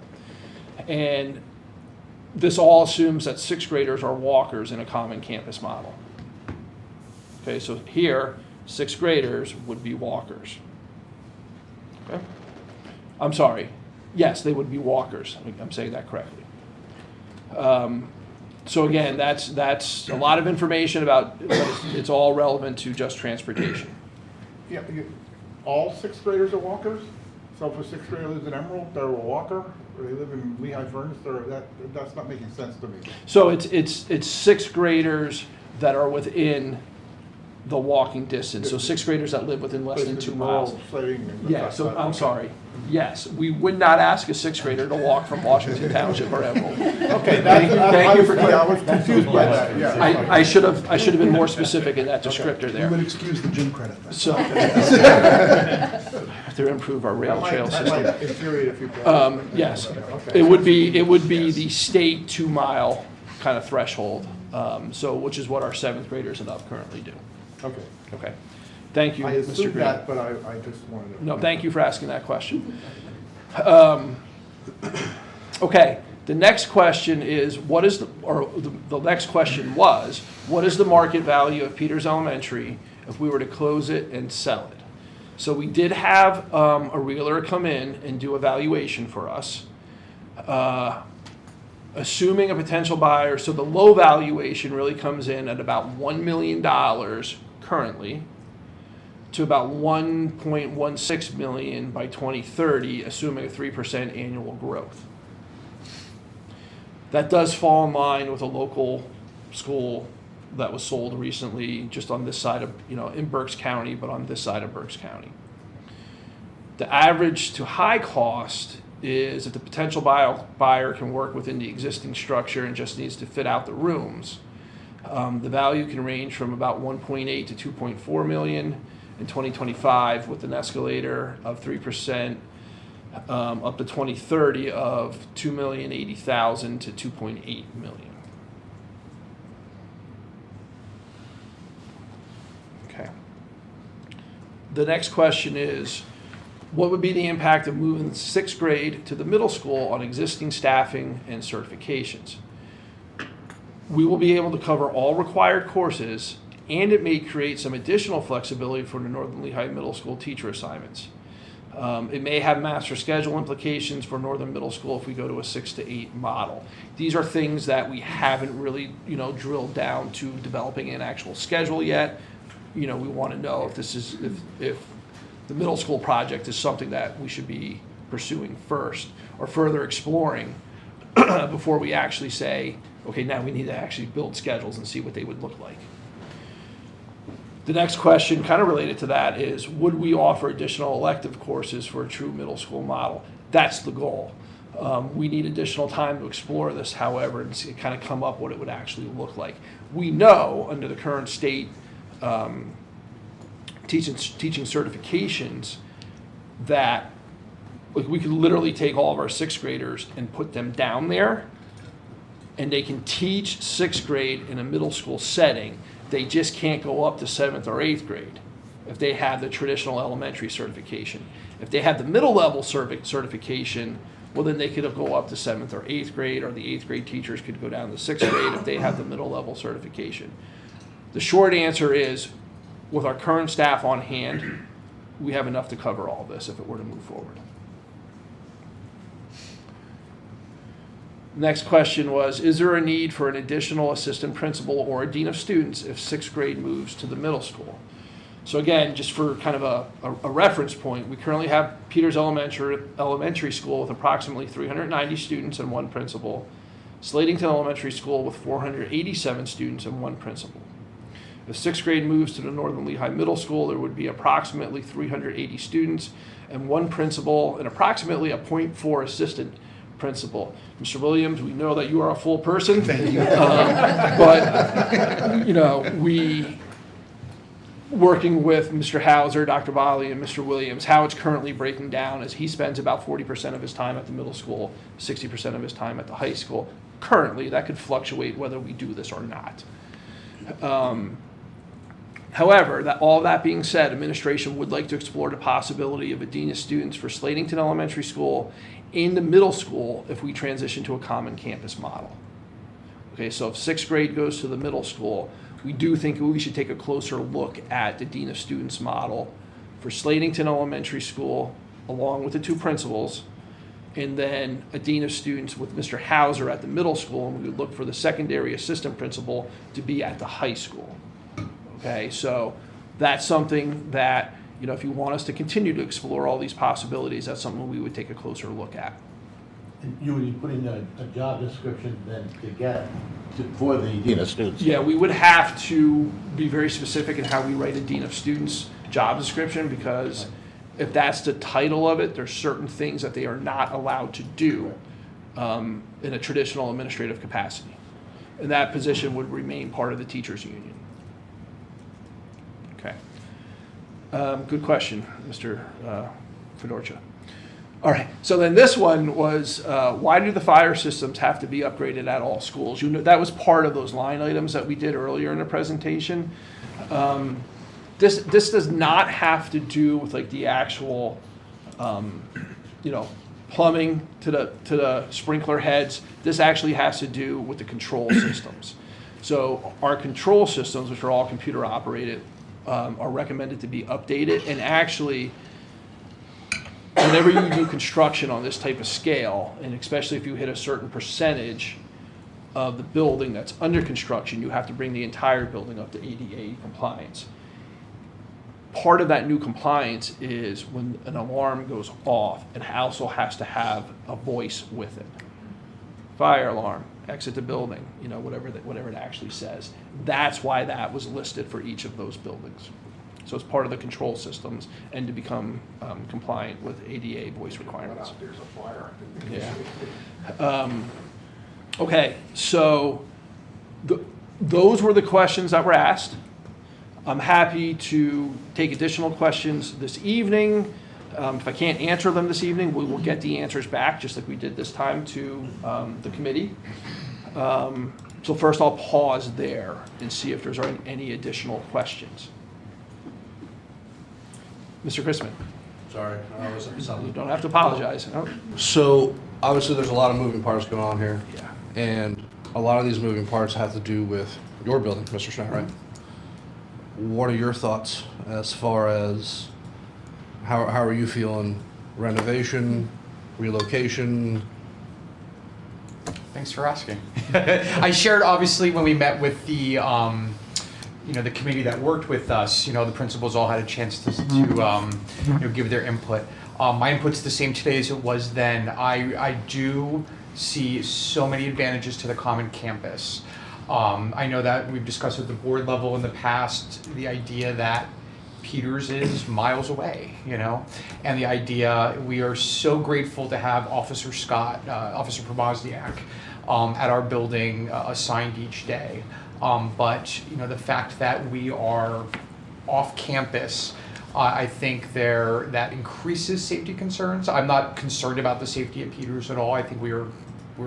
And this all assumes that 6th graders are walkers in a common campus model. Okay, so here, 6th graders would be walkers. Okay? I'm sorry. Yes, they would be walkers. I'm saying that correctly. So again, that's a lot of information about, but it's all relevant to just transportation. Yeah, all 6th graders are walkers? So if a 6th grader lives in Emerald, they're a walker? Or they live in Lehigh Furnace, that's not making sense to me. So it's 6th graders that are within the walking distance. So 6th graders that live within less than 2 miles. Yeah, so I'm sorry. Yes, we would not ask a 6th grader to walk from Washington Township or Emerald. Okay, thank you for I was confused by that, yeah. I should have been more specific in that descriptor there. You would excuse the gym credit then. So, to improve our rail trail system. Yes, it would be the state 2 mile kind of threshold. Which is what our 7th graders and up currently do. Okay. Okay. Thank you, I Mr. assumed Green. that, but I just wanted to. No, thank you for asking that question. Okay, the next question is, what is the next question was, what is the market value of Peters Elementary if we were to close it and sell it? So we did have a realtor come in and do a valuation for us, assuming a potential buyer. So the low valuation really comes in at about $1 million currently, to about $1.16 million by 2030, assuming a 3% annual growth. That does fall in line with a local school that was sold recently, just on this side of, in Berks County, but on this side of Berks County. The average to high cost is if the potential buyer can work within the existing structure and just needs to fit out the rooms. The value can range from about 1.8 to 2.4 million in 2025 with an escalator of 3%, up to 2030 of 2,080,000 to 2.8 million. Okay. The next question is, what would be the impact of moving 6th grade to the middle school on existing staffing and certifications? We will be able to cover all required courses, and it may create some additional flexibility for the Northern Lehigh Middle School teacher assignments. It may have master schedule implications for Northern Middle School if we go to a 6 to 8 model. These are things that we haven't really, drilled down to developing an actual schedule yet. We want to know if this is, if the middle school project is something that we should be pursuing first or further exploring before we actually say, okay, now we need to actually build schedules and see what they would look like. The next question, kind of related to that, is would we offer additional elective courses for a true middle school model? That's the goal. We need additional time to explore this, however, and see, kind of come up what it would actually look like. We know under the current state teaching certifications that we could literally take all of our 6th graders and put them down there, and they can teach 6th grade in a middle school setting. They just can't go up to 7th or 8th grade if they have the traditional elementary certification. If they have the middle level certification, well, then they could go up to 7th or 8th grade, or the 8th grade teachers could go down to 6th grade if they have the middle level certification. The short answer is, with our current staff on hand, we have enough to cover all this if it were to move forward. Next question was, is there a need for an additional assistant principal or a dean of students if 6th grade moves to the middle school? So again, just for kind of a reference point, we currently have Peters Elementary School with approximately 390 students and 1 principal, Slatington Elementary School with 487 students and 1 principal. If 6th grade moves to the Northern Lehigh Middle School, there would be approximately 380 students and 1 principal and approximately a 0.4 assistant principal. Mr. Williams, we know that you are a full person. Thank you. But, we, working with Mr. Hauser, Dr. Bali, and Mr. Williams, how it's currently breaking down is he spends about 40% of his time at the middle school, 60% of his time at the high school. Currently, that could fluctuate whether we do this or not. However, all that being said, administration would like to explore the possibility of a dean of students for Slatington Elementary School in the middle school if we transition to a common campus model. Okay, so if 6th grade goes to the middle school, we do think we should take a closer look at the dean of students model for Slatington Elementary School, along with the 2 principals, and then a dean of students with Mr. Hauser at the middle school, and we would look for the secondary assistant principal to be at the high school. Okay, so that's something that, if you want us to continue to explore all these possibilities, that's something we would take a closer look at. And you would be putting a job description then together for the dean of students? Yeah, we would have to be very specific in how we write a dean of students job description, because if that's the title of it, there's certain things that they are not allowed to do in a traditional administrative capacity. And that position would remain part of the teachers' union. Okay. Good question, Mr. Fedorcha. All right, so then this one was, why do the fire systems have to be upgraded at all schools? That was part of those line items that we did earlier in the presentation. This does not have to do with like the actual, plumbing to the sprinkler heads. This actually has to do with the control systems. So our control systems, which are all computer operated, are recommended to be updated. And actually, whenever you do construction on this type of scale, and especially if you hit a certain percentage of the building that's under construction, you have to bring the entire building up to ADA compliance. Part of that new compliance is when an alarm goes off, it also has to have a voice with it. Fire alarm, exit the building, whatever it actually says. That's why that was listed for each of those buildings. So it's part of the control systems and to become compliant with ADA voice requirements. There's a fire. Yeah. Okay, so those were the questions that were asked. I'm happy to take additional questions this evening. If I can't answer them this evening, we will get the answers back, just like we did this time, to the committee. So first I'll pause there and see if there's any additional questions. Mr. Chrisman. Sorry, I was You don't have to apologize. No? So obviously there's a lot of moving parts going on here. Yeah. And a lot of these moving parts have to do with your building, Mr. Schneider, right? What are your thoughts as far as how are you feeling? Renovation, relocation? Thanks for asking. I shared, obviously, when we met with the the committee that worked with us, the principals all had a chance to give their input. My input's the same today as it was then. I do see so many advantages to the common campus. I know that we've discussed at the board level in the past the idea that Peters is miles away, and the idea, we are so grateful to have Officer Officer Probozniak at our building assigned each day. But the fact that we are off campus, I think that increases safety concerns. I'm not concerned about the safety at Peters at all. I think we're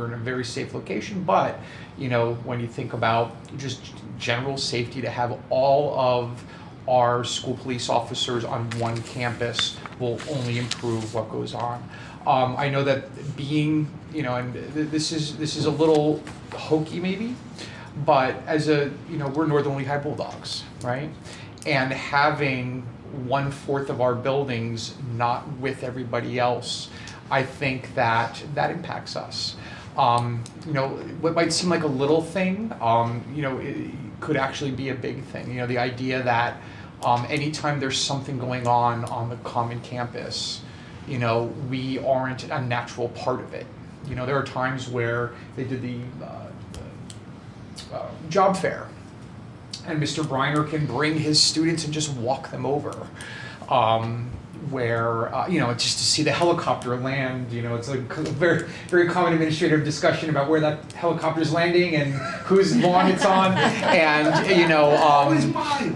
in a very safe location, but when you think about just general safety, to have all of our school police officers on one campus will only improve what goes on. I know that being, and this is a little hokey maybe, but as we're Northern Lehigh Bulldogs, right? And having 1/4 of our buildings not with everybody else, I think that impacts us. What might seem like a little thing, it could actually be a big thing. The idea that anytime there's something going on the common campus, we aren't a natural part of it. There are times where they did the job fair, and Mr. Briner can bring his students and just walk them over. Where just to see the helicopter land, it's like a very, very common administrative discussion about where that helicopter's landing and whose lawn it's on, and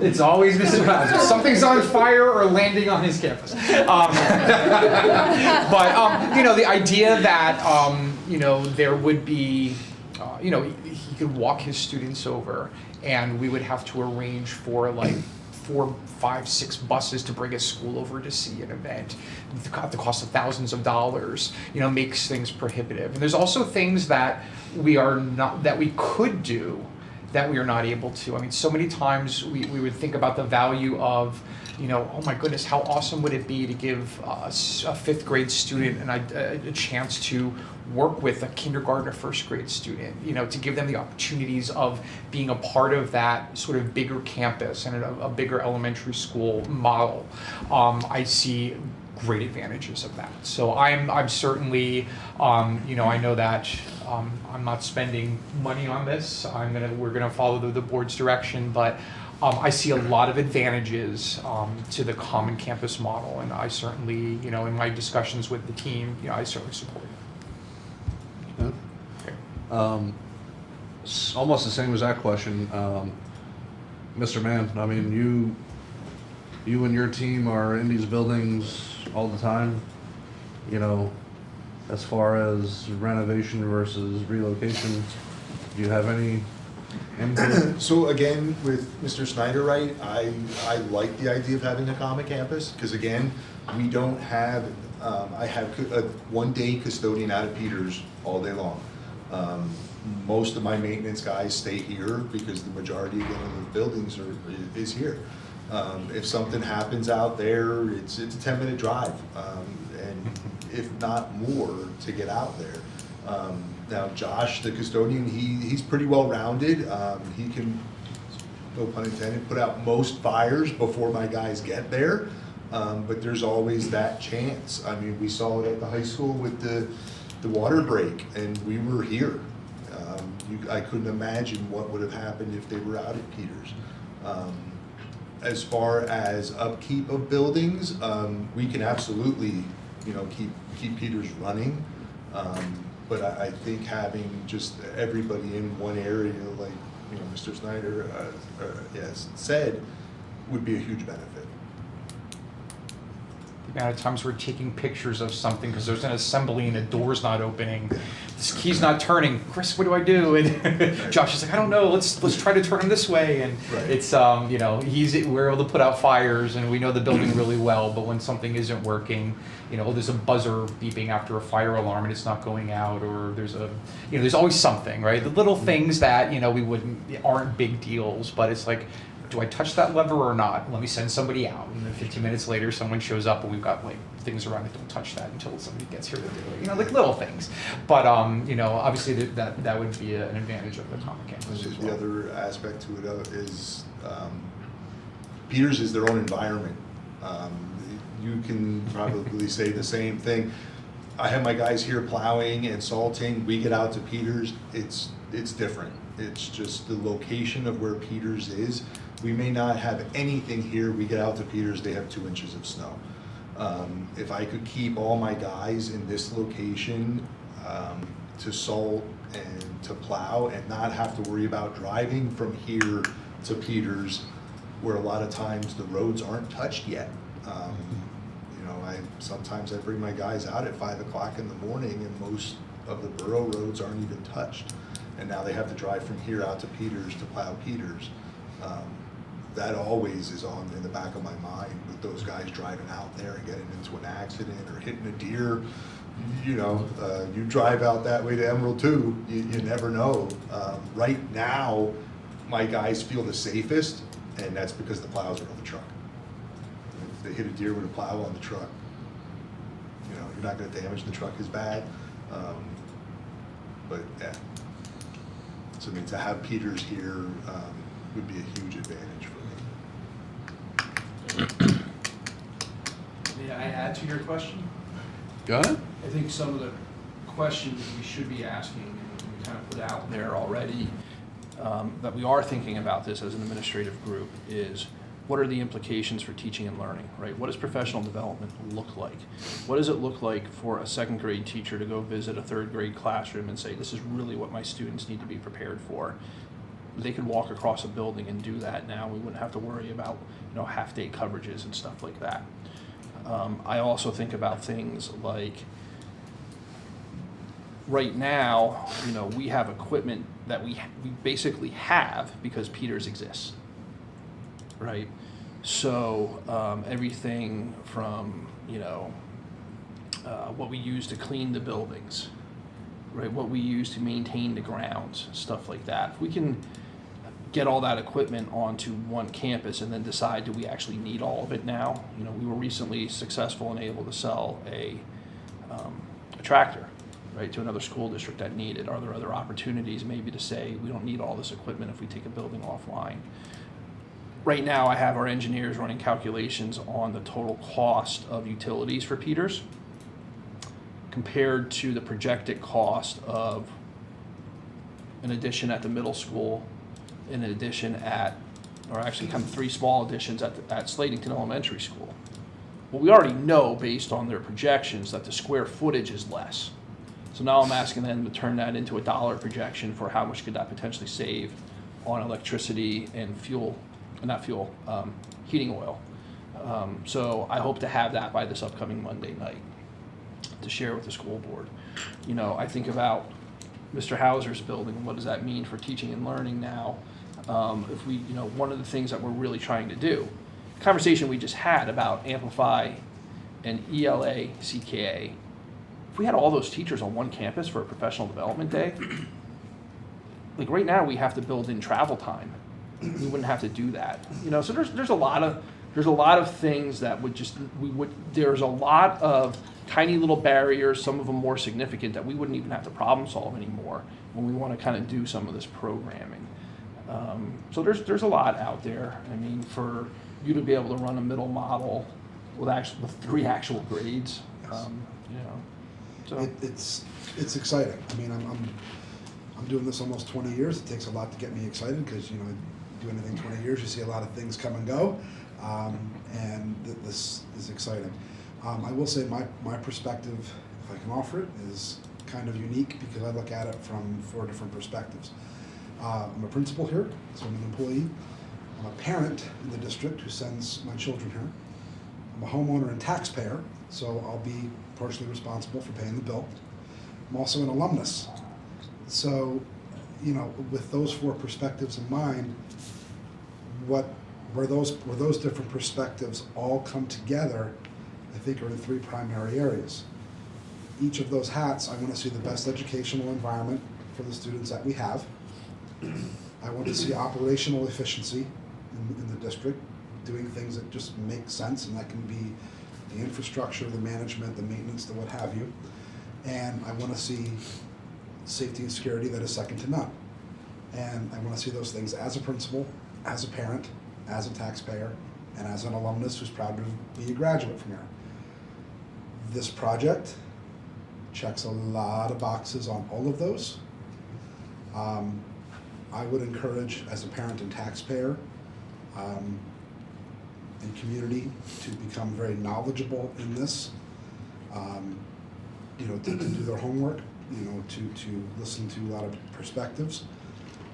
it's always Mr. Briner. Something's on fire or landing on his campus. But the idea that there would be, he could walk his students over, and we would have to arrange for 4, 5, 6 buses to bring a school over to see an event. The cost of thousands of dollars, makes things prohibitive. And there's also things that we could do that we are not able to. I mean, so many times we would think about the value of, oh my goodness, how awesome would it be to give a 5th grade student a chance to work with a kindergarten or 1st grade student, to give them the opportunities of being a part of that sort of bigger campus and a bigger elementary school model. I see great advantages of that. So I'm certainly, I know that I'm not spending money on this. We're gonna follow the board's direction, but I see a lot of advantages to the common campus model, and I certainly, in my discussions with the team, I certainly support it. Almost the same as that question, Mr. Mann. I mean, you and your team are in these buildings all the time. As far as renovation versus relocation, do you have any input? So again, with Mr. Snyder, right, I like the idea of having a common campus, because again, we don't have, I have a 1-day custodian out of Peters all day long. Most of my maintenance guys stay here because the majority again of the buildings is here. If something happens out there, it's a 10-minute drive, and if not more, to get out there. Now Josh, the custodian, he's pretty well rounded. He can, no pun intended, put out most fires before my guys get there. But there's always that chance. I mean, we saw it at the high school with the water break, and we were here. I couldn't imagine what would have happened if they were out at Peters. As far as upkeep of buildings, we can absolutely, keep Peters running. But I think having just everybody in one area, like, Mr. Snyder has said, would be a huge benefit. The amount of times we're taking pictures of something because there's an assembly and a door's not opening, this key's not turning. Chris, what do I do? And Josh is like, I don't know. Let's try to turn him this way. And Right. it's we're able to put out fires and we know the building really well. But when something isn't working, there's a buzzer beeping after a fire alarm and it's not going out, or there's always something, right? The little things that aren't big deals, but it's like, do I touch that lever or not? Let me send somebody out. And then 15 minutes later, someone shows up and we've got things around it. Don't touch that until somebody gets here to do it. Like little things. But, obviously that would be an advantage of the common campus as well. The other aspect to it is Peters is their own environment. You can probably say the same thing. I have my guys here plowing and salting. We get out to Peters. It's different. It's just the location of where Peters is. We may not have anything here. We get out to Peters, they have 2 inches of snow. If I could keep all my guys in this location to salt and to plow and not have to worry about driving from here to Peters, where a lot of times the roads aren't touched yet. Sometimes I bring my guys out at 5 o'clock in the morning and most of the borough roads aren't even touched. And now they have to drive from here out to Peters to plow Peters. That always is in the back of my mind with those guys driving out there and getting into an accident or hitting a deer. You drive out that way to Emerald too, you never know. Right now, my guys feel the safest, and that's because the plows are on the truck. If they hit a deer with a plow on the truck, you're not going to damage the truck as bad. But yeah, so to have Peters here would be a huge advantage for me. May I add to your question? Go ahead. I think some of the questions we should be asking, and we kind of put out there already, that we are thinking about this as an administrative group, is what are the implications for teaching and learning, right? What does professional development look like? What does it look like for a 2nd grade teacher to go visit a 3rd grade classroom and say, this is really what my students need to be prepared for? They could walk across a building and do that now. We wouldn't have to worry about half-day coverages and stuff like that. I also think about things like, right now, we have equipment that we basically have because Peters exists, right? So everything from, what we use to clean the buildings, right? What we use to maintain the grounds, stuff like that. If we can get all that equipment onto one campus and then decide, do we actually need all of it now? We were recently successful and able to sell a tractor, right, to another school district that needed. Are there other opportunities maybe to say we don't need all this equipment if we take a building offline? Right now, I have our engineers running calculations on the total cost of utilities for Peters compared to the projected cost of an addition at the middle school, and an addition or actually kind of 3 small additions at Slatington Elementary School. Well, we already know based on their projections that the square footage is less. So now I'm asking them to turn that into a dollar projection for how much could that potentially save on electricity and heating oil. So I hope to have that by this upcoming Monday night to share with the school board. I think about Mr. Hauser's building, what does that mean for teaching and learning now? If we, one of the things that we're really trying to do, the conversation we just had about Amplify and ELA, CKA, if we had all those teachers on one campus for a professional development day, like right now we have to build in travel time. We wouldn't have to do that. So there's a lot of things that there's a lot of tiny little barriers, some of them more significant, that we wouldn't even have to problem solve anymore when we want to kind of do some of this programming. So there's a lot out there. I mean, for you to be able to run a middle model with 3 actual grades, So It's exciting. I mean, I'm doing this almost 20 years. It takes a lot to get me excited because, you know, do anything 20 years, you see a lot of things come and go, and this is exciting. I will say my perspective, if I can offer it, is kind of unique because I look at it from 4 different perspectives. I'm a principal here, so I'm an employee. I'm a parent in the district who sends my children here. I'm a homeowner and taxpayer, so I'll be partially responsible for paying the bill. I'm also an alumnus. So, you know, with those 4 perspectives in mind, where those different perspectives all come together, I think are in 3 primary areas. Each of those hats, I want to see the best educational environment for the students that we have. I want to see operational efficiency in the district, doing things that just make sense, and that can be the infrastructure, the management, the maintenance, the what have you. And I want to see safety and security that is second to none. And I want to see those things as a principal, as a parent, as a taxpayer, and as an alumnus who's proud to be a graduate from here. This project checks a lot of boxes on all of those. I would encourage, as a parent and taxpayer, and community, to become very knowledgeable in this. You know, to do their homework, you know, to listen to a lot of perspectives.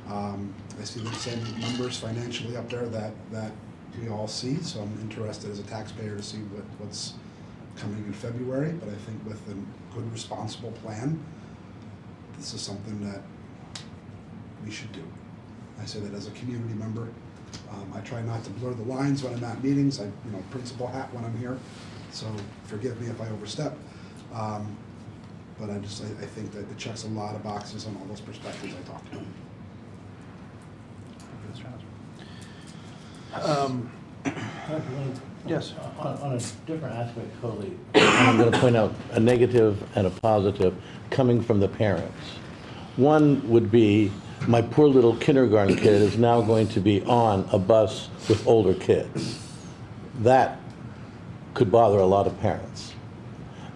I see the same numbers financially up there that we all see, so I'm interested as a taxpayer to see what's coming in February, but I think with a good, responsible plan, this is something that we should do. I say that as a community member. I try not to blur the lines when I'm at meetings. I, you know, principal hat when I'm here, so forgive me if I overstep. But I think that it checks a lot of boxes on all those perspectives I talked about. Yes. On a different aspect totally, I'm going to point out a negative and a positive coming from the parents. One would be, my poor little kindergarten kid is now going to be on a bus with older kids. That could bother a lot of parents.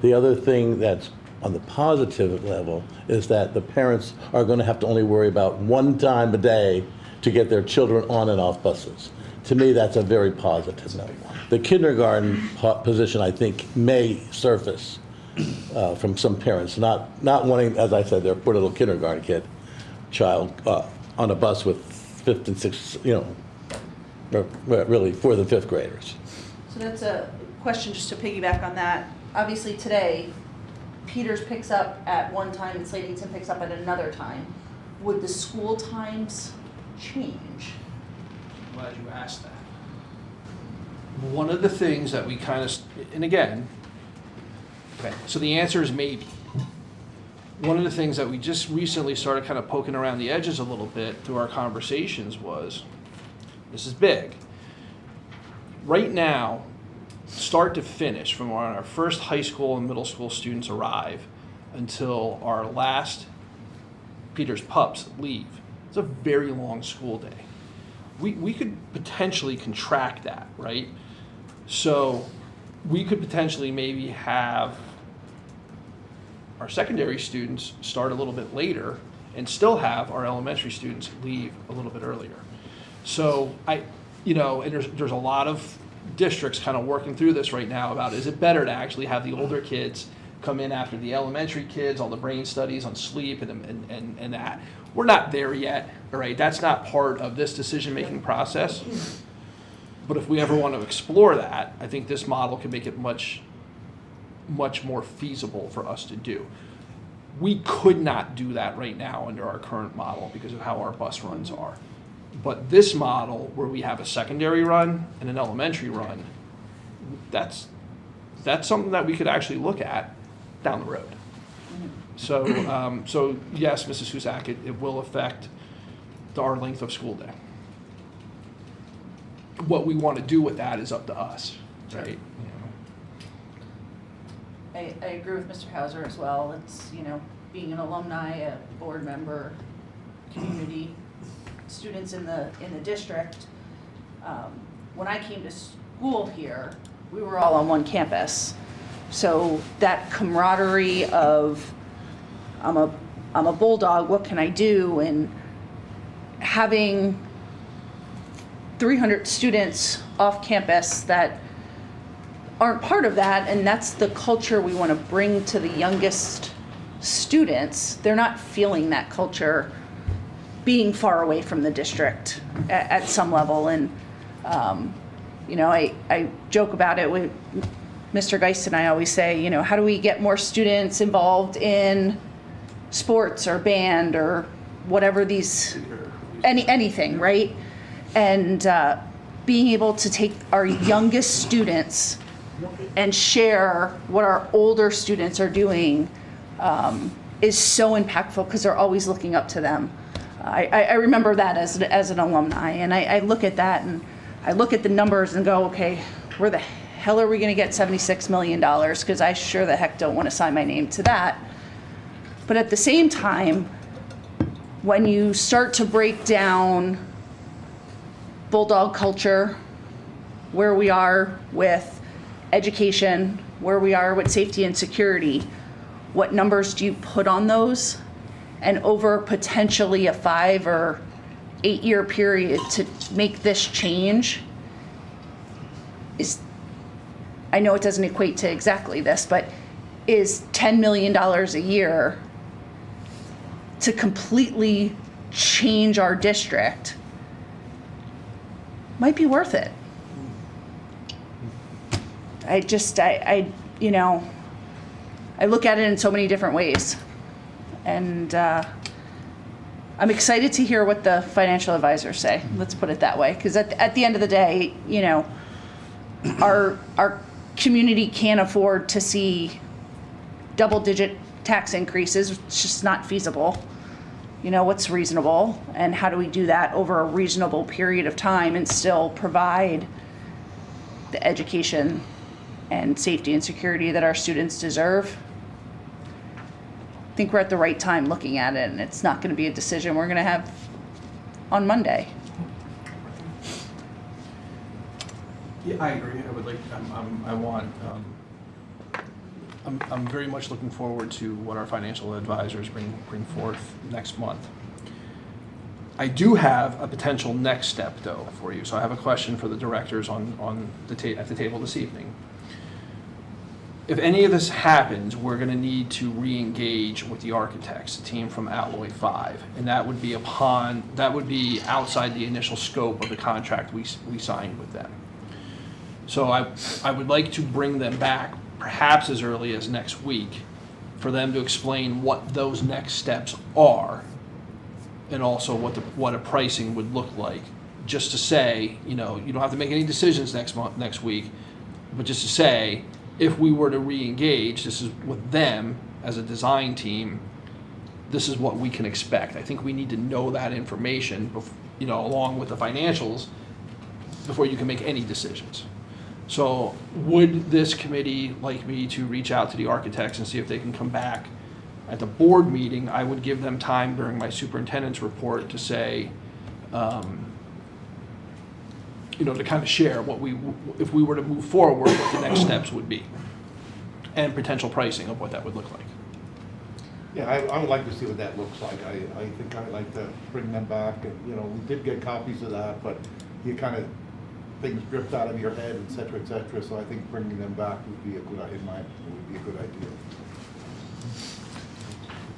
The other thing that's on the positive level is that the parents are going to have to only worry about 1 time a day to get their children on and off buses. To me, that's a very positive note. The kindergarten position, I think, may surface from some parents, not wanting, as I said, their poor little kindergarten child on a bus with 5th and 6th, you know, or really 4th and 5th graders. So that's a question just to piggyback on that. Obviously today, Peters picks up at one time and Slatington picks up at another time. Would the school times change? I'm glad you asked that. One of the things that we kind of, and again, okay, so the answer is maybe. One of the things that we just recently started kind of poking around the edges a little bit through our conversations was, this is big. Right now, start to finish, from when our first high school and middle school students arrive until our last Peters pups leave, it's a very long school day. We could potentially contract that, right? So we could potentially maybe have our secondary students start a little bit later and still have our elementary students leave a little bit earlier. So you know, and there's a lot of districts kind of working through this right now about, is it better to actually have the older kids come in after the elementary kids, all the brain studies on sleep and that. We're not there yet, all right? That's not part of this decision-making process. But if we ever want to explore that, I think this model can make it much more feasible for us to do. We could not do that right now under our current model because of how our bus runs are. But this model, where we have a secondary run and an elementary run, that's something that we could actually look at down the road. So, so yes, Mrs. Husak, it will affect our length of school day. What we want to do with that is up to us, right? I agree with Mr. Hauser as well. It's, you know, being an alumni, a board member, community, students in the district. When I came to school here, we were all on one campus. So that camaraderie of, I'm a I'm a Bulldog, what can I do? And having 300 students off campus that aren't part of that, and that's the culture we want to bring to the youngest students. They're not feeling that culture being far away from the district at some level. And you know, I joke about it with Mr. Geist, and I always say, you know, how do we get more students involved in sports or band or whatever these, anything, right? And being able to take our youngest students and share what our older students are doing is so impactful, because they're always looking up to them. I remember that as an alumni, and I look at that and I look at the numbers and go, okay, where the hell are we going to get $76 million? Because I sure the heck don't want to sign my name to that. But at the same time, when you start to break down Bulldog culture, where we are with education, where we are with safety and security, what numbers do you put on those? And over potentially a 5 or 8 year period to make this change is, I know it doesn't equate to exactly this, but is $10 million a year to completely change our district, might be worth it. I you know, I look at it in so many different ways. And I'm excited to hear what the financial advisors say. Let's put it that way. Because at the end of the day, you know, our community can't afford to see double-digit tax increases. It's just not feasible. You know, what's reasonable, and how do we do that over a reasonable period of time and still provide the education and safety and security that our students deserve? I think we're at the right time looking at it, and it's not going to be a decision we're going to have on Monday. Yeah, I agree. I would like, I'm very much looking forward to what our financial advisors bring forth next month. I do have a potential next step though for you. So I have a question for the directors at the table this evening. If any of this happens, we're going to need to re-engage with the architects, the team from Alloy 5, and that would be outside the initial scope of the contract we signed with them. So I would like to bring them back perhaps as early as next week for them to explain what those next steps are, and also what a pricing would look like. Just to say, you know, you don't have to make any decisions next week, but just to say, if we were to re-engage, this is with them as a design team, this is what we can expect. I think we need to know that information, you know, along with the financials, before you can make any decisions. So would this committee like me to reach out to the architects and see if they can come back at the board meeting? I would give them time during my superintendent's report to say, you know, to kind of share if we were to move forward, what the next steps would be, and potential pricing of what that would look like. Yeah, I would like to see what that looks like. I think I'd like to bring them back, and, you know, we did get copies of that, but you kind of, things drift out of your head, et cetera, so I think bringing them back would be a good idea.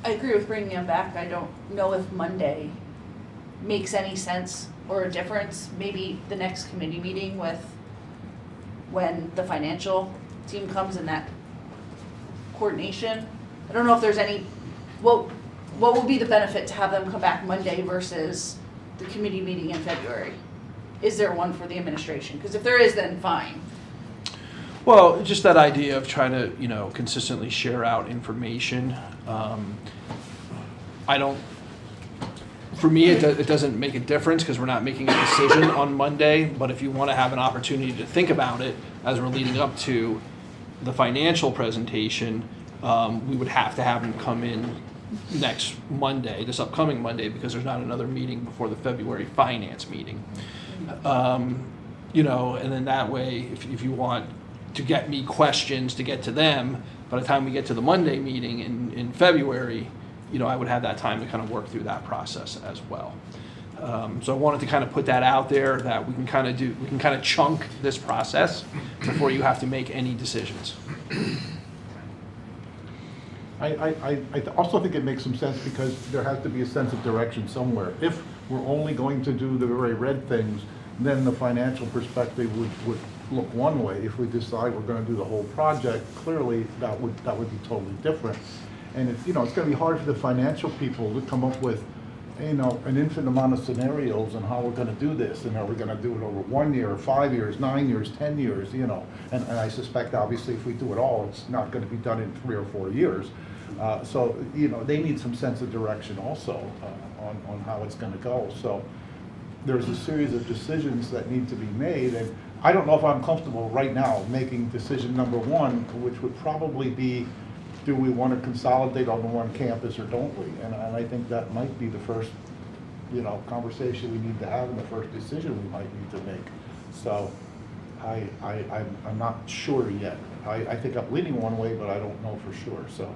I agree with bringing them back. I don't know if Monday makes any sense or a difference. Maybe the next committee meeting when the financial team comes in, that coordination. I don't know if there's any, what will be the benefit to have them come back Monday versus the committee meeting in February? Is there one for the administration? Because if there is, then fine. Well, just that idea of trying to, you know, consistently share out information. For me, it doesn't make a difference because we're not making a decision on Monday, but if you want to have an opportunity to think about it as we're leading up to the financial presentation, we would have to have them come in next Monday, this upcoming Monday, because there's not another meeting before the February finance meeting. You know, and then that way, if you want to get me questions to get to them, by the time we get to the Monday meeting in February, I would have that time to kind of work through that process as well. So I wanted to kind of put that out there, that we can kind of chunk this process before you have to make any decisions. I also think it makes some sense because there has to be a sense of direction somewhere. If we're only going to do the very red things, then the financial perspective would look one way. If we decide we're going to do the whole project, clearly that would be totally different. And it's going to be hard for the financial people to come up with an infinite amount of scenarios on how we're going to do this, and are we going to do it over 1 year, 5 years, 9 years, 10 years, and I suspect obviously if we do it all, it's not going to be done in 3 or 4 years. So they need some sense of direction also on how it's going to go. So there's a series of decisions that need to be made, and I don't know if I'm comfortable right now making decision number one, which would probably be, do we want to consolidate on the one campus or don't we? And I think that might be the first, conversation we need to have, and the first decision we might need to make. So I'm not sure yet. I think I'm leaning one way, but I don't know for sure. So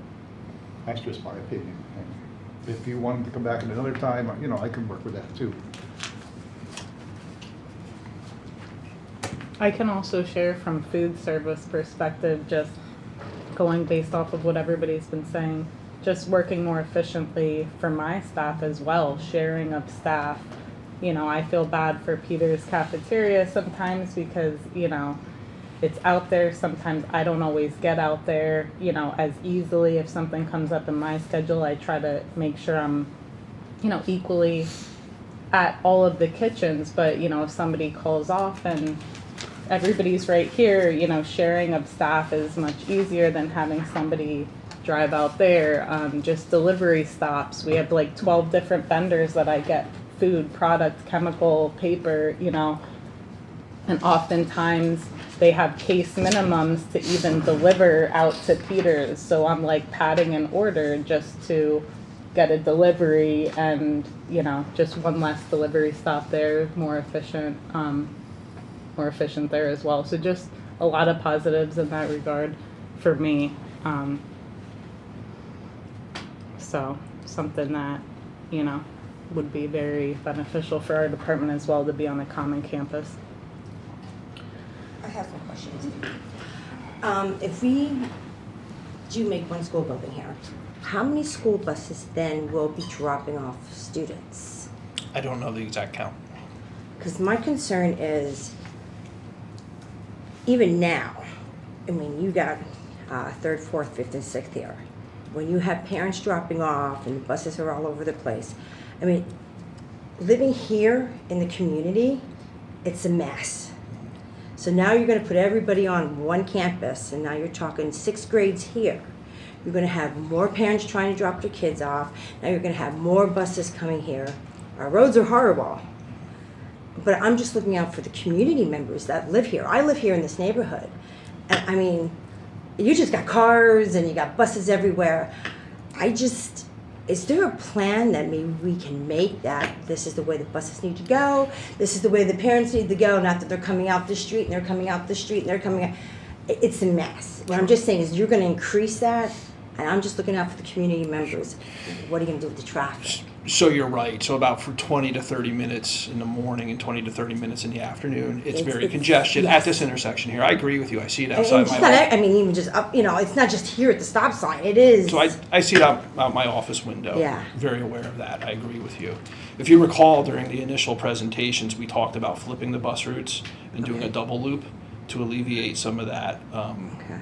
that's just my opinion. And if you wanted to come back at another time, I can work with that too. I can also share from food service perspective, just going based off of what everybody's been saying, just working more efficiently for my staff as well, sharing of staff. I feel bad for Peter's cafeteria sometimes because, it's out there. Sometimes I don't always get out there, as easily. If something comes up in my schedule, I try to make sure I'm, equally at all of the kitchens. But, if somebody calls off and everybody's right here, sharing of staff is much easier than having somebody drive out there. Just delivery stops. We have like 12 different vendors that I get food, product, chemical, paper, and oftentimes they have case minimums to even deliver out to Peter's. So I'm like padding an order just to get a delivery, and, just one less delivery stop there, more efficient there as well. So just a lot of positives in that regard for me. So something that, would be very beneficial for our department as well, to be on a common campus. I have some questions. If we do make one school building here, how many school buses then will be dropping off students? I don't know the exact count. Because my concern is, even now, you got 3rd, 4th, 5th, and 6th here. When you have parents dropping off and the buses are all over the place, living here in the community, it's a mess. So now you're going to put everybody on one campus, and now you're talking 6th grades here. You're going to have more parents trying to drop their kids off. Now you're going to have more buses coming here. Our roads are horrible. But I'm just looking out for the community members that live here. I live here in this neighborhood. And you just got cars and you got buses everywhere. Is there a plan that maybe we can make that this is the way the buses need to go, this is the way the parents need to go, not that they're coming out this street and they're coming out this street and they're coming out. It's a mess. What I'm just saying is you're going to increase that, and I'm just looking out for the community members. What are you going to do with the traffic? So you're right. So about for 20 to 30 minutes in the morning and 20 to 30 minutes in the afternoon, it's very congested at this intersection here. I agree with you. I see it outside my office. Even just up, it's not just here at the stop sign. It is. So I see it out my office window. Yeah. Very aware of that. I agree with you. If you recall, during the initial presentations, we talked about flipping the bus routes and doing a double loop to alleviate some of that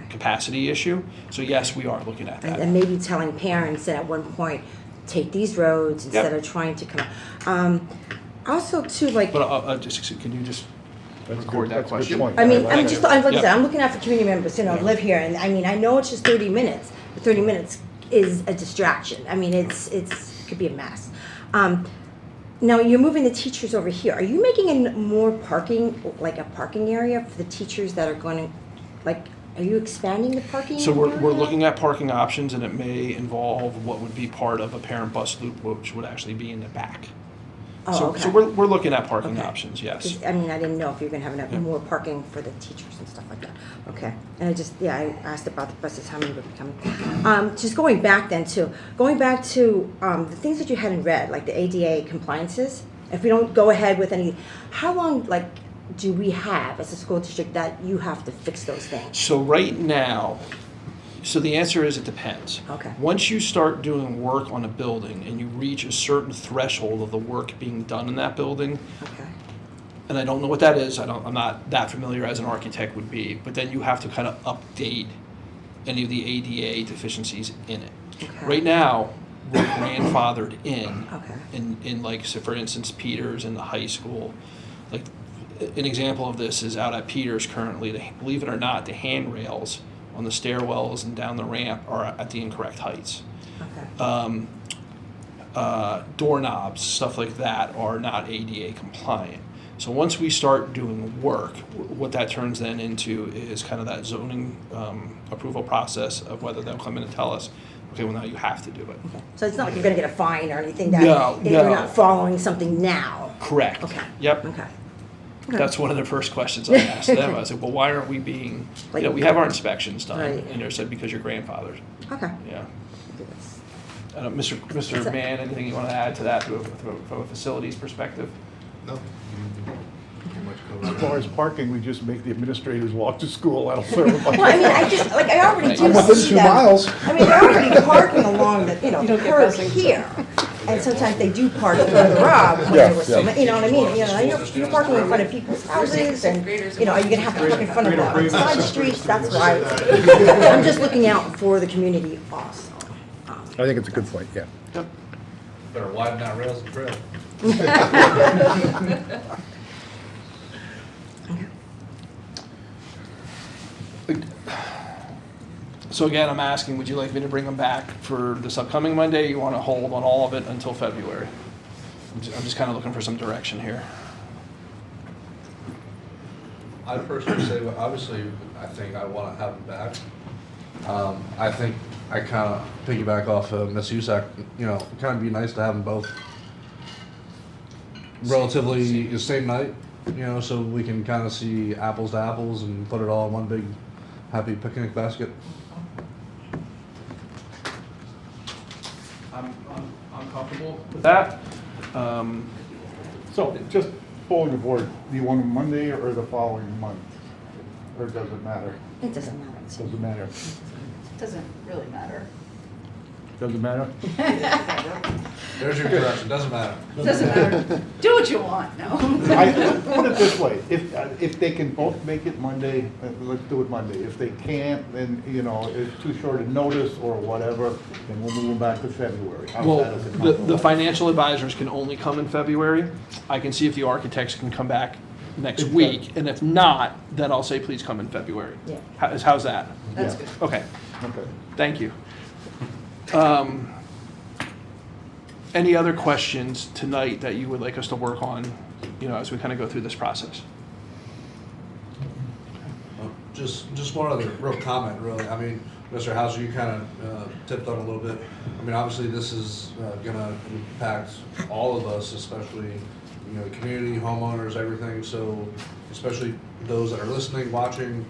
capacity issue. So yes, we are looking at that. And maybe telling parents that at one point, take these roads instead of trying to come. Also, too, like. But can you just record that question? I'm looking out for community members, live here, and I know it's just 30 minutes, but 30 minutes is a distraction. It could be a mess. Now you're moving the teachers over here. Are you making more parking, like a parking area for the teachers that are going to, are you expanding the parking So area? we're looking at parking options, and it may involve what would be part of a parent bus loop, which would actually be in the back. Oh, So okay. we're looking at parking Okay. options, yes. 'Cause, I mean, I didn't know if you were gonna have enough, Yeah. more parking for the teachers and stuff like that. Okay. And I just, yeah, I asked about the buses, how many would be coming. Just going back to the things that you had in red, like the ADA compliances, if we don't go ahead with any, how long, like, do we have as a school district that you have to fix those things? So right now, so the answer is it depends. Okay. Once you start doing work on a building and you reach a certain threshold of the work being done in that building, Okay. and I don't know what that is, I'm not that familiar as an architect would be, but then you have to kind of update any of the ADA deficiencies in it. Okay. Right now, we're grandfathered in, Okay. in like, so for instance, Peters in the high school. Like, an example of this is out at Peters currently, believe it or not, the handrails on the stairwells and down the ramp are at the incorrect heights. Okay. Doorknobs, stuff like that are not ADA compliant. So once we start doing work, what that turns then into is kind of that zoning approval process of whether they'll come in and tell us, okay, well now you have to do it. So it's not like you're gonna get a fine or anything that No, if you're no. not following something now. Correct. Okay. Yep. Okay. That's one of the first questions I asked them. I said, well, why aren't we being, you know, we have our inspections done. Right. And they said, because you're grandfathered. Okay. Yeah. Mr. Mann, anything you want to add to that from a facilities perspective? No. As far as parking, we just make the administrators walk to school. That'll serve them. Well, I mean, I already do I'm within see 2 them. miles. I mean, they're already parking along the, You don't get curb busing. here. And sometimes they do park further up when there was so many, you know what I mean? You're parking in front of people's houses and, are you gonna have to park in front of the side streets? That's why. I'm just looking out for the community also. I think it's a good point, yeah. Better widen that rails and trail. So again, I'm asking, would you like me to bring them back for this upcoming Monday? You want to hold on all of it until February? I'm just kind of looking for some direction here. I personally say, well, obviously, I think I want to have them back. I think I kind of piggyback off of Ms. Usack, kind of be nice to have them both relatively the same night, so we can kind of see apples to apples and put it all in one big happy picnic basket. I'm comfortable with that. So just pulling the board, do you want them Monday or the following month? Or does it matter? It doesn't matter. Doesn't matter. Doesn't really matter. Doesn't matter? There's your correction, doesn't matter. Doesn't matter. Do what you want, no. I put it this way, if they can both make it Monday, let's do it Monday. If they can't, then, it's too short a notice or whatever, then we'll move them back to February. How's Well, that as a the compromise? financial advisors can only come in February. I can see if the architects can come back next Exactly. week, and if not, then I'll say, please come in February. Yeah. How's that? That's good. Okay, Okay. thank you. Any other questions tonight that you would like us to work on, as we kind of go through this process? Just one other real comment, really. I mean, Mr. Hauser, you kind of tipped on a little bit. I mean, obviously, this is going to impact all of us, especially, the community, homeowners, everything. So, especially those that are listening, watching,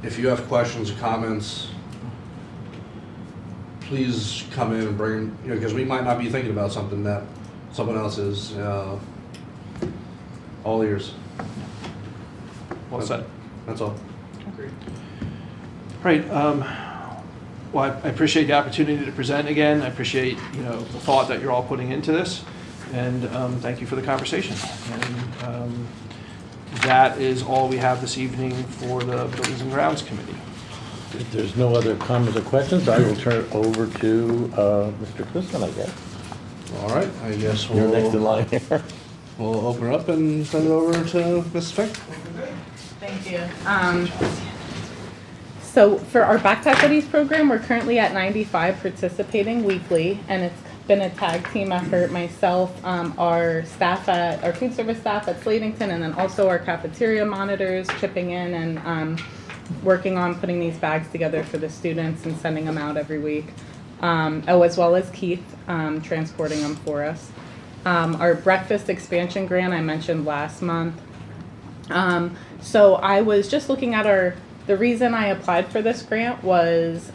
if you have questions, comments, please come in and bring, because we might not be thinking about something that someone else is. All ears. Well said. That's all. Right. Well, I appreciate the opportunity to present again. I appreciate, the thought that you're all putting into this. And thank you for the conversation. And that is all we have this evening for the Buildings and Grounds Committee. If there's no other comments or questions, I will turn it over to Mr. Chrisman, I guess. All right, I guess You're next in line here. we'll open it up and send it over to Mrs. Fink. Thank you. So for our Backpack Buddies program, we're currently at 95 participating weekly, and it's been a tag team effort. Myself, our food service staff at Slatington, and then also our cafeteria monitors chipping in and working on putting these bags together for the students and sending them out every week. As well as Keith transporting them for us. Our breakfast expansion grant I mentioned last month. So I was just looking at the reason I applied for this grant was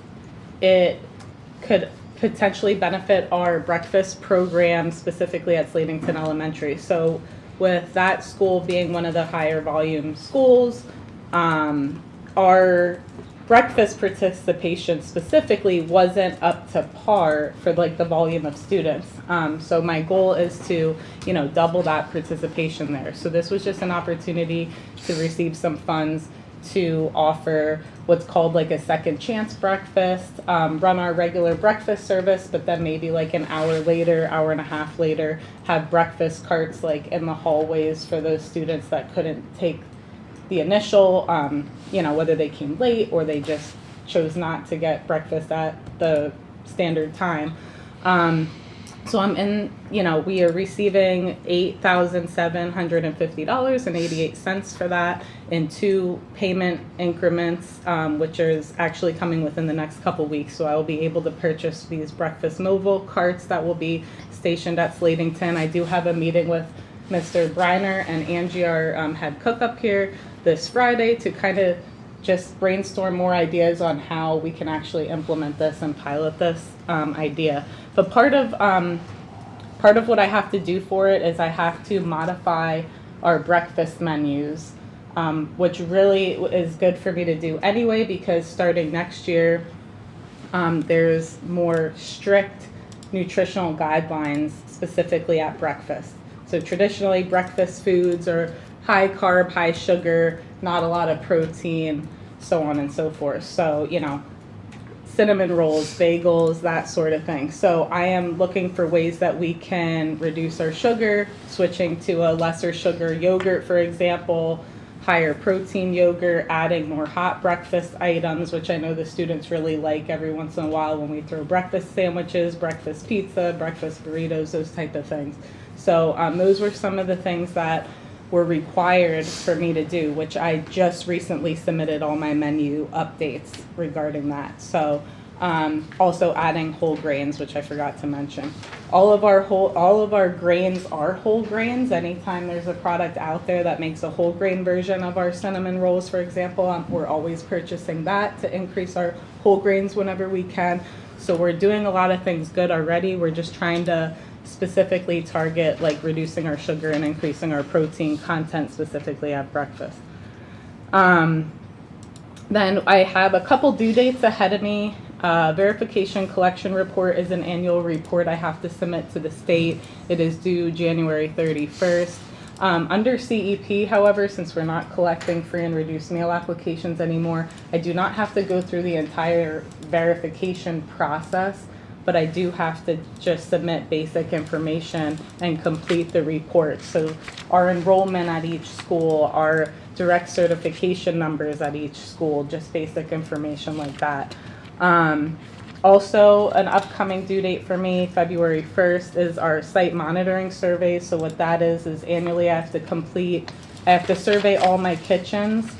it could potentially benefit our breakfast program specifically at Slatington Elementary. So with that school being one of the higher volume schools, our breakfast participation specifically wasn't up to par for like the volume of students. So my goal is to, double that participation there. So this was just an opportunity to receive some funds to offer what's called like a second chance breakfast, run our regular breakfast service, but then maybe like an hour later, hour and a half later, have breakfast carts like in the hallways for those students that couldn't take the initial, whether they came late or they just chose not to get breakfast at the standard time. So we are receiving $8,750.88 for that in 2 payment increments, which is actually coming within the next couple weeks. So I will be able to purchase these breakfast mobile carts that will be stationed at Slatington. I do have a meeting with Mr. Briner and Angie, our head cook up here this Friday, to kind of just brainstorm more ideas on how we can actually implement this and pilot this idea. But part of what I have to do for it is I have to modify our breakfast menus, which really is good for me to do anyway, because starting next year, there's more strict nutritional guidelines specifically at breakfast. So traditionally, breakfast foods are high carb, high sugar, not a lot of protein, so on and so forth. So, cinnamon rolls, bagels, that sort of thing. So I am looking for ways that we can reduce our sugar, switching to a lesser sugar yogurt, for example, higher protein yogurt, adding more hot breakfast items, which I know the students really like every once in a while when we throw breakfast sandwiches, breakfast pizza, breakfast burritos, those type of things. So those were some of the things that were required for me to do, which I just recently submitted all my menu updates regarding that. So also adding whole grains, which I forgot to mention. All of our grains are whole grains. Anytime there's a product out there that makes a whole grain version of our cinnamon rolls, for example, we're always purchasing that to increase our whole grains whenever we can. So we're doing a lot of things good already. We're just trying to specifically target like reducing our sugar and increasing our protein content specifically at breakfast. Then I have a couple due dates ahead of me. Verification collection report is an annual report I have to submit to the state. It is due January 31st. Under CEP, however, since we're not collecting free and reduced meal applications anymore, I do not have to go through the entire verification process, but I do have to just submit basic information and complete the report. So our enrollment at each school, our direct certification numbers at each school, just basic information like that. Also, an upcoming due date for me, February 1st, is our site monitoring survey. So what that is annually I have to survey all my kitchens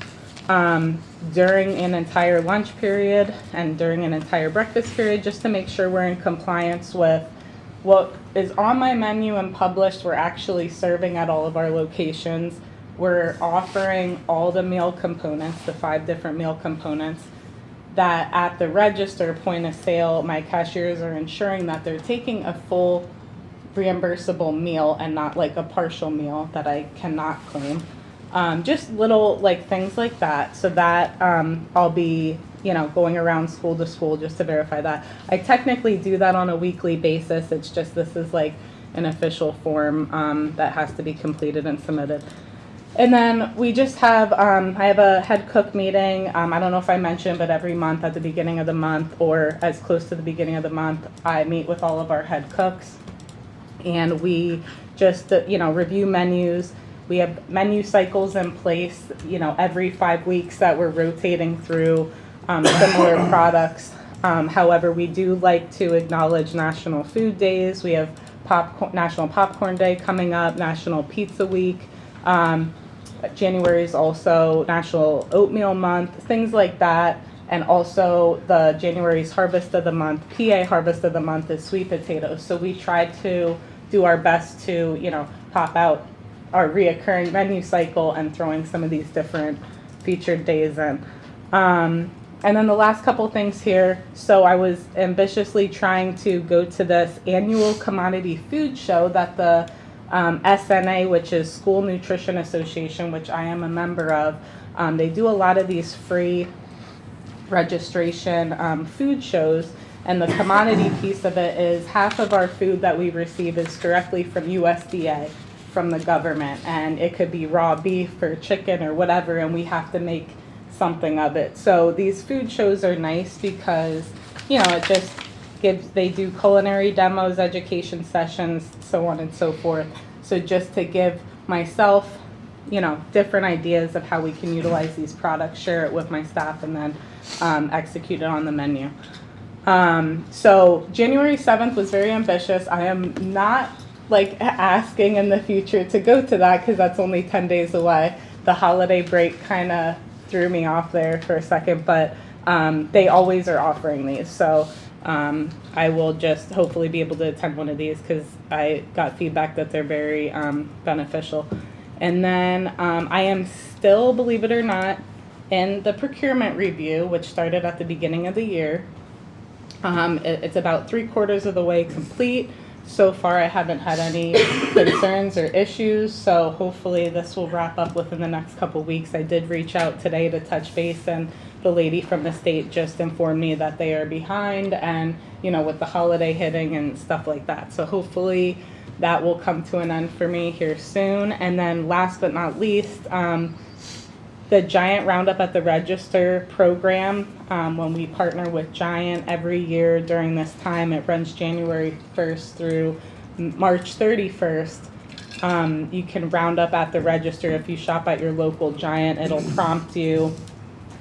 during an entire lunch period and during an entire breakfast period, just to make sure we're in compliance with what is on my menu and published. We're actually serving at all of our locations. We're offering all the meal components, the 5 different meal components, that at the register point of sale, my cashiers are ensuring that they're taking a full reimbursable meal and not like a partial meal that I cannot claim. Just little like things like that, so that I'll be going around school to school just to verify that. I technically do that on a weekly basis. It's just this is like an official form that has to be completed and submitted. And then we just have, I have a head cook meeting. I don't know if I mentioned, but every month at the beginning of the month or as close to the beginning of the month, I meet with all of our head cooks and we just, review menus. We have menu cycles in place, every 5 weeks that we're rotating through similar products. However, we do like to acknowledge National Food Days. We have National Popcorn Day coming up, National Pizza Week. January is also National Oatmeal Month, things like that. And also the January's Harvest of the Month, PA Harvest of the Month is sweet potatoes. So we try to do our best to, pop out our reoccurring menu cycle and throwing some of these different featured days in. And then the last couple things here. So I was ambitiously trying to go to this annual commodity food show that the SNA, which is School Nutrition Association, which I am a member of, they do a lot of these free registration food shows. And the commodity piece of it is half of our food that we receive is directly from USDA, from the government. And it could be raw beef or chicken or whatever, and we have to make something of it. So these food shows are nice because, it just they do culinary demos, education sessions, so on and so forth. So just to give myself, different ideas of how we can utilize these products, share it with my staff, and then execute it on the menu. So January 7th was very ambitious. I am not asking in the future to go to that because that's only 10 days away. The holiday break kind of threw me off there for a second, but they always are offering these. So I will just hopefully be able to attend one of these because I got feedback that they're very beneficial. And then I am still, believe it or not, in the procurement review, which started at the beginning of the year. It's about 3/4 of the way complete. So far, I haven't had any concerns or issues, so hopefully this will wrap up within the next couple weeks. I did reach out today to touch base, and the lady from the state just informed me that they are behind and, with the holiday hitting and stuff like that. So hopefully that will come to an end for me here soon. And then last but not least, the Giant Roundup at the Register program, when we partner with Giant every year during this time, it runs January 1st through March 31st. You can round up at the register. If you shop at your local Giant, it'll prompt you.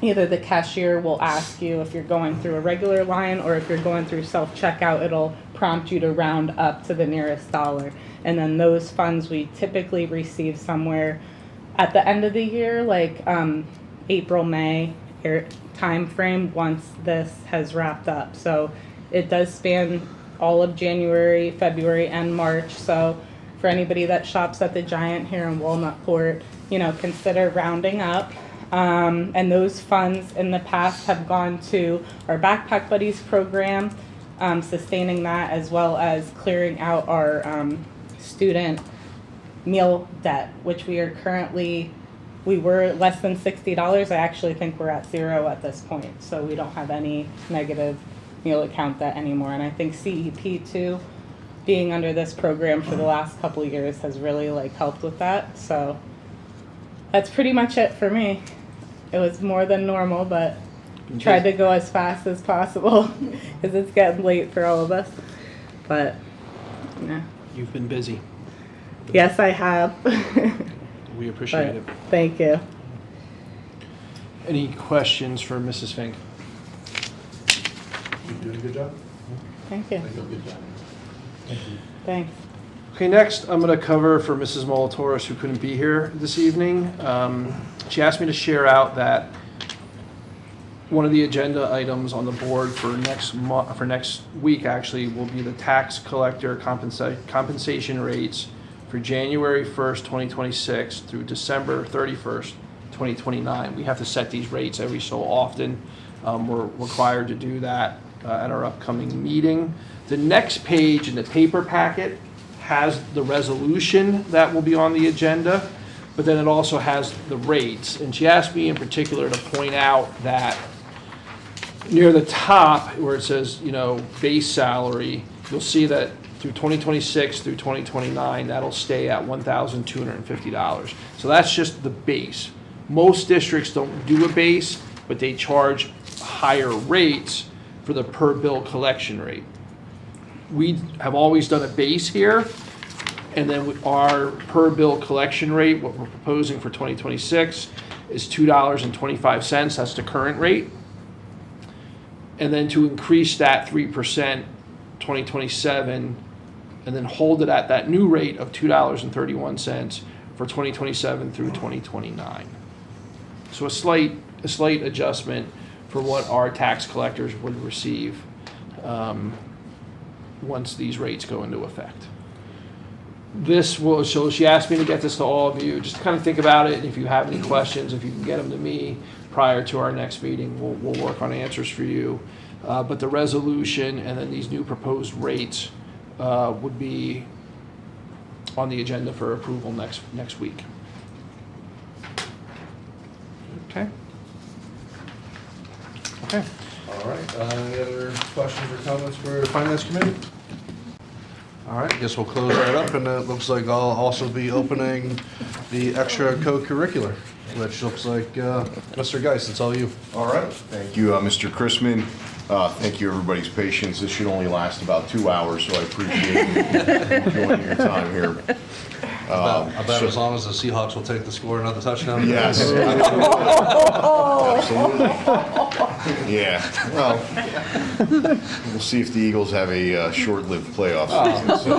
Either the cashier will ask you if you're going through a regular line, or if you're going through self-checkout, it'll prompt you to round up to the nearest dollar. And then those funds we typically receive somewhere at the end of the year, April, May time frame, once this has wrapped up. So it does span all of January, February, and March. So for anybody that shops at the Giant here in Walnutport, consider rounding up. And those funds in the past have gone to our Backpack Buddies program, sustaining that, as well as clearing out our student meal debt, which we were less than $60. I actually think we're at zero at this point, so we don't have any negative meal account debt anymore. And I think CEP too, being under this program for the last couple of years, has really helped with that. So that's pretty much it for me. It was more than normal, but tried to go as fast as possible because it's getting late for all of us. But yeah. You've been busy. Yes, I have. We appreciate it. Thank you. Any questions for Mrs. Fink? You're doing a good job. Thank you. Good job. Thanks. Okay, next I'm going to cover for Mrs. Molitoris, who couldn't be here this evening. She asked me to share out that one of the agenda items on the board for next week actually will be the tax collector compensation rates for January 1st, 2026 through December 31st, 2029. We have to set these rates every so often. We're required to do that at our upcoming meeting. The next page in the paper packet has the resolution that will be on the agenda, but then it also has the rates. And she asked me in particular to point out that near the top where it says, base salary, you'll see that through 2026 through 2029, that'll stay at $1,250. So that's just the base. Most districts don't do a base, but they charge higher rates for the per bill collection rate. We have always done a base here, and then our per bill collection rate, what we're proposing for 2026, is $2.25. That's the current rate. And then to increase that 3%, 2027, and then hold it at that new rate of $2.31 for 2027 through 2029. So a slight adjustment for what our tax collectors would receive once these rates go into effect. so she asked me to get this to all of you, just to kind of think about it, and if you have any questions, if you can get them to me prior to our next meeting, we'll work on answers for you. But the resolution and then these new proposed rates would be on the agenda for approval next week. Okay. Okay. All right, any other questions or comments for Finance Committee? All right, I guess we'll close that up, and it looks like I'll also be opening the extra co-curricular, which looks like, Mr. Geis, it's all you. All right, thank you, Mr. Chrisman. Thank you, everybody's patience. This should only last about 2 hours, so I appreciate you joining your time here. I bet as long as the Seahawks will take the score, not the touchdown. Yes. Absolutely. Yeah, well, we'll see if the Eagles have a short-lived playoff season.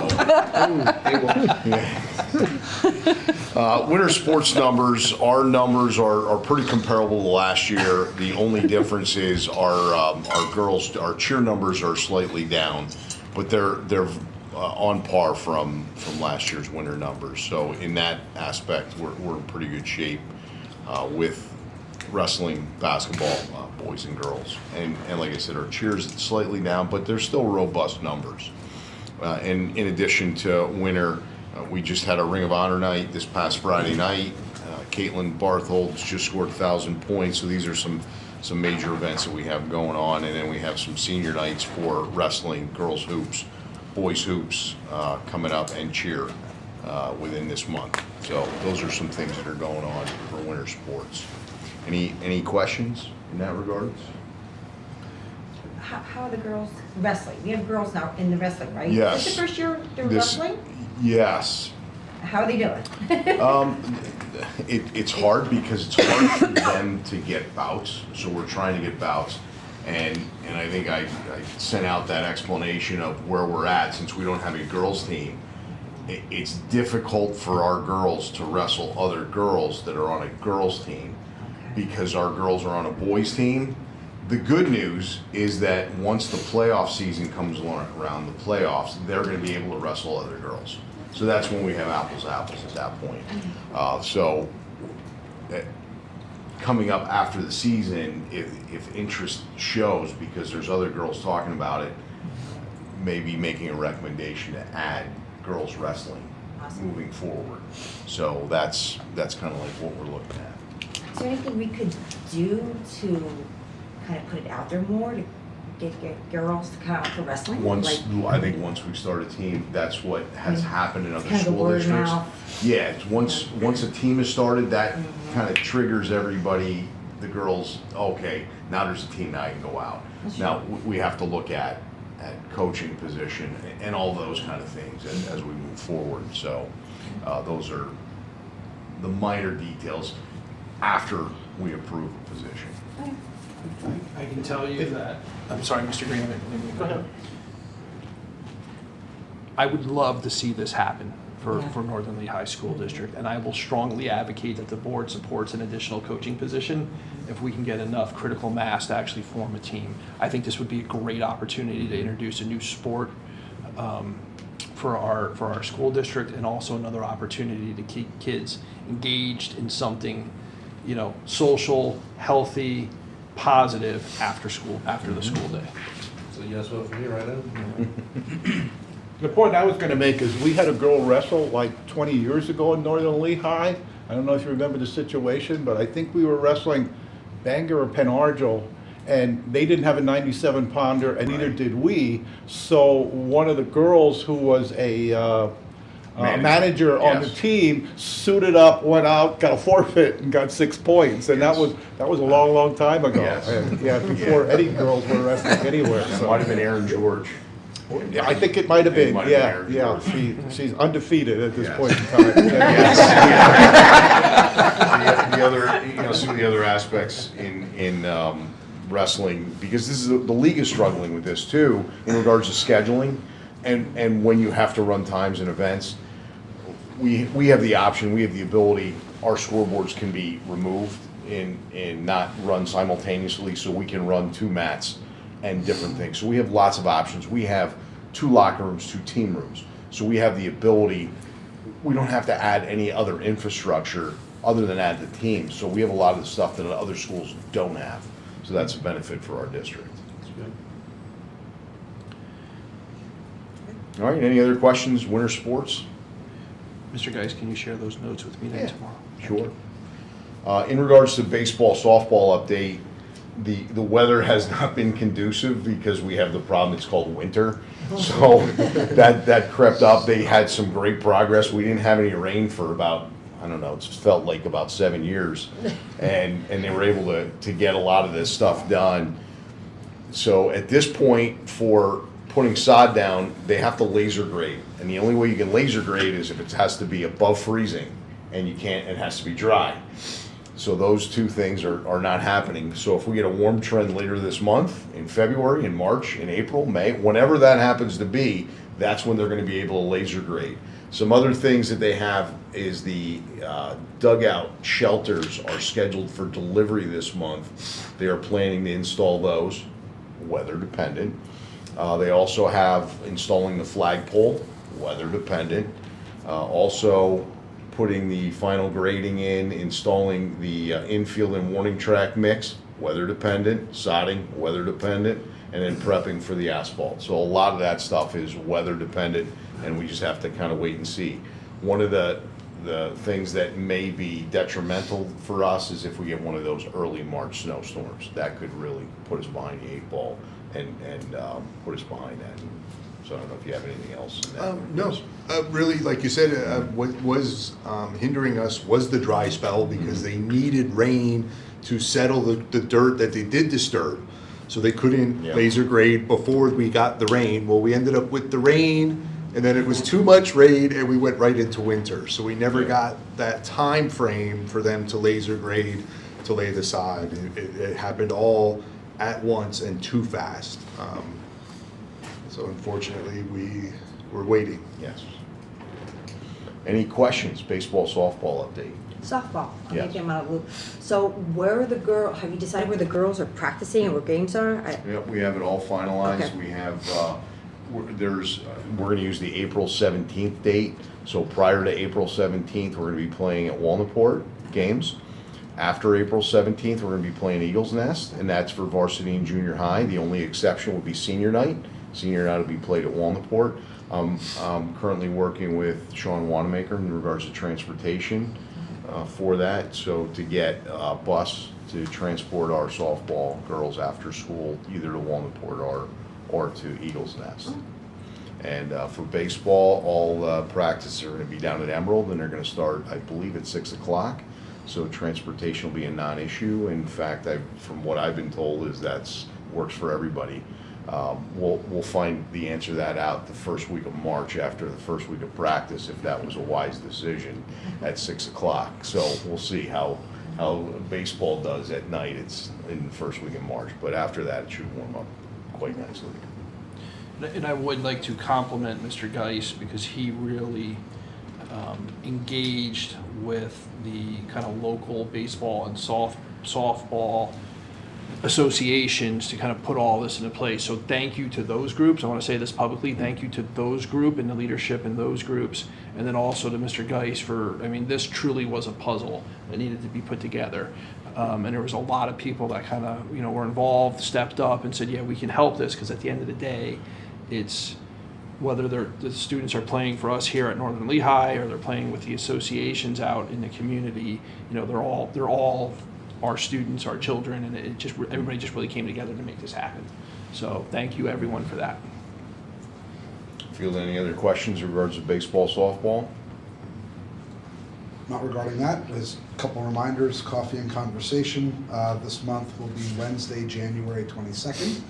Winter sports numbers, our numbers are pretty comparable to last year. The only difference is our cheer numbers are slightly down, but they're on par from last year's winter numbers. So in that aspect, we're in pretty good shape with wrestling, basketball, boys and girls. And like I said, our cheers slightly down, but they're still robust numbers. And in addition to winter, we just had a Ring of Honor night this past Friday night. Caitlin Bartholds just scored 1,000 points. So these are some major events that we have going on. And then we have some senior nights for wrestling, girls hoops, boys hoops coming up, and cheer within this month. So those are some things that are going on for winter sports. Any questions in that regards? How are the girls wrestling? We have girls now in the wrestling, right? Yes. Is this the first year they're wrestling? Yes. How are they doing? It's hard because it's hard for them to get bouts. So we're trying to get bouts. And I think I sent out that explanation of where we're at since we don't have a girls team. It's difficult for our girls to wrestle other girls that are on a girls team because our girls are on a boys team. The good news is that once the playoff season comes around, the playoffs, they're going to be able to wrestle other girls. So that's when we have apples to apples at that point. Coming up after the season, if interest shows, because there's other girls talking about it, maybe making a recommendation to add girls wrestling moving forward. So that's kind of like what we're looking at. Is there anything we could do to kind of put it out there more to get girls to come out for wrestling? I think once we start a team, that's what has happened in other kind of school word of districts. mouth. Yeah, it's once a team is started, that kind of triggers everybody, the girls, okay, now there's a team, now I can go out. Now, we have to look at coaching position and all those kind of things as we move forward. So those are the minor details after we approve a position. I can tell you that, I'm sorry, Mr. Green, go ahead. I would love to see this happen for Northern Lehigh School District, and I will strongly advocate that the board supports an additional coaching position if we can get enough critical mass to actually form a team. I think this would be a great opportunity to introduce a new sport for our school district, and also another opportunity to keep kids engaged in something, social, healthy, positive after the school day. So yes vote for me right now? The point I was going to make is we had a girl wrestle like 20 years ago in Northern Lehigh. I don't know if you remember the situation, but I think we were wrestling Bangor or Penargil, and they didn't have a 97-pounder, and neither did we. So one of the girls who was a manager on the team suited up, went out, got a forfeit, and got 6 points. And that was a long time ago. Yes. And, before any girls were wrestling anywhere. It might have been Aaron George. Yeah, I think it might have been. She's undefeated at this point in time. The other, some of the other aspects in wrestling, because this is the league is struggling with this too in regards to scheduling, and when you have to run times and events, we have the option, we have the ability. Our scoreboards can be removed and not run simultaneously, so we can run 2 mats and different things. So we have lots of options. We have 2 locker rooms, 2 team rooms. So we have the ability we don't have to add any other infrastructure other than add the teams. So we have a lot of the stuff that other schools don't have. So that's a benefit for our district. All right, any other questions, winter sports? Mr. Geis, can you share those notes with me then tomorrow? Sure. In regards to baseball, softball update, the weather has not been conducive because we have the problem, it's called winter. So that crept up. They had some great progress. We didn't have any rain for about, I don't know, it's felt like about 7 years. And they were able to get a lot of this stuff done. So at this point, for putting sod down, they have to laser grade. And the only way you can laser grade is if it has to be above freezing, and it has to be dry. So those two things are not happening. So if we get a warm trend later this month, in February, in March, in April, May, whenever that happens to be, that's when they're going to be able to laser grade. Some other things that they have is the dugout shelters are scheduled for delivery this month. They are planning to install those, weather dependent. They also have installing the flagpole, weather dependent. Also putting the final grading in, installing the infield and warning track mix, weather dependent, sodding, weather dependent, and then prepping for the asphalt. So a lot of that stuff is weather dependent, and we just have to kind of wait and see. One of the things that may be detrimental for us is if we get one of those early March snowstorms. That could really put us behind the 8 ball and put us behind that. So I don't know if you have anything else in that. No, really, like you said, what was hindering us was the dry spell because they needed rain to settle the dirt that they did disturb. So they couldn't laser grade before we got the rain. Well, we ended up with the rain, and then it was too much rain, and we went right into winter. So we never got that time frame for them to laser grade to lay the sod. It happened all at once and too fast. So unfortunately, we're waiting. Yes. Any questions? Baseball, softball update. Softball. I'll Yes. make them out of loop. So where are the girls, have you decided where the girls are practicing and where games are? Yep, we have it all finalized. Okay. We have, we're going to use the April 17th date. So prior to April 17th, we're going to be playing at Walnutport games. After April 17th, we're going to be playing Eagles Nest, and that's for varsity and junior high. The only exception would be senior night. Senior night will be played at Walnutport. I'm currently working with Sean Wanamaker in regards to transportation for that. So to get a bus to transport our softball girls after school, either to Walnutport or to Eagles Nest. And for baseball, all practices are going to be down at Emerald, and they're going to start, I believe, at 6 o'clock. So transportation will be a non-issue. In fact, from what I've been told, is that's works for everybody. We'll find the answer to that out the first week of March after the first week of practice, if that was a wise decision at 6 o'clock. So we'll see how baseball does at night. It's in the first week of March, but after that, it should warm up quite nicely. And I would like to compliment Mr. Geis because he really engaged with the kind of local baseball and softball associations to kind of put all this into place. So thank you to those groups. I want to say this publicly. Thank you to those groups and the leadership in those groups. And then also to Mr. Geis for, I mean, this truly was a puzzle that needed to be put together. And there was a lot of people that kind of, were involved, stepped up and said, yeah, we can help this, because at the end of the day, it's whether the students are playing for us here at Northern Lehigh or they're playing with the associations out in the community, they're all our students, our children, and everybody just really came together to make this happen. So thank you everyone for that. Field any other questions in regards to baseball, softball? Not regarding that, there's a couple reminders. Coffee and Conversation this month will be Wednesday, January 22nd.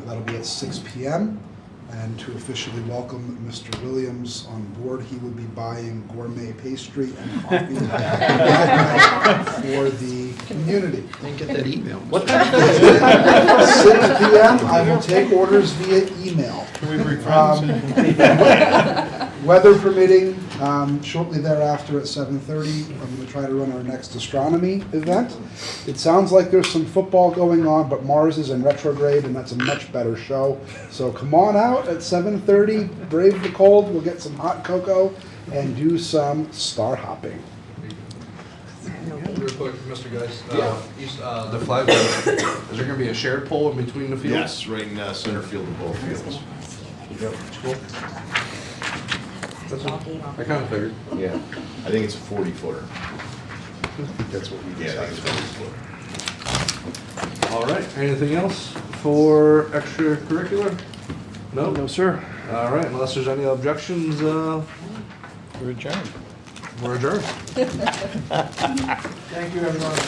That'll be at 6 p.m. And to officially welcome Mr. Williams on board, he will be buying gourmet pastry and coffee for the community. Didn't get that email. What time is it? 6 p.m. I will take orders via email. Can we bring friends? Weather permitting, shortly thereafter at 7:30, I'm going to try to run our next astronomy event. It sounds like there's some football going on, but Mars is in retrograde, and that's a much better show. So come on out at 7:30, brave the cold, we'll get some hot cocoa, and do some star hopping. Real quick, Mr. Geis, the flag, is there gonna be a shared pole in between the fields? Yes, right in center field of both fields. Yep, cool. That's all. I kinda figured. Yeah, I think it's a 40-footer. That's what we decided. Yeah, I think it's 40-footer. All right, anything else for extracurricular? No? No, sir. All right, unless there's any objections, We're adjourned. we're adjourned. Thank you, everyone.